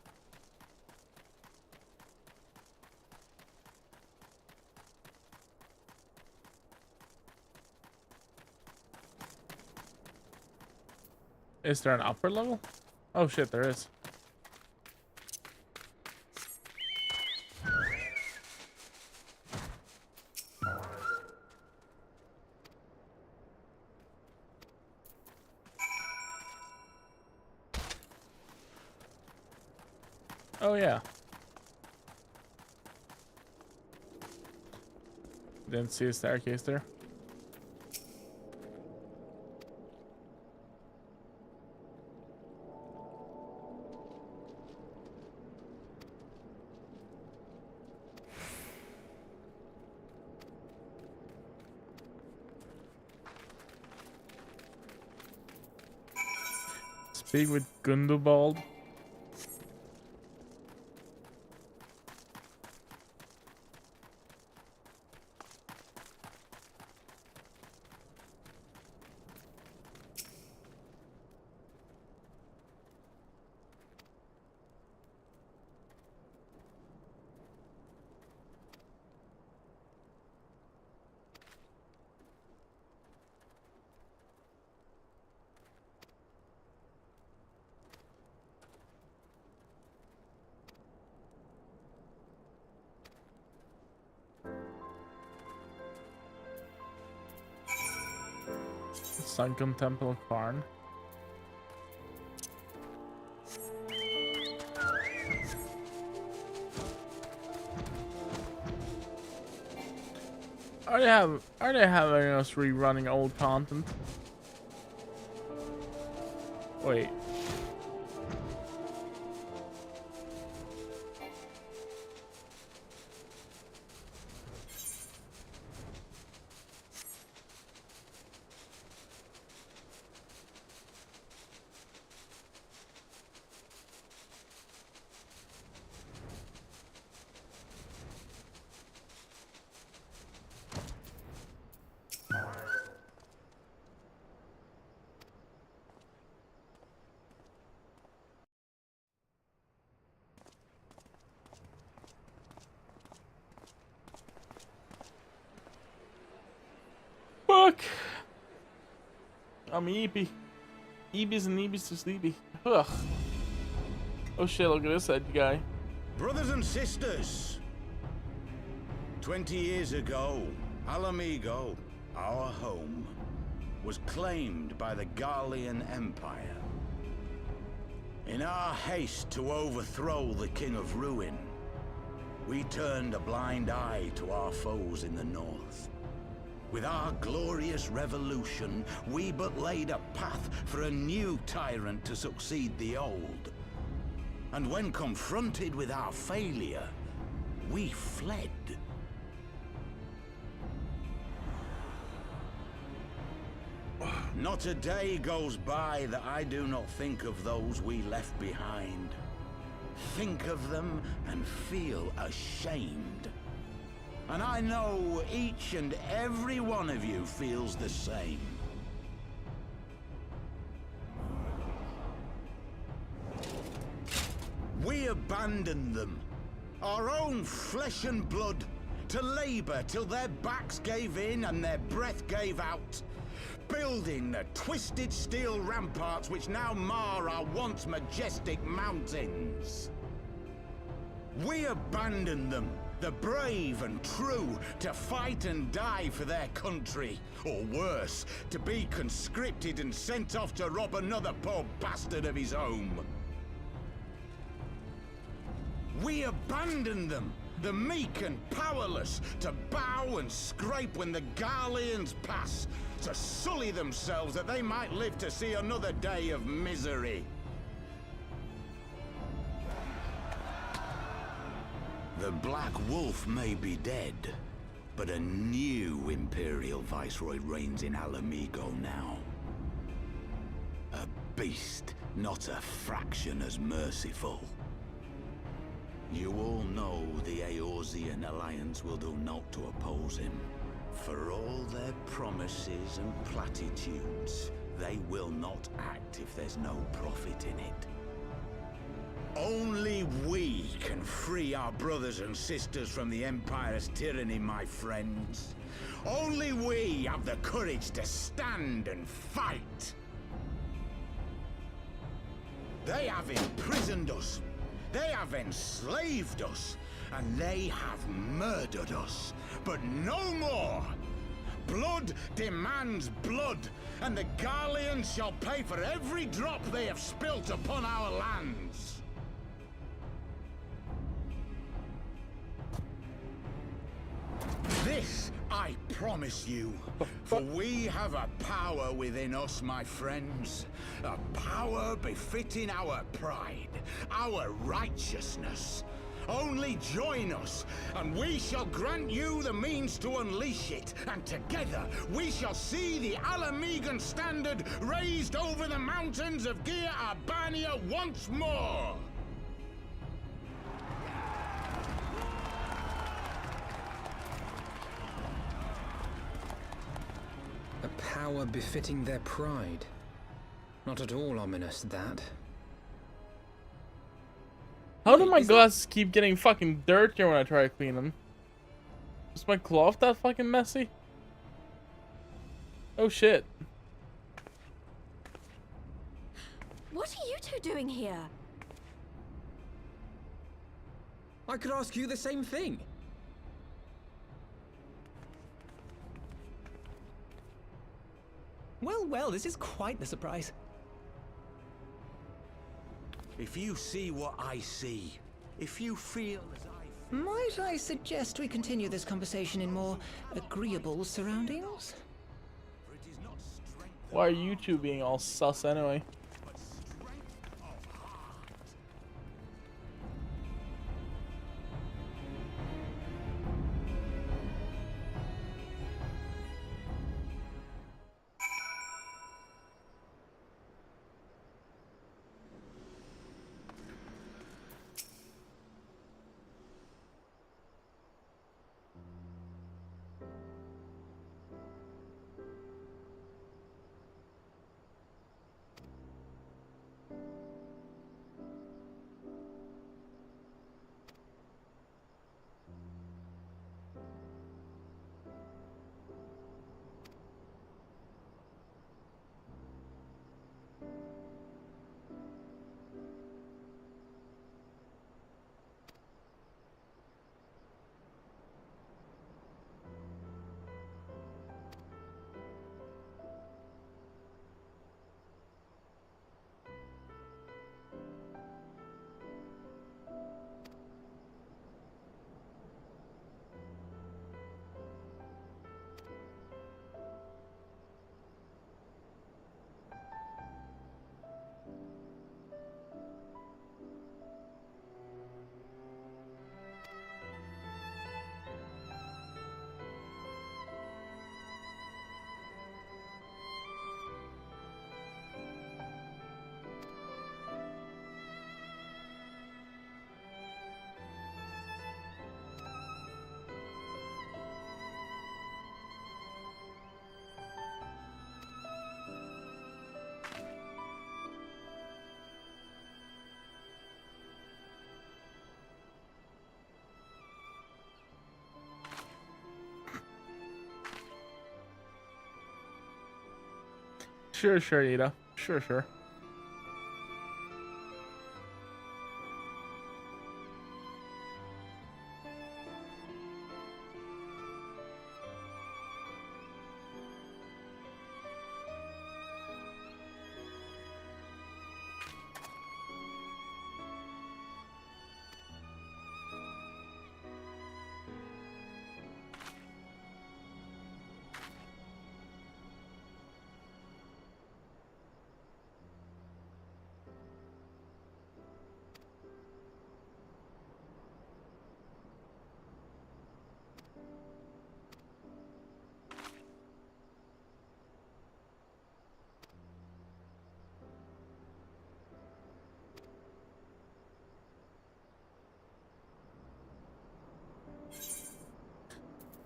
A: Is there an upper level? Oh shit, there is. Oh yeah. Didn't see a staircase there. Speak with Gundobald. Sunken Temple of Karn. Are they having us rerunning old content? Wait. Fuck! I'm eepy. Eebies and eebies to sleepy. Ugh. Oh shit, look at this edge guy.
R: Brothers and sisters, 20 years ago, Alamigo, our home, was claimed by the Garlean Empire. In our haste to overthrow the King of Ruin, we turned a blind eye to our foes in the north. With our glorious revolution, we but laid a path for a new tyrant to succeed the old. And when confronted with our failure, we fled. Not a day goes by that I do not think of those we left behind. Think of them and feel ashamed. And I know each and every one of you feels the same. We abandoned them, our own flesh and blood, to labor till their backs gave in and their breath gave out, building the twisted steel ramparts which now mar our once majestic mountains. We abandoned them, the brave and true, to fight and die for their country, or worse, to be conscripted and sent off to rob another poor bastard of his home. We abandoned them, the meek and powerless, to bow and scrape when the Garleans pass, to sully themselves that they might live to see another day of misery. The Black Wolf may be dead, but a new Imperial Viceroy reigns in Alamigo now. A beast, not a fraction as merciful. You all know the Eorzean Alliance will do naught to oppose him. For all their promises and platitudes, they will not act if there's no profit in it. Only we can free our brothers and sisters from the Empire's tyranny, my friends. Only we have the courage to stand and fight. They have imprisoned us. They have enslaved us. And they have murdered us. But no more! Blood demands blood, and the Garleans shall pay for every drop they have spilt upon our lands. This I promise you, for we have a power within us, my friends. A power befitting our pride, our righteousness. Only join us, and we shall grant you the means to unleash it, and together we shall see the Alamigan standard raised over the mountains of Gia Arbania once more!
K: A power befitting their pride. Not at all ominous, that.
A: How do my glasses keep getting fucking dirtier when I try to clean them? Is my cloth that fucking messy? Oh shit.
P: What are you two doing here?
K: I could ask you the same thing.
I: Well, well, this is quite the surprise.
R: If you see what I see, if you feel as I feel...
S: Might I suggest we continue this conversation in more agreeable surroundings?
A: Why are you two being all sus anyway? Sure, sure, Ida. Sure, sure.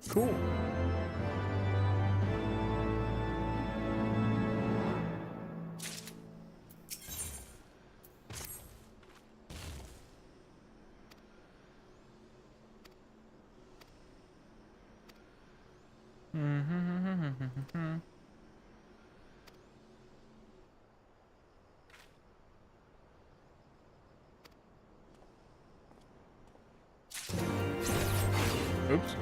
A: Cool. Oops.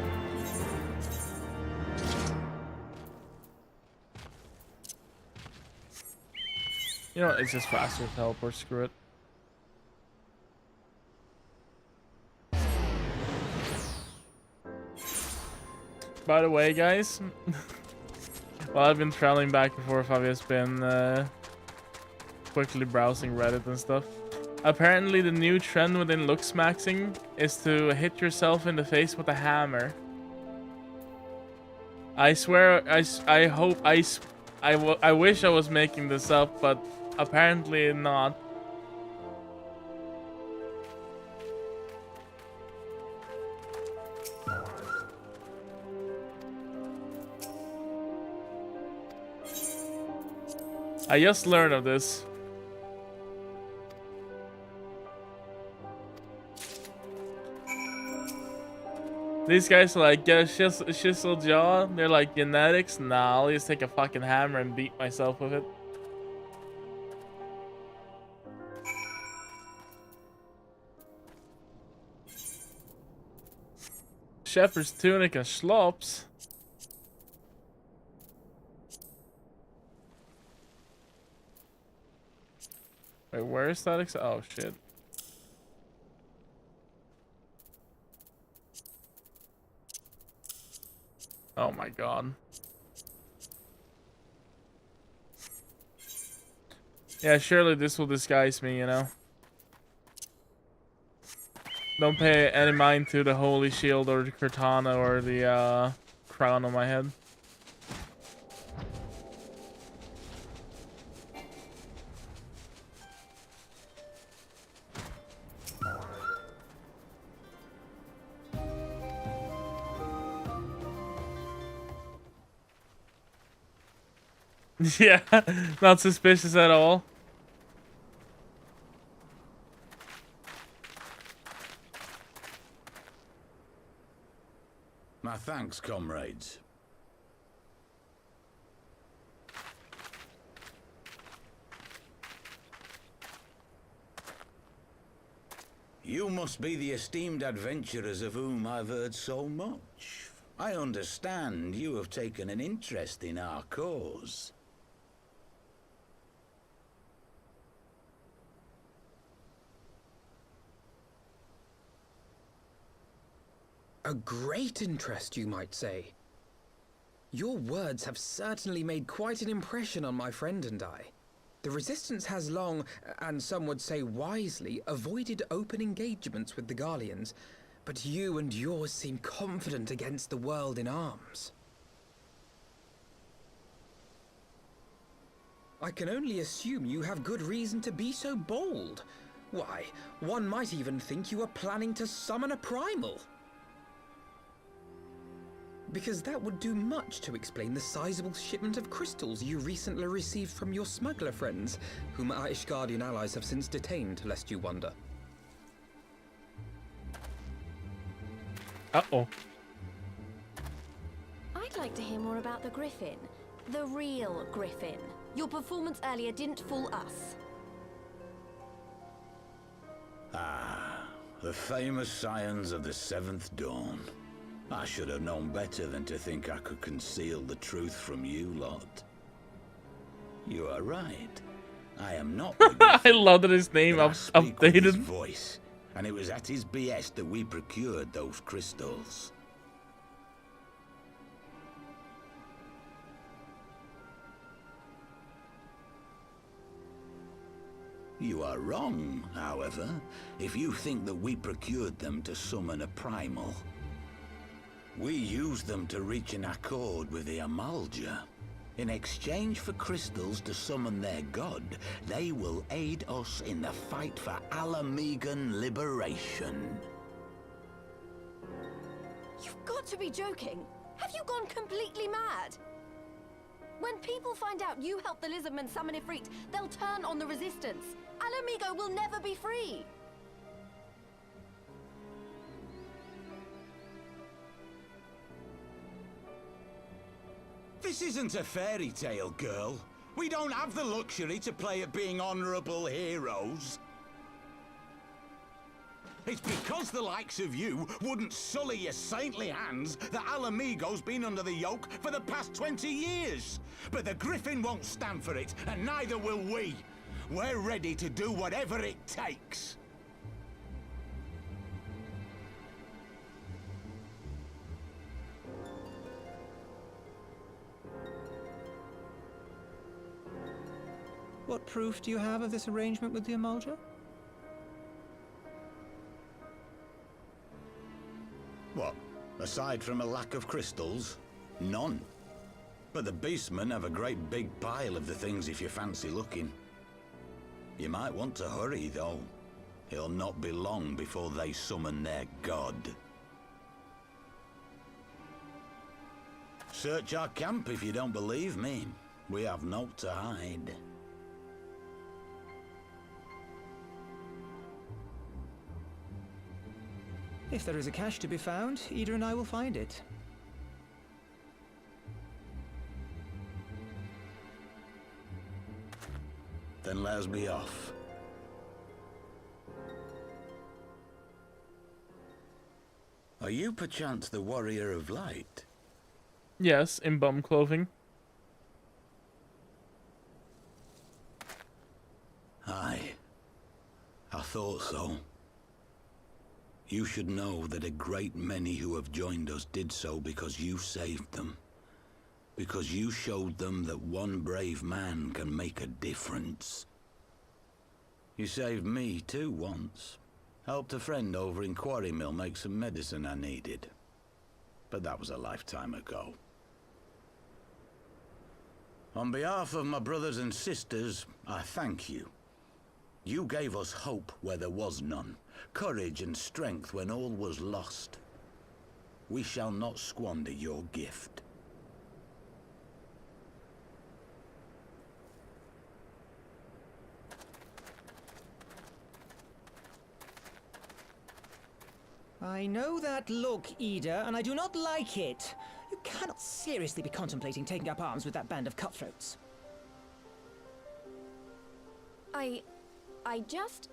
A: You know, it's just faster to teleport. Screw it. By the way, guys, while I've been traveling back and forth, I've just been quickly browsing Reddit and stuff. Apparently, the new trend within looks maxing is to hit yourself in the face with a hammer. I swear, I wish I was making this up, but apparently not. I just learned of this. These guys are like, get a chisel jaw. They're like, genetics? Nah, I'll just take a fucking hammer and beat myself with it. Shepherd's tunic and slops. Wait, where is that? Oh shit. Oh my god. Yeah, surely this will disguise me, you know. Don't pay any mind to the holy shield or the katana or the crown on my head. Yeah, not suspicious at all.
R: My thanks, comrades. You must be the esteemed adventurers of whom I've heard so much. I understand you have taken an interest in our cause.
K: A great interest, you might say. Your words have certainly made quite an impression on my friend and I. The Resistance has long, and some would say wisely, avoided open engagements with the Garleans, but you and yours seem confident against the world in arms. I can only assume you have good reason to be so bold. Why, one might even think you are planning to summon a primal. Because that would do much to explain the sizable shipment of crystals you recently received from your smuggler friends, whom our Ishgardian allies have since detained, lest you wonder.
A: Uh-oh.
T: I'd like to hear more about the Griffin. The real Griffin. Your performance earlier didn't fool us.
R: Ah, the famous scions of the Seventh Dawn. I should have known better than to think I could conceal the truth from you lot. You are right. I am not.
A: I love that his name updated.
R: His voice, and it was at his behest that we procured those crystals. You are wrong, however, if you think that we procured them to summon a primal. We used them to reach an accord with the Amalja. In exchange for crystals to summon their god, they will aid us in the fight for Alamegan liberation.
T: You've got to be joking. Have you gone completely mad? When people find out you helped the Lizardmen summon Ifrit, they'll turn on the Resistance. Alamigo will never be free.
R: This isn't a fairy tale, girl. We don't have the luxury to play at being honorable heroes. It's because the likes of you wouldn't sully your saintly hands that Alamigo's been under the yoke for the past 20 years. But the Griffin won't stand for it, and neither will we. We're ready to do whatever it takes.
S: What proof do you have of this arrangement with the Amalja?
R: What? Aside from a lack of crystals? None. But the beastmen have a great big pile of the things if you fancy looking. You might want to hurry, though. It'll not be long before they summon their god. Search our camp if you don't believe me. We have naught to hide.
S: If there is a cache to be found, Ida and I will find it.
R: Then let us be off. Are you perchance the Warrior of Light?
A: Yes, in bum clothing.
R: Aye, thought so. You should know that a great many who have joined us did so because you saved them. Because you showed them that one brave man can make a difference. You saved me too once. Helped a friend over in Quarry Mill make some medicine I needed. But that was a lifetime ago. On behalf of my brothers and sisters, I thank you. You gave us hope where there was none, courage and strength when all was lost. We shall not squander your gift.
I: I know that look, Ida, and I do not like it. You cannot seriously be contemplating taking up arms with that band of cutthroats.
T: I just...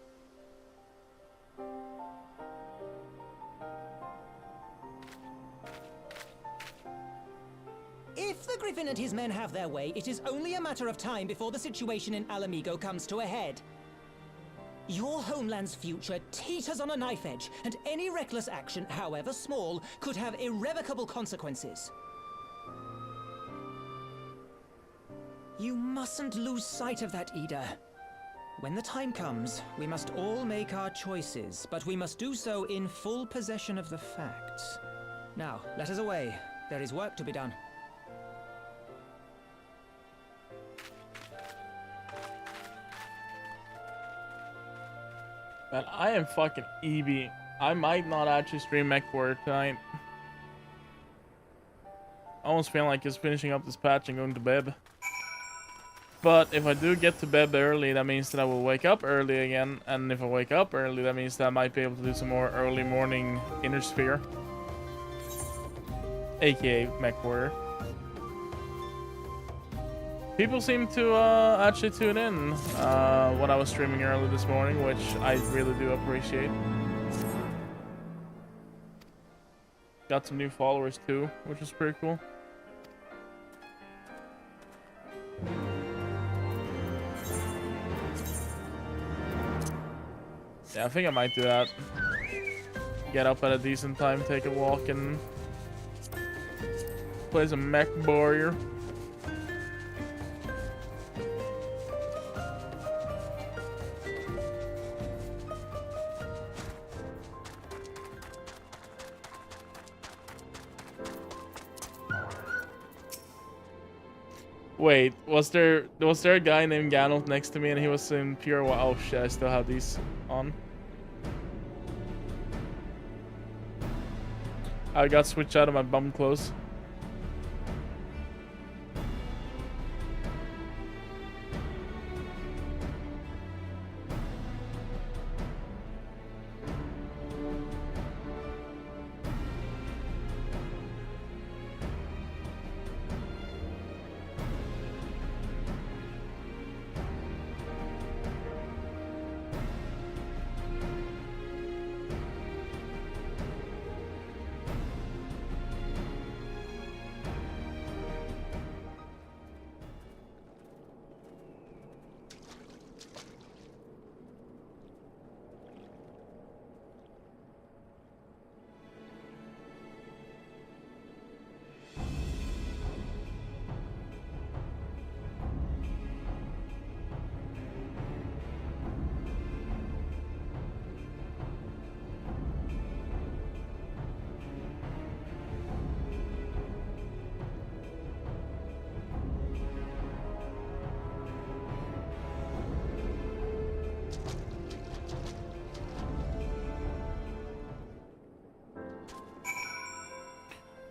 I: If the Griffin and his men have their way, it is only a matter of time before the situation in Alamigo comes to a head. Your homeland's future teeters on a knife edge, and any reckless action, however small, could have irrevocable consequences. You mustn't lose sight of that, Ida. When the time comes, we must all make our choices, but we must do so in full possession of the facts. Now, let us away. There is work to be done.
A: Man, I am fucking EB. I might not actually stream MechWarrior tonight. I almost feel like just finishing up this patch and going to bed. But if I do get to bed early, that means that I will wake up early again. And if I wake up early, that means that I might be able to do some more early morning Inner Sphere. AKA MechWarrior. People seem to actually tune in when I was streaming early this morning, which I really do appreciate. Got some new followers too, which is pretty cool. Yeah, I think I might do that. Get up at a decent time, take a walk, and play some MechWarrior. Wait, was there a guy named Gandalf next to me and he was in pure oh shit, I still have these on. I got switched out of my bum clothes.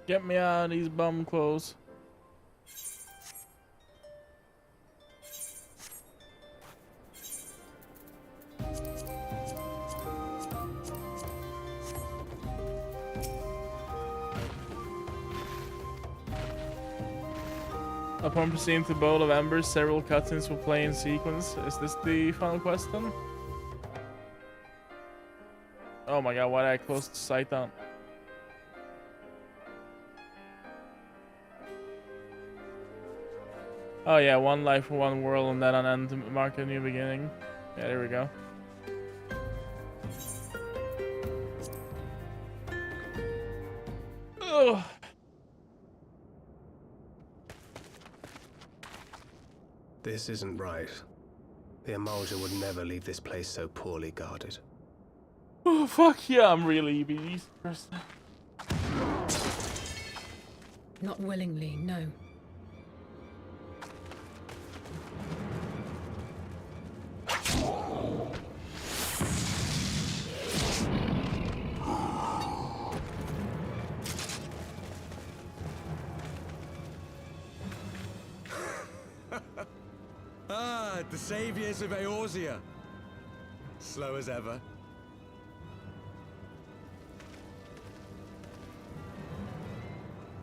A: Get me out of these bum clothes. Upon proceeding to Bowl of Embers, several cutscenes will play in sequence. Is this the final quest then? Oh my god, why did I close the site down? Oh yeah, one life for one world and then an end to mark a new beginning. Yeah, there we go. Ugh.
J: This isn't right. The Emulsion would never leave this place so poorly guarded.
A: Oh, fuck yeah, I'm really beast person.
O: Not willingly, no.
C: Ah, the saviors of Eorzea. Slow as ever.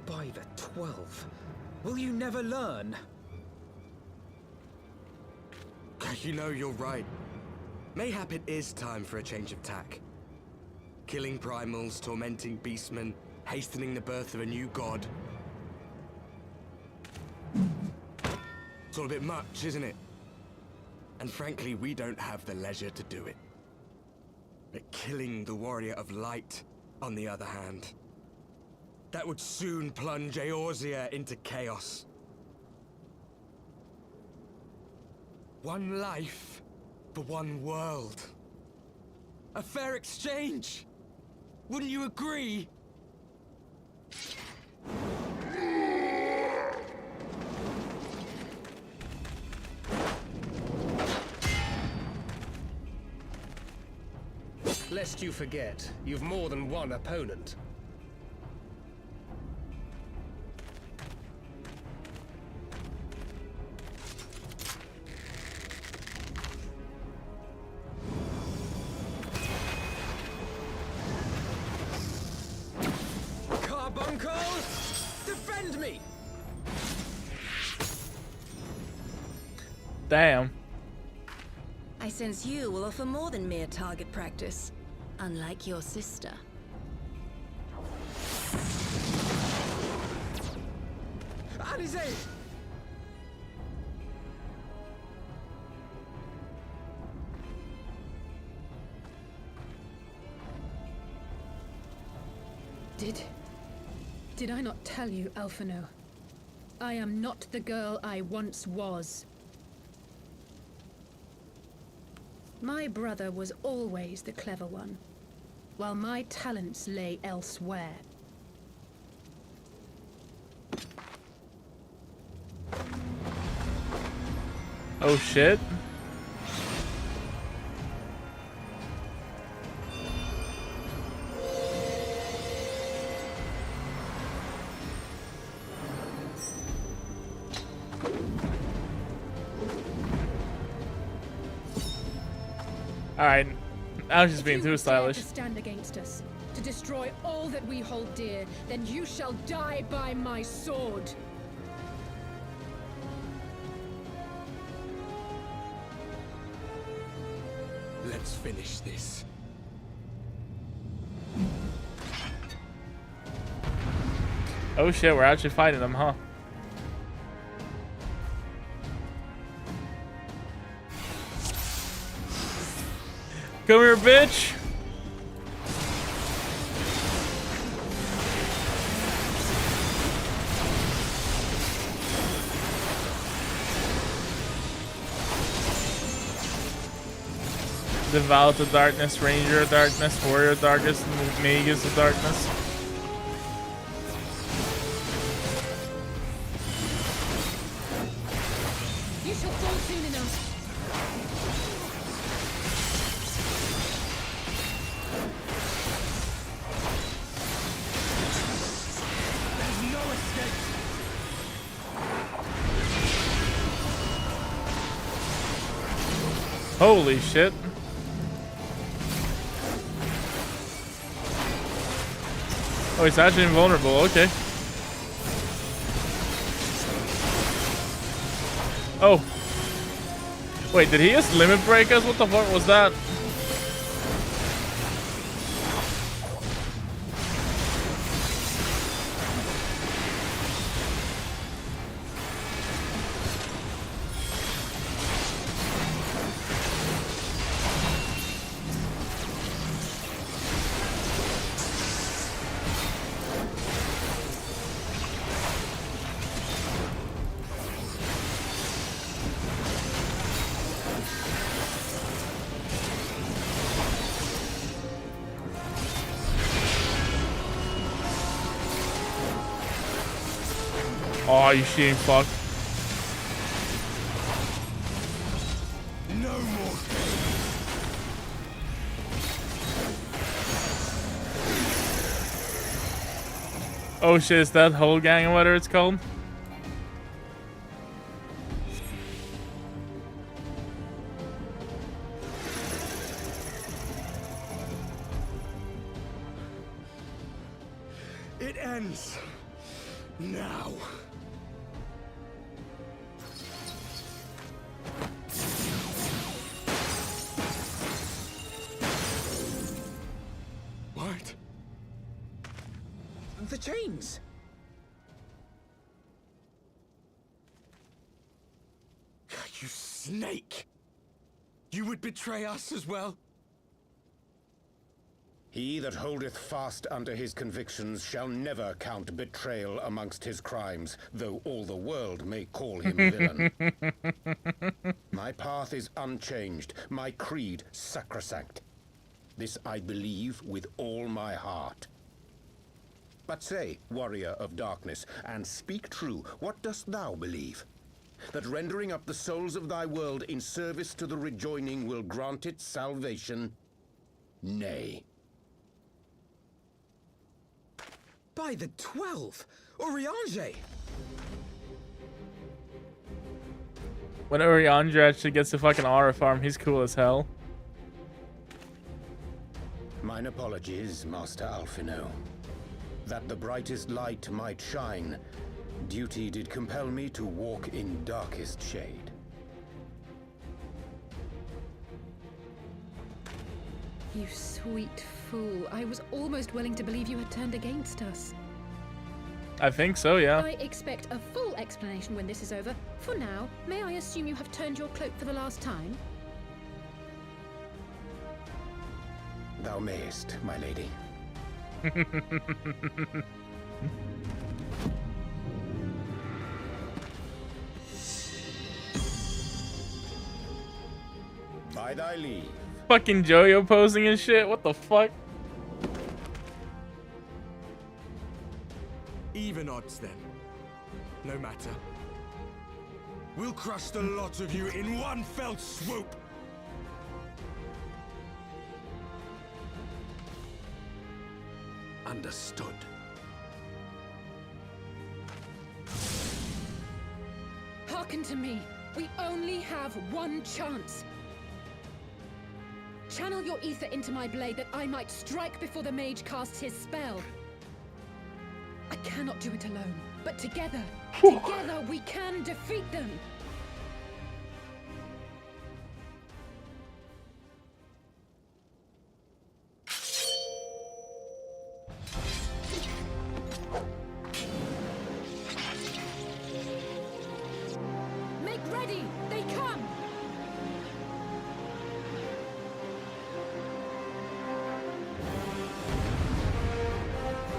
K: By the 12, will you never learn?
C: You know, you're right. Mayhap it is time for a change of tack. Killing primals, tormenting beastmen, hastening the birth of a new god. It's all a bit much, isn't it? And frankly, we don't have the leisure to do it. But killing the Warrior of Light, on the other hand, that would soon plunge Eorzea into chaos. One life for one world. A fair exchange! Wouldn't you agree?
J: Lest you forget, you've more than one opponent.
K: Carbuncles! Defend me!
A: Damn.
N: I sense you will offer more than mere target practice, unlike your sister.
K: Alizé!
O: Did I not tell you, Alphino? I am not the girl I once was. My brother was always the clever one, while my talents lay elsewhere.
A: Oh shit. Alright, I was just being too stylish.
O: To stand against us, to destroy all that we hold dear, then you shall die by my sword.
C: Let's finish this.
A: Oh shit, we're actually fighting them, huh? Come here, bitch! Devout of Darkness, Ranger of Darkness, Warrior of Darkness, Magus of Darkness.
O: You shall fall soon enough.
C: There's no escape!
A: Holy shit. Oh, he's actually invulnerable, okay. Oh. Wait, did he just limit break us? What the fuck was that? Oh, you shitting fuck.
C: No more.
A: Oh shit, is that whole gang or whatever it's called?
C: It ends now. What?
K: The chains!
C: You snake! You would betray us as well?
Q: He that holdeth fast unto his convictions shall never count betrayal amongst his crimes, though all the world may call him villain. My path is unchanged, my creed sacrosanct. This I believe with all my heart. But say, warrior of darkness, and speak true, what dost thou believe? That rendering up the souls of thy world in service to the rejoining will grant it salvation? Nay.
K: By the 12! Oriange!
A: When Oriange actually gets the fucking aura farm, he's cool as hell.
Q: Mine apologies, Master Alphino. That the brightest light might shine, duty did compel me to walk in darkest shade.
O: You sweet fool. I was almost willing to believe you had turned against us.
A: I think so, yeah.
O: I expect a full explanation when this is over. For now, may I assume you have turned your cloak for the last time?
Q: Thou mayest, my lady. By thy leave.
A: Fucking Jojo posing and shit. What the fuck?
C: Even odds then. No matter. We'll crush the lot of you in one fell swoop. Understood.
O: Hearken to me. We only have one chance. Channel your ether into my blade that I might strike before the mage casts his spell. I cannot do it alone, but together we can defeat them. Make ready! They come!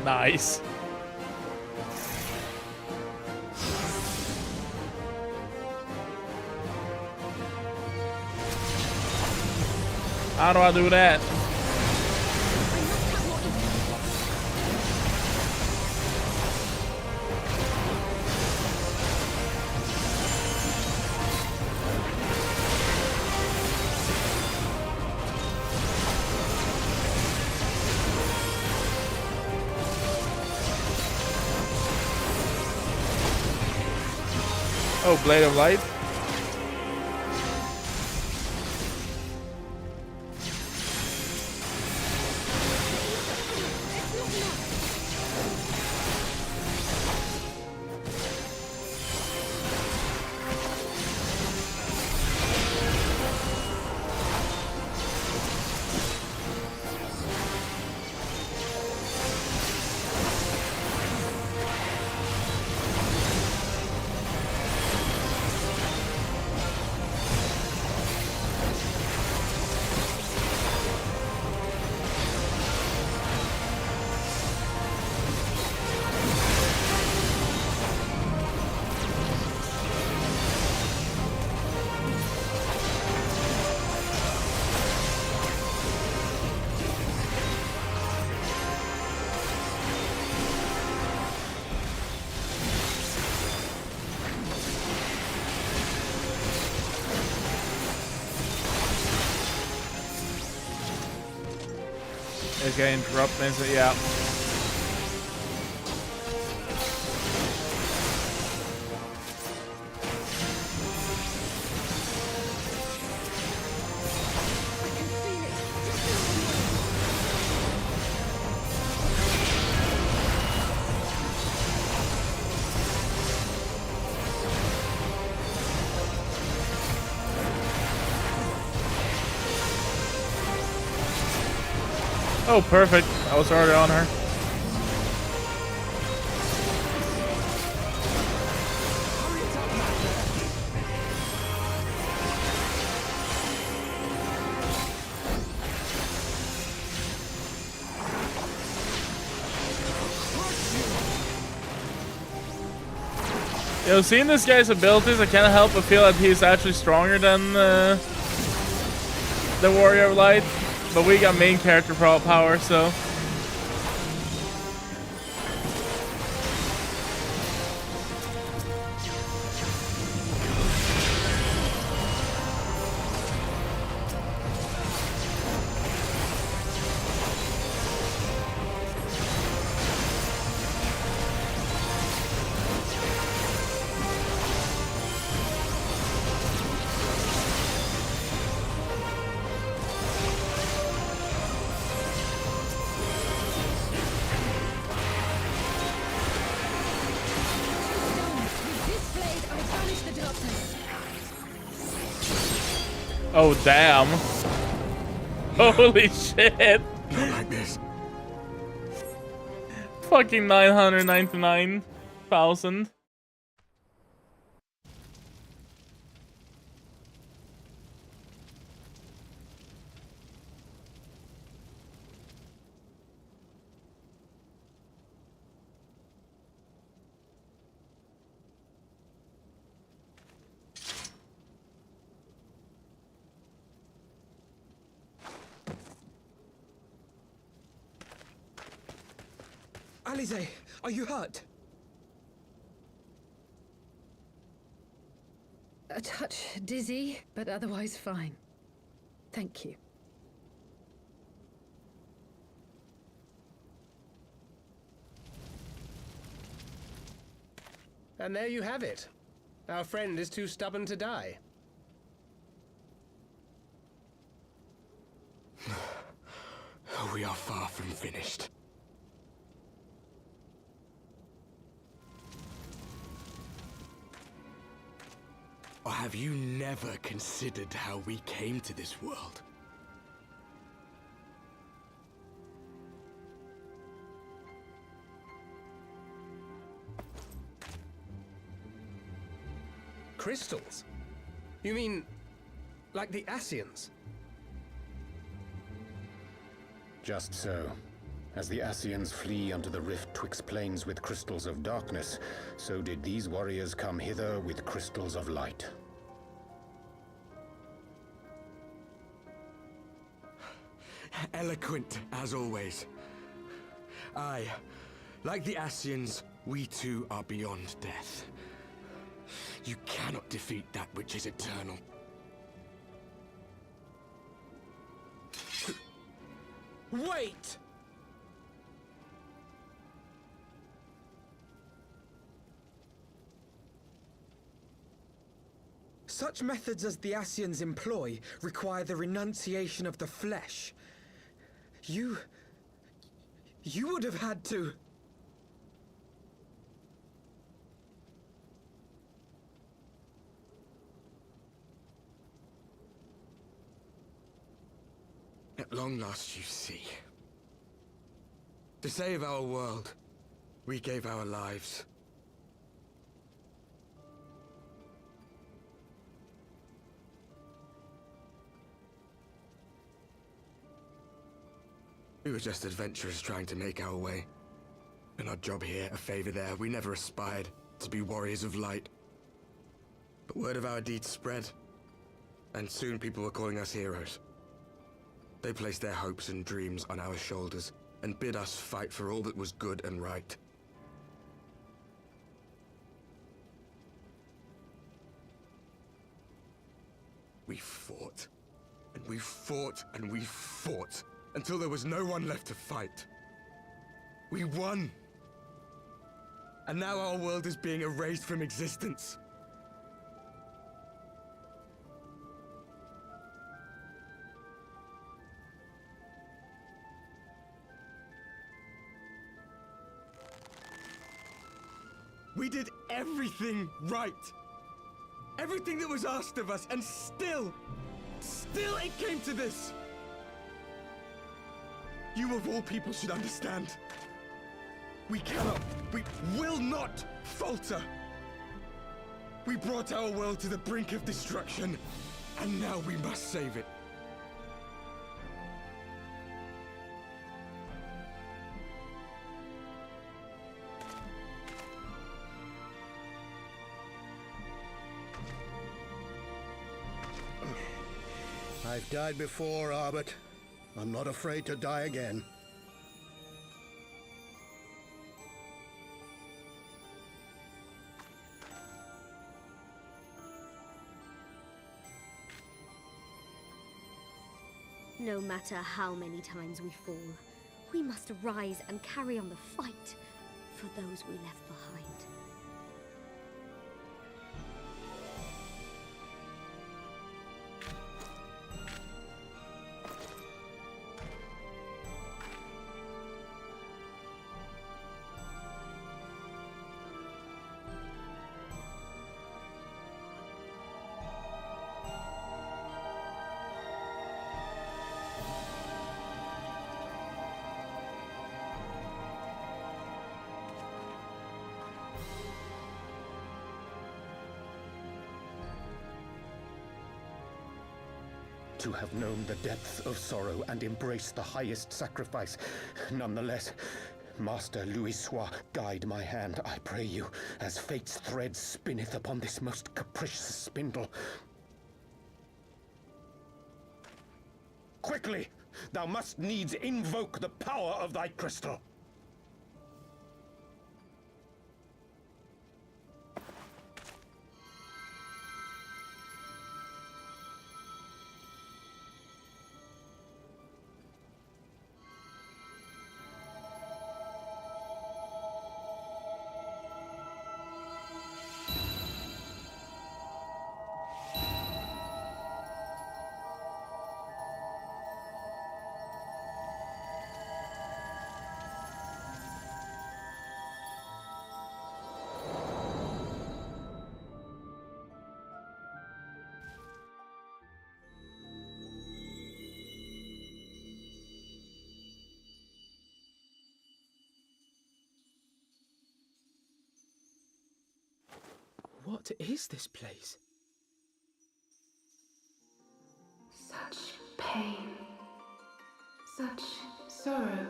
A: Nice. How do I do that? Oh, Blade of Light. It's getting interrupted, is it? Yeah. Oh, perfect. I was already on her. Yo, seeing this guy's abilities, I can't help but feel that he's actually stronger than the Warrior of Light. But we got main character power, so. Oh, damn. Holy shit.
C: Not like this.
A: Fucking 999,000.
K: Alize, are you hurt?
O: A touch dizzy, but otherwise fine. Thank you.
J: And there you have it. Our friend is too stubborn to die.
C: We are far from finished. Or have you never considered how we came to this world?
J: Crystals? You mean, like the Ascians?
Q: Just so. As the Ascians flee unto the rift twixt planes with crystals of darkness, so did these warriors come hither with crystals of light.
C: Eloquent, as always. Aye, like the Ascians, we too are beyond death. You cannot defeat that which is eternal.
K: Wait! Such methods as the Ascians employ require the renunciation of the flesh. You would have had to...
C: At long last, you see. To save our world, we gave our lives. We were just adventurers trying to make our way. An odd job here, a favor there. We never aspired to be warriors of light. But word of our deeds spread, and soon people were calling us heroes. They placed their hopes and dreams on our shoulders and bid us fight for all that was good and right. We fought, and we fought, and we fought until there was no one left to fight. We won. And now our world is being erased from existence. We did everything right. Everything that was asked of us, and still it came to this. You of all people should understand. We will not falter. We brought our world to the brink of destruction, and now we must save it.
M: I've died before, Arbit. I'm not afraid to die again.
L: No matter how many times we fall, we must rise and carry on the fight for those we left behind.
Q: To have known the depth of sorrow and embraced the highest sacrifice. Nonetheless, Master Louis Sois, guide my hand, I pray you, as fate's thread spinneth upon this most capricious spindle. Quickly! Thou must needs invoke the power of thy crystal.
K: What is this place?
O: Such pain. Such sorrow.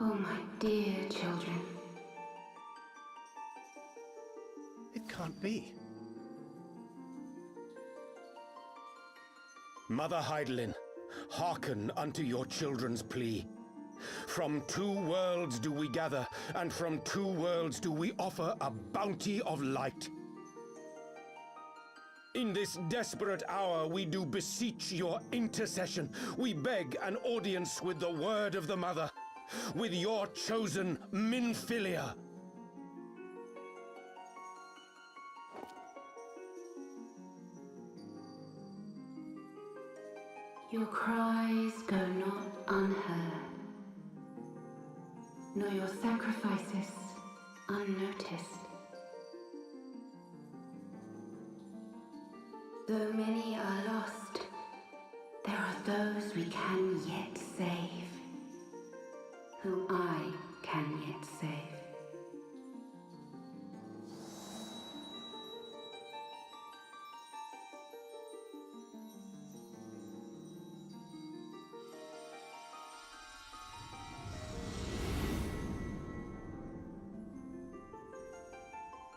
O: Oh, my dear children.
M: It can't be.
Q: Mother Heidelin, hearken unto your children's plea. From two worlds do we gather, and from two worlds do we offer a bounty of light. In this desperate hour we do beseech your intercession. We beg an audience with the word of the Mother, with your chosen Minfilia.
O: Your cries go not unheard, nor your sacrifices unnoticed. Though many are lost, there are those we can yet save, whom I can yet save.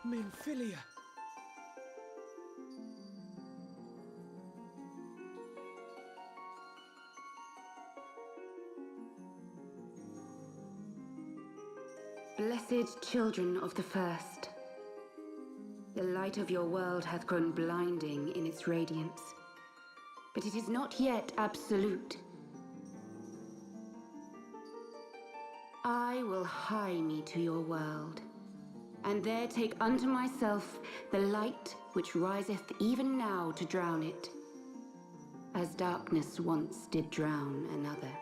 K: Minfilia.
O: Blessed children of the First, the light of your world hath grown blinding in its radiance, but it is not yet absolute.
G: I will hie me to your world, and there take unto myself the light which riseth even now to drown it, as darkness once did drown another.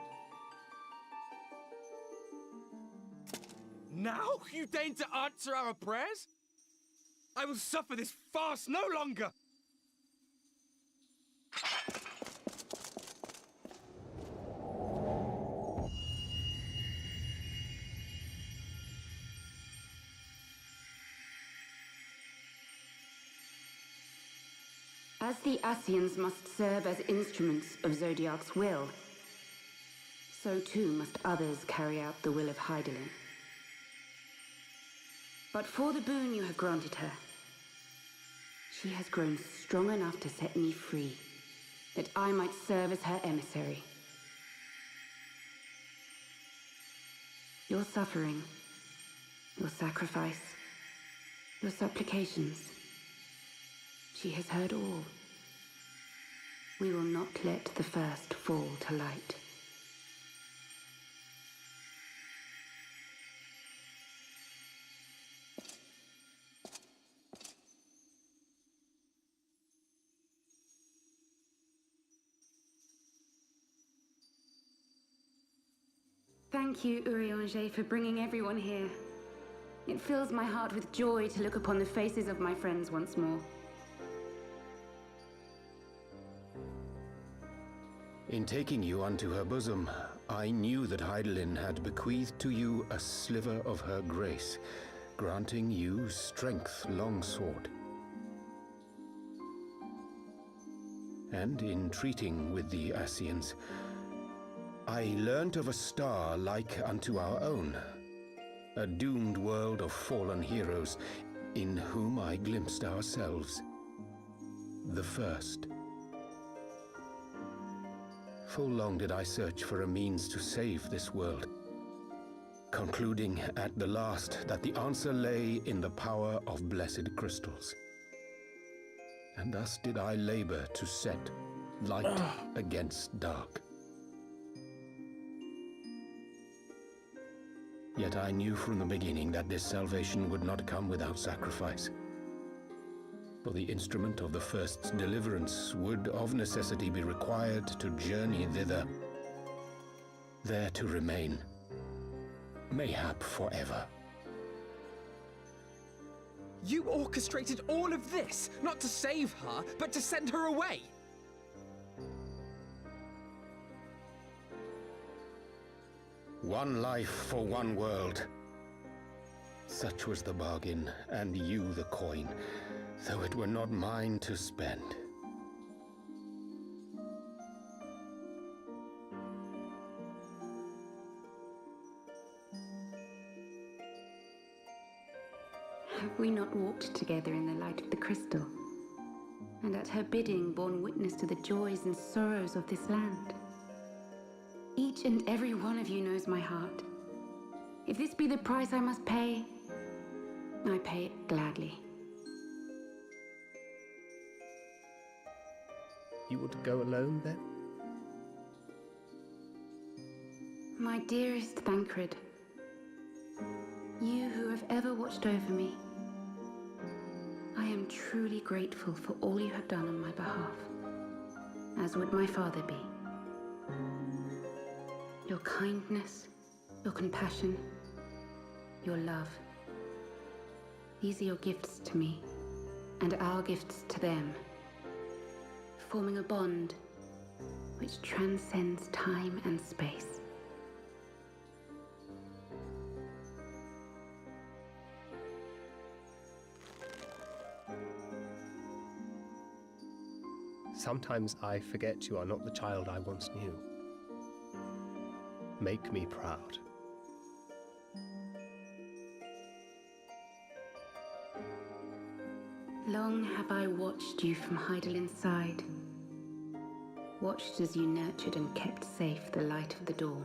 C: Now you deign to answer our prayers? I will suffer this farce no longer!
G: As the Ascians must serve as instruments of Zodiac's will, so too must others carry out the will of Hydaelyn. But for the boon you have granted her, she has grown strong enough to set me free, that I might serve as her emissary. Your suffering, your sacrifice, your supplications, she has heard all. We will not let the first fall to light. Thank you, Urianger, for bringing everyone here. It fills my heart with joy to look upon the faces of my friends once more.
Q: In taking you unto her bosom, I knew that Hydaelyn had bequeathed to you a sliver of her grace, granting you strength longsword. And in treating with the Ascians, I learnt of a star like unto our own, a doomed world of fallen heroes, in whom I glimpsed ourselves, the first. Full long did I search for a means to save this world, concluding at the last that the answer lay in the power of blessed crystals. And thus did I labor to set light against dark. Yet I knew from the beginning that this salvation would not come without sacrifice. For the instrument of the first's deliverance would of necessity be required to journey thither, there to remain, mayhap forever.
E: You orchestrated all of this, not to save her, but to send her away!
Q: One life for one world. Such was the bargain, and you the coin, though it were not mine to spend.
G: Have we not walked together in the light of the crystal, and at her bidding borne witness to the joys and sorrows of this land? Each and every one of you knows my heart. If this be the price I must pay, I pay it gladly.
J: You would go alone, then?
G: My dearest Thancred, you who have ever watched over me, I am truly grateful for all you have done on my behalf, as would my father be. Your kindness, your compassion, your love. These are your gifts to me, and our gifts to them, forming a bond which transcends time and space.
J: Sometimes I forget you are not the child I once knew. Make me proud.
G: Long have I watched you from Hydaelyn's side, watched as you nurtured and kept safe the light of the dawn.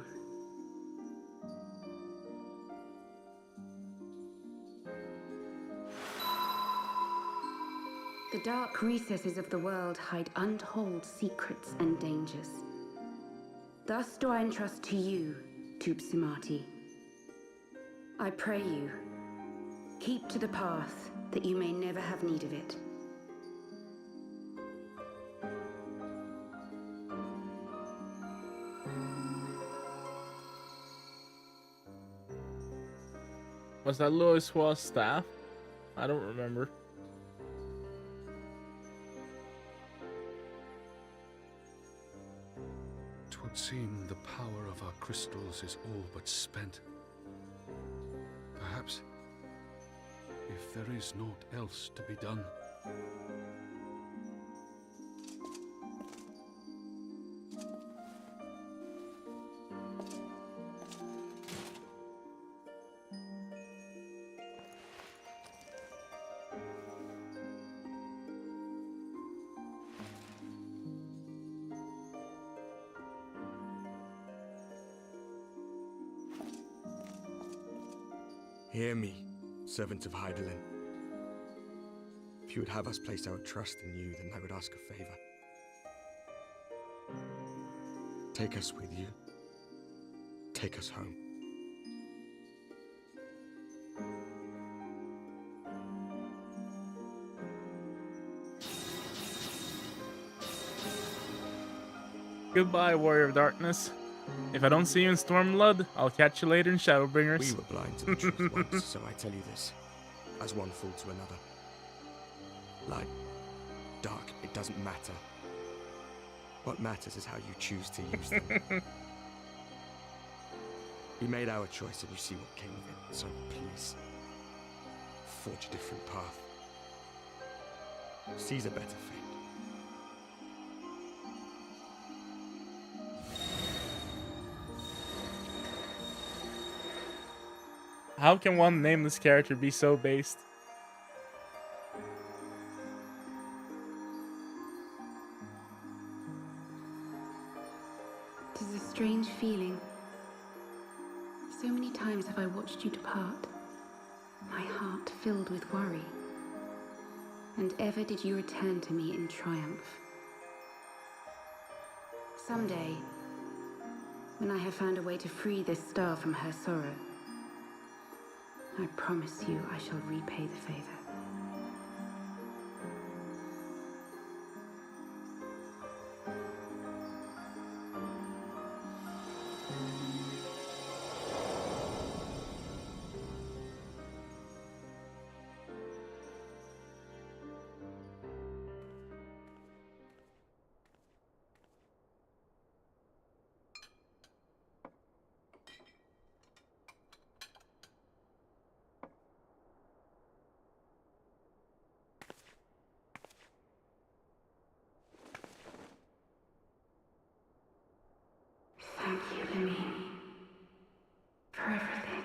G: The dark recesses of the world hide untold secrets and dangers. Thus do I entrust to you, Tupsimati, I pray you, keep to the path that you may never have need of it.
A: Was that Louis Hua's staff? I don't remember.
U: Twould seem the power of our crystals is all but spent. Perhaps, if there is naught else to be done.
C: Hear me, servants of Hydaelyn. If you would have us place our trust in you, then I would ask a favor. Take us with you. Take us home.
A: Goodbye, Warrior of Darkness. If I don't see you in Stormblood, I'll catch you later in Shadowbringers.
C: We were blind to the truth once, so I tell you this, as one fool to another. Light, dark, it doesn't matter. What matters is how you choose to use them. We made our choice and you see what came of it, so please, forge a different path. Seize a better fate.
A: How can one nameless character be so based?
G: It is a strange feeling. So many times have I watched you depart, my heart filled with worry. And ever did you return to me in triumph. Someday, when I have found a way to free this star from her sorrow, I promise you I shall repay the favor. Thank you, Lemmy, for everything.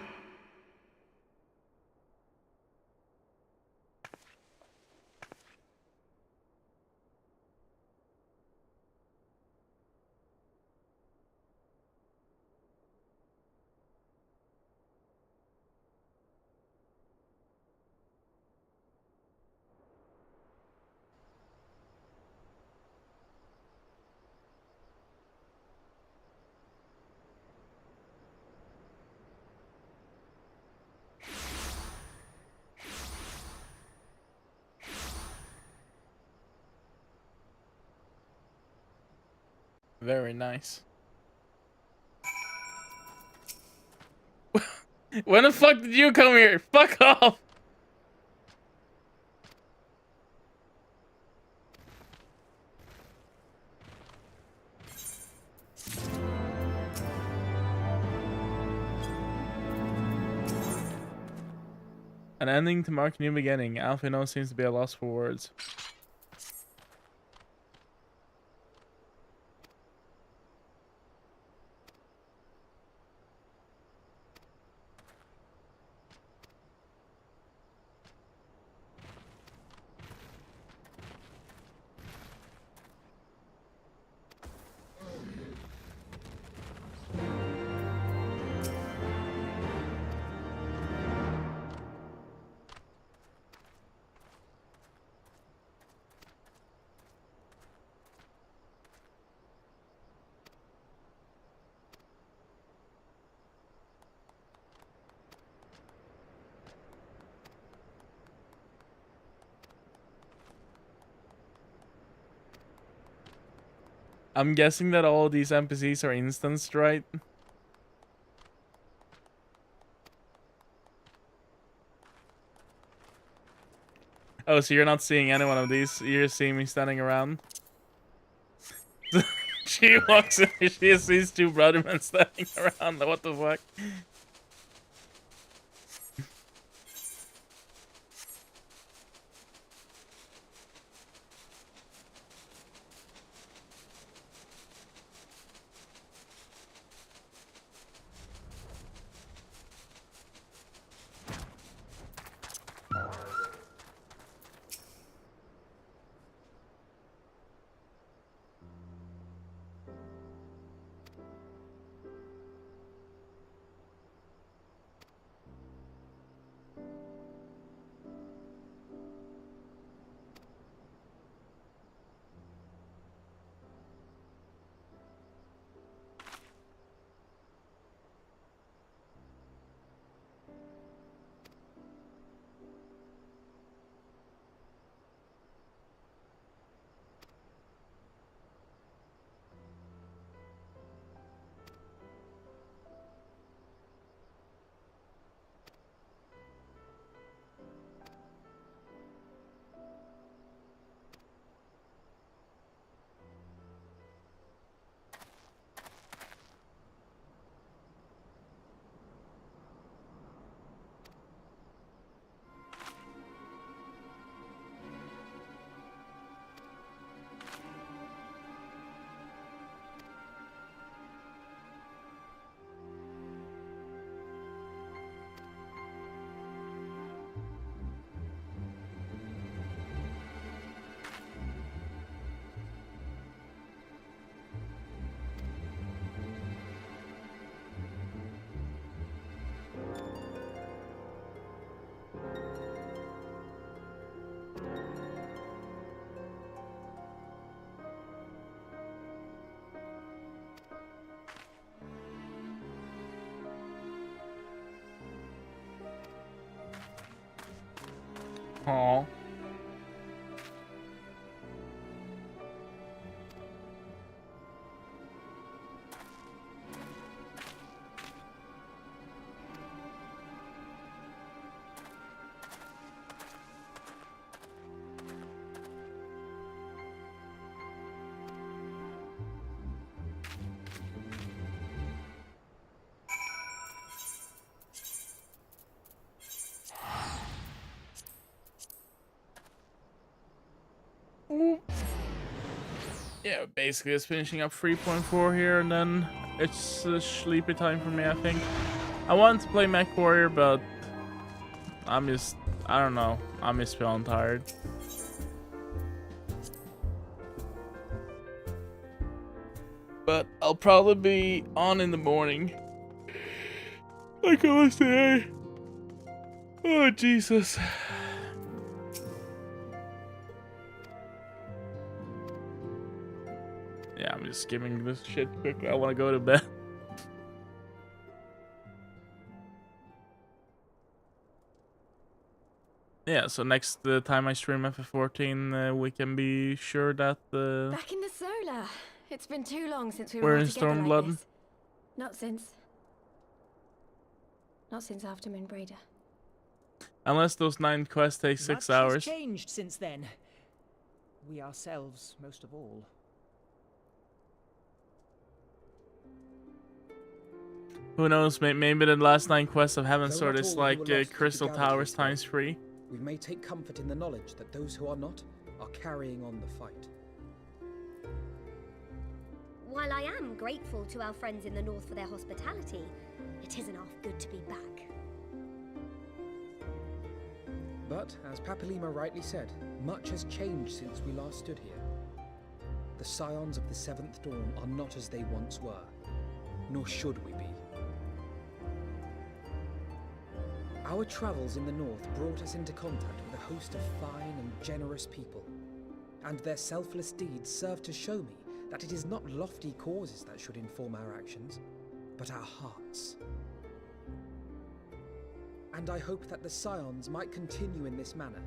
A: Very nice. When the fuck did you come here? Fuck off! An ending to mark a new beginning. Alphino seems to be a loss for words. I'm guessing that all these NPCs are instanced, right? Oh, so you're not seeing any one of these. You're seeing me standing around. She walks in, she sees two brother men standing around. What the fuck? Aww. Yeah, basically it's finishing up 3.4 here, and then it's sleepy time for me, I think. I wanted to play MechWarrior, but I don't know, I'm just feeling tired. But I'll probably be on in the morning. Like I was today. Oh, Jesus. Yeah, I'm just skimming this shit quickly. I want to go to bed. Yeah, so next time I stream FF14, we can be sure that
T: Back in the solar. It's been too long since we
A: we're
T: were all
A: in
T: together like
A: Stormblood.
T: this. Not since after Moonbreeder.
A: Unless those 9 quests take 6
B: Much
A: hours.
B: has changed since then. We ourselves, most of all.
A: Who knows, maybe the last 9 quests of Heaven
K: Though
A: Sword
K: not
A: is
K: all who
A: like
K: were lost
A: Crystal
K: could be gathered
A: Towers
K: this way,
A: times 3.
K: We may take comfort in the knowledge that those who are not are carrying on the fight.
L: While I am grateful to our friends in the north for their hospitality, it isn't half good to be back.
K: But, as Papalima rightly said, much has changed since we last stood here. The Scions of the Seventh Dawn are not as they once were, nor should we be. Our travels in the north brought us into contact with a host of fine and generous people, and their selfless deeds serve to show me that it is not lofty causes that should inform our actions, but our hearts. And I hope that the Scions might continue in this manner,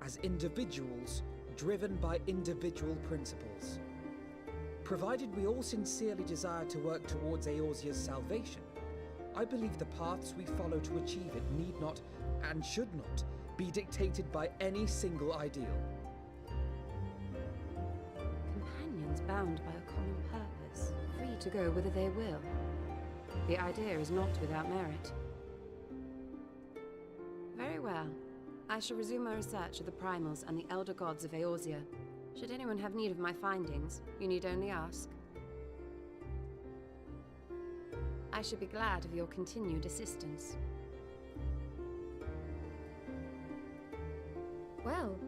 K: as individuals driven by individual principles,
E: Provided we all sincerely desire to work towards Eorzea's salvation, I believe the paths we follow to achieve it need not, and should not, be dictated by any single ideal.
P: Companions bound by a common purpose, free to go whither they will. The idea is not without merit. Very well. I shall resume my research of the primals and the elder gods of Eorzea. Should anyone have need of my findings, you need only ask. I should be glad of your continued assistance.
F: Well,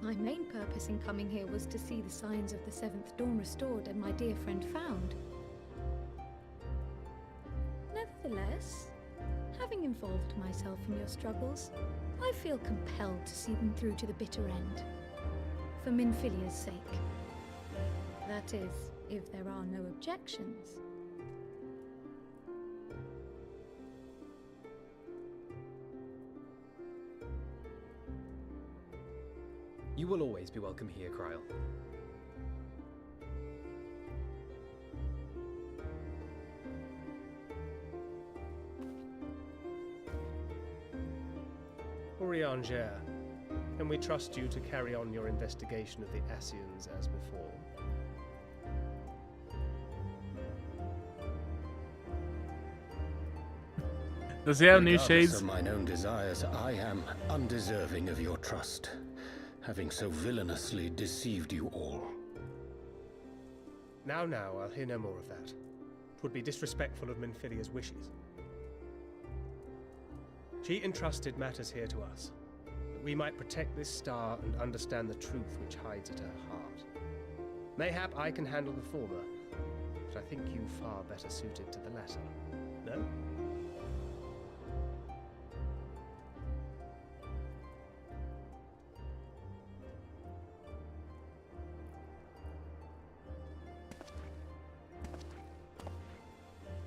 F: my main purpose in coming here was to see the signs of the Seventh Dawn restored and my dear friend found. Nevertheless, having involved myself in your struggles, I feel compelled to see them through to the bitter end. For Minfilia's sake. That is, if there are no objections.
E: You will always be welcome here, Kryl.
J: Urianger, can we trust you to carry on your investigation of the Ascians as before?
A: Does he have new
Q: Regardless
A: shades?
Q: of mine own desires, I am undeserving of your trust, having so villainously deceived you all.
J: Now, I'll hear no more of that. 'Twould be disrespectful of Minfilia's wishes. She entrusted matters here to us, that we might protect this star and understand the truth which hides at her heart. Mayhap I can handle the former, but I think you far better suited to the latter. No?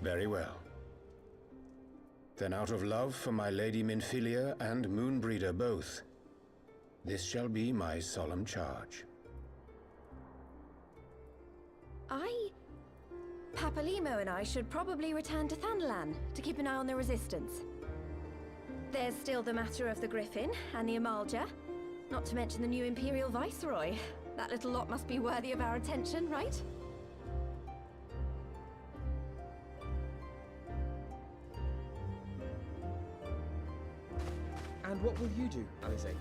Q: Very well. Then out of love for my Lady Minfilia and Moonbreeder both, this shall be my solemn charge.
T: Papalimo and I should probably return to Thanalan to keep an eye on the Resistance. There's still the matter of the Griffin and the Amalja, not to mention the new Imperial Viceroy. That little lot must be worthy of our attention, right?
E: And what will you do, Alize?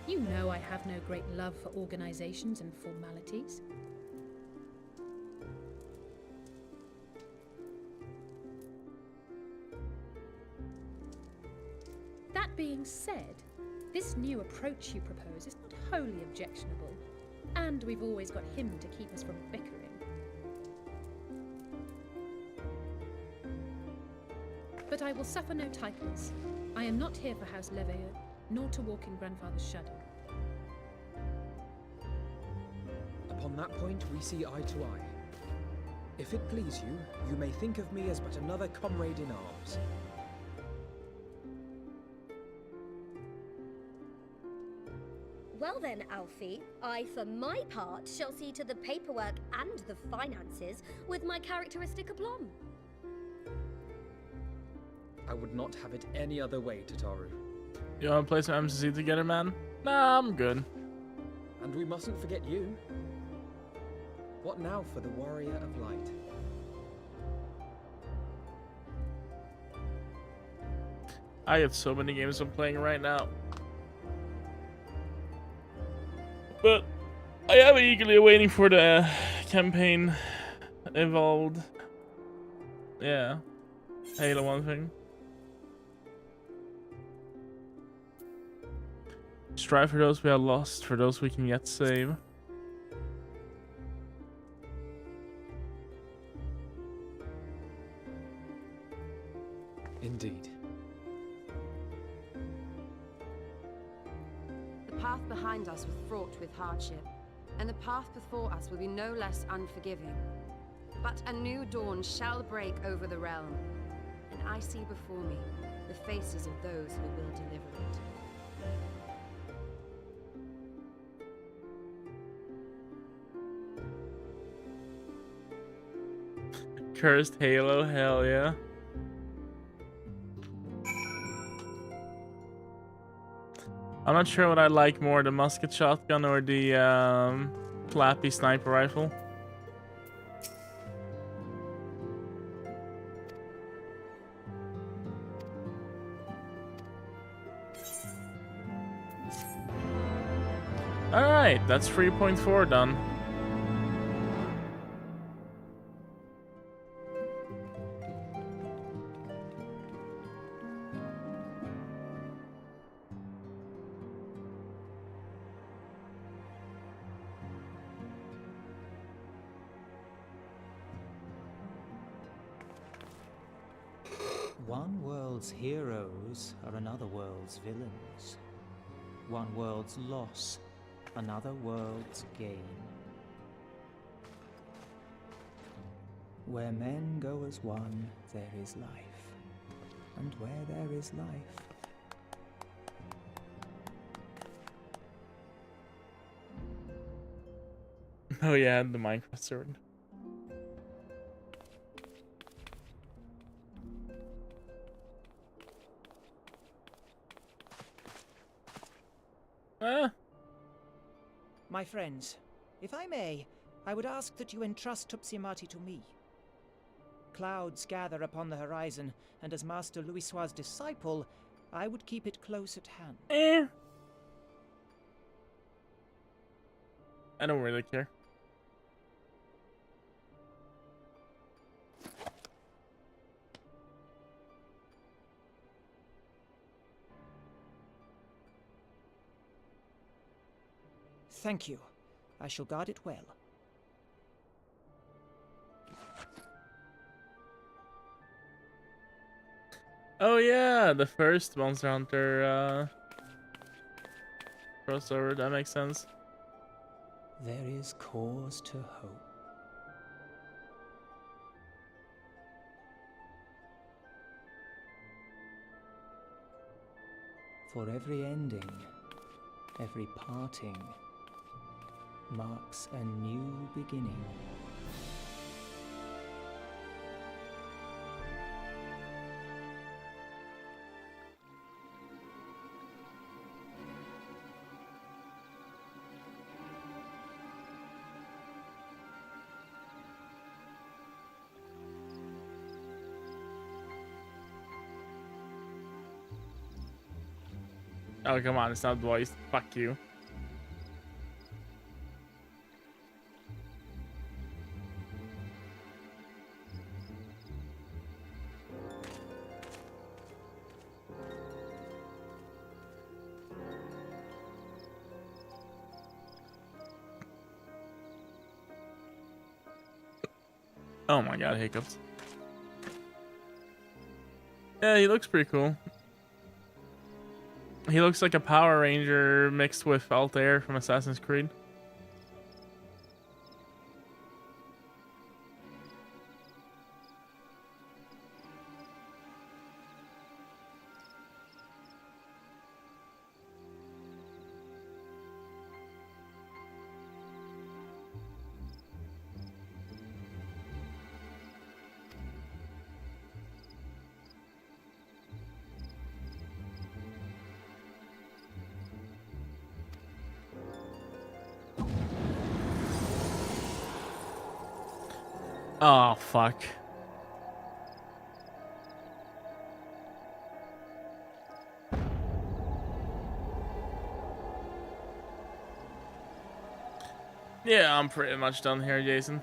O: You know I have no great love for organizations and formalities. That being said, this new approach you propose is not wholly objectionable, and we've always got him to keep us from bickering. But I will suffer no titles. I am not here for House Leveilleur, nor to walk in Grandfather's shadow.
E: Upon that point, we see eye to eye. If it please you, you may think of me as but another comrade in arms.
L: Well then, Alfie, I, for my part, shall see to the paperwork and the finances with my characteristic aplomb.
E: I would not have it any other way, Tataru.
A: You wanna play some MCC together, man? Nah, I'm good.
E: And we mustn't forget you. What now for the Warrior of Light?
A: I have so many games I'm playing right now. But I am eagerly waiting for the campaign evolved. Yeah. Halo 1 thing. Strive for those we are lost, for those we can yet save.
E: Indeed.
P: The path behind us was fraught with hardship, and the path before us will be no less unforgiving. But a new dawn shall break over the realm, and I see before me the faces of those who will deliver it.
A: cursed halo, hell yeah. I'm not sure what I like more, the musket shotgun or the flappy sniper rifle. Alright, that's 3.4 done.
D: One world's heroes are another world's villains. One world's loss, another world's gain. Where men go as one, there is life. And where there is life,
A: oh yeah, the Minecraft sword.
S: My friends, if I may, I would ask that you entrust Tupsimati to me. Clouds gather upon the horizon, and as Master Louisoix's disciple, I would keep it close at hand.
A: I don't really care.
S: Thank you. I shall guard it well.
A: Oh yeah, the first Monster Hunter crossover, that makes sense.
D: there is cause to hope. For every ending, every parting, marks a new beginning.
A: Oh, come on, it's not voiced. Fuck you. Oh my god, hiccups. Yeah, he looks pretty cool. He looks like a Power Ranger mixed with Altair from Assassin's Creed. Oh, fuck. Yeah, I'm pretty much done here, Jason.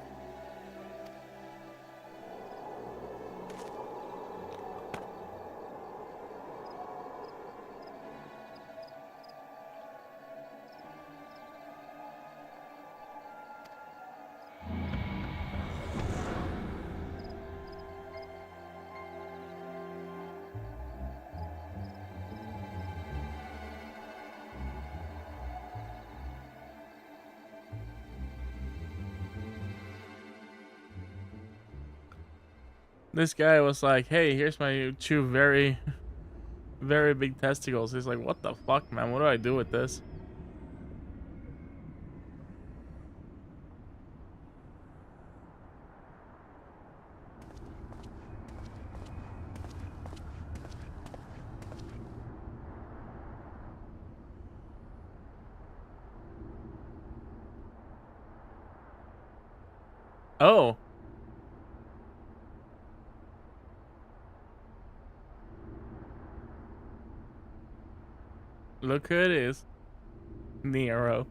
A: This guy was like, hey, here's my two very, very big testicles. He's like, what the fuck, man? What do I do with this? Oh. Look who it is. Nero.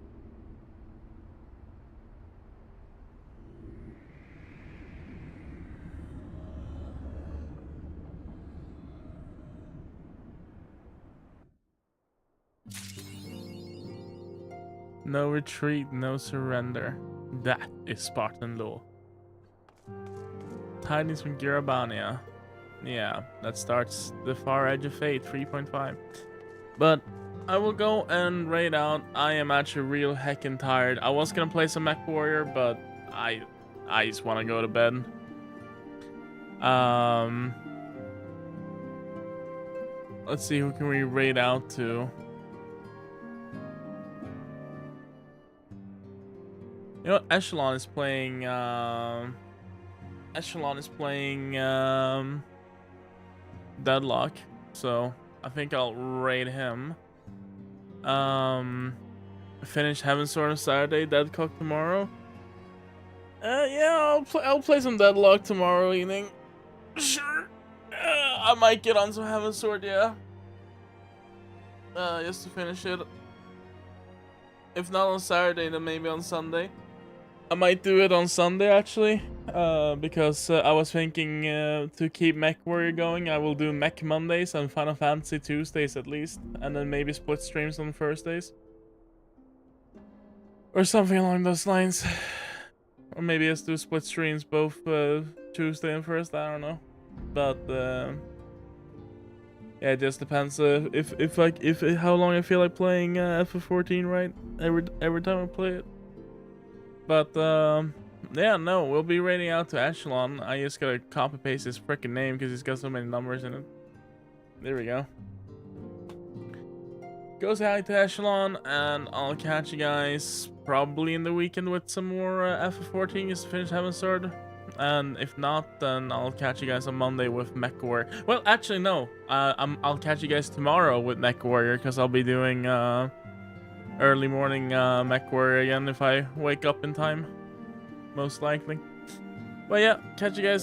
A: No retreat, no surrender. That is Spartan law. Tidings from Girabania. Yeah, that starts the far edge of fate, 3.5. But I will go and raid out. I am actually real heckin' tired. I was gonna play some MechWarrior, but I just wanna go to bed. Let's see, who can we raid out to? You know what? Echelon is playing Deadlock, so I think I'll raid him. Finish Heaven's Sword on Saturday, Deadcock tomorrow. Yeah, I'll play some Deadlock tomorrow evening. Sure. I might get on some Heaven's Sword, yeah. Just to finish it. If not on Saturday, then maybe on Sunday. I might do it on Sunday actually, because I was thinking to keep MechWarrior going, I will do Mech Mondays and Final Fantasy Tuesdays at least, and then maybe split streams on Thursdays. Or something along those lines. Or maybe just do split streams both Tuesday and Thursday, I don't know. But yeah, it just depends if how long I feel like playing FF14, right? Every time I play it. But yeah, no, we'll be raiding out to Echelon. I just gotta copy paste his freaking name because he's got so many numbers in it. There we go. Go say hi to Echelon, and I'll catch you guys probably in the weekend with some more FF14 just to finish Heaven's Sword. And if not, then I'll catch you guys on Monday with MechWarrior. Well, actually, no. I'll catch you guys tomorrow with MechWarrior because I'll be doing early morning MechWarrior again if I wake up in time, most likely. But yeah, catch you guys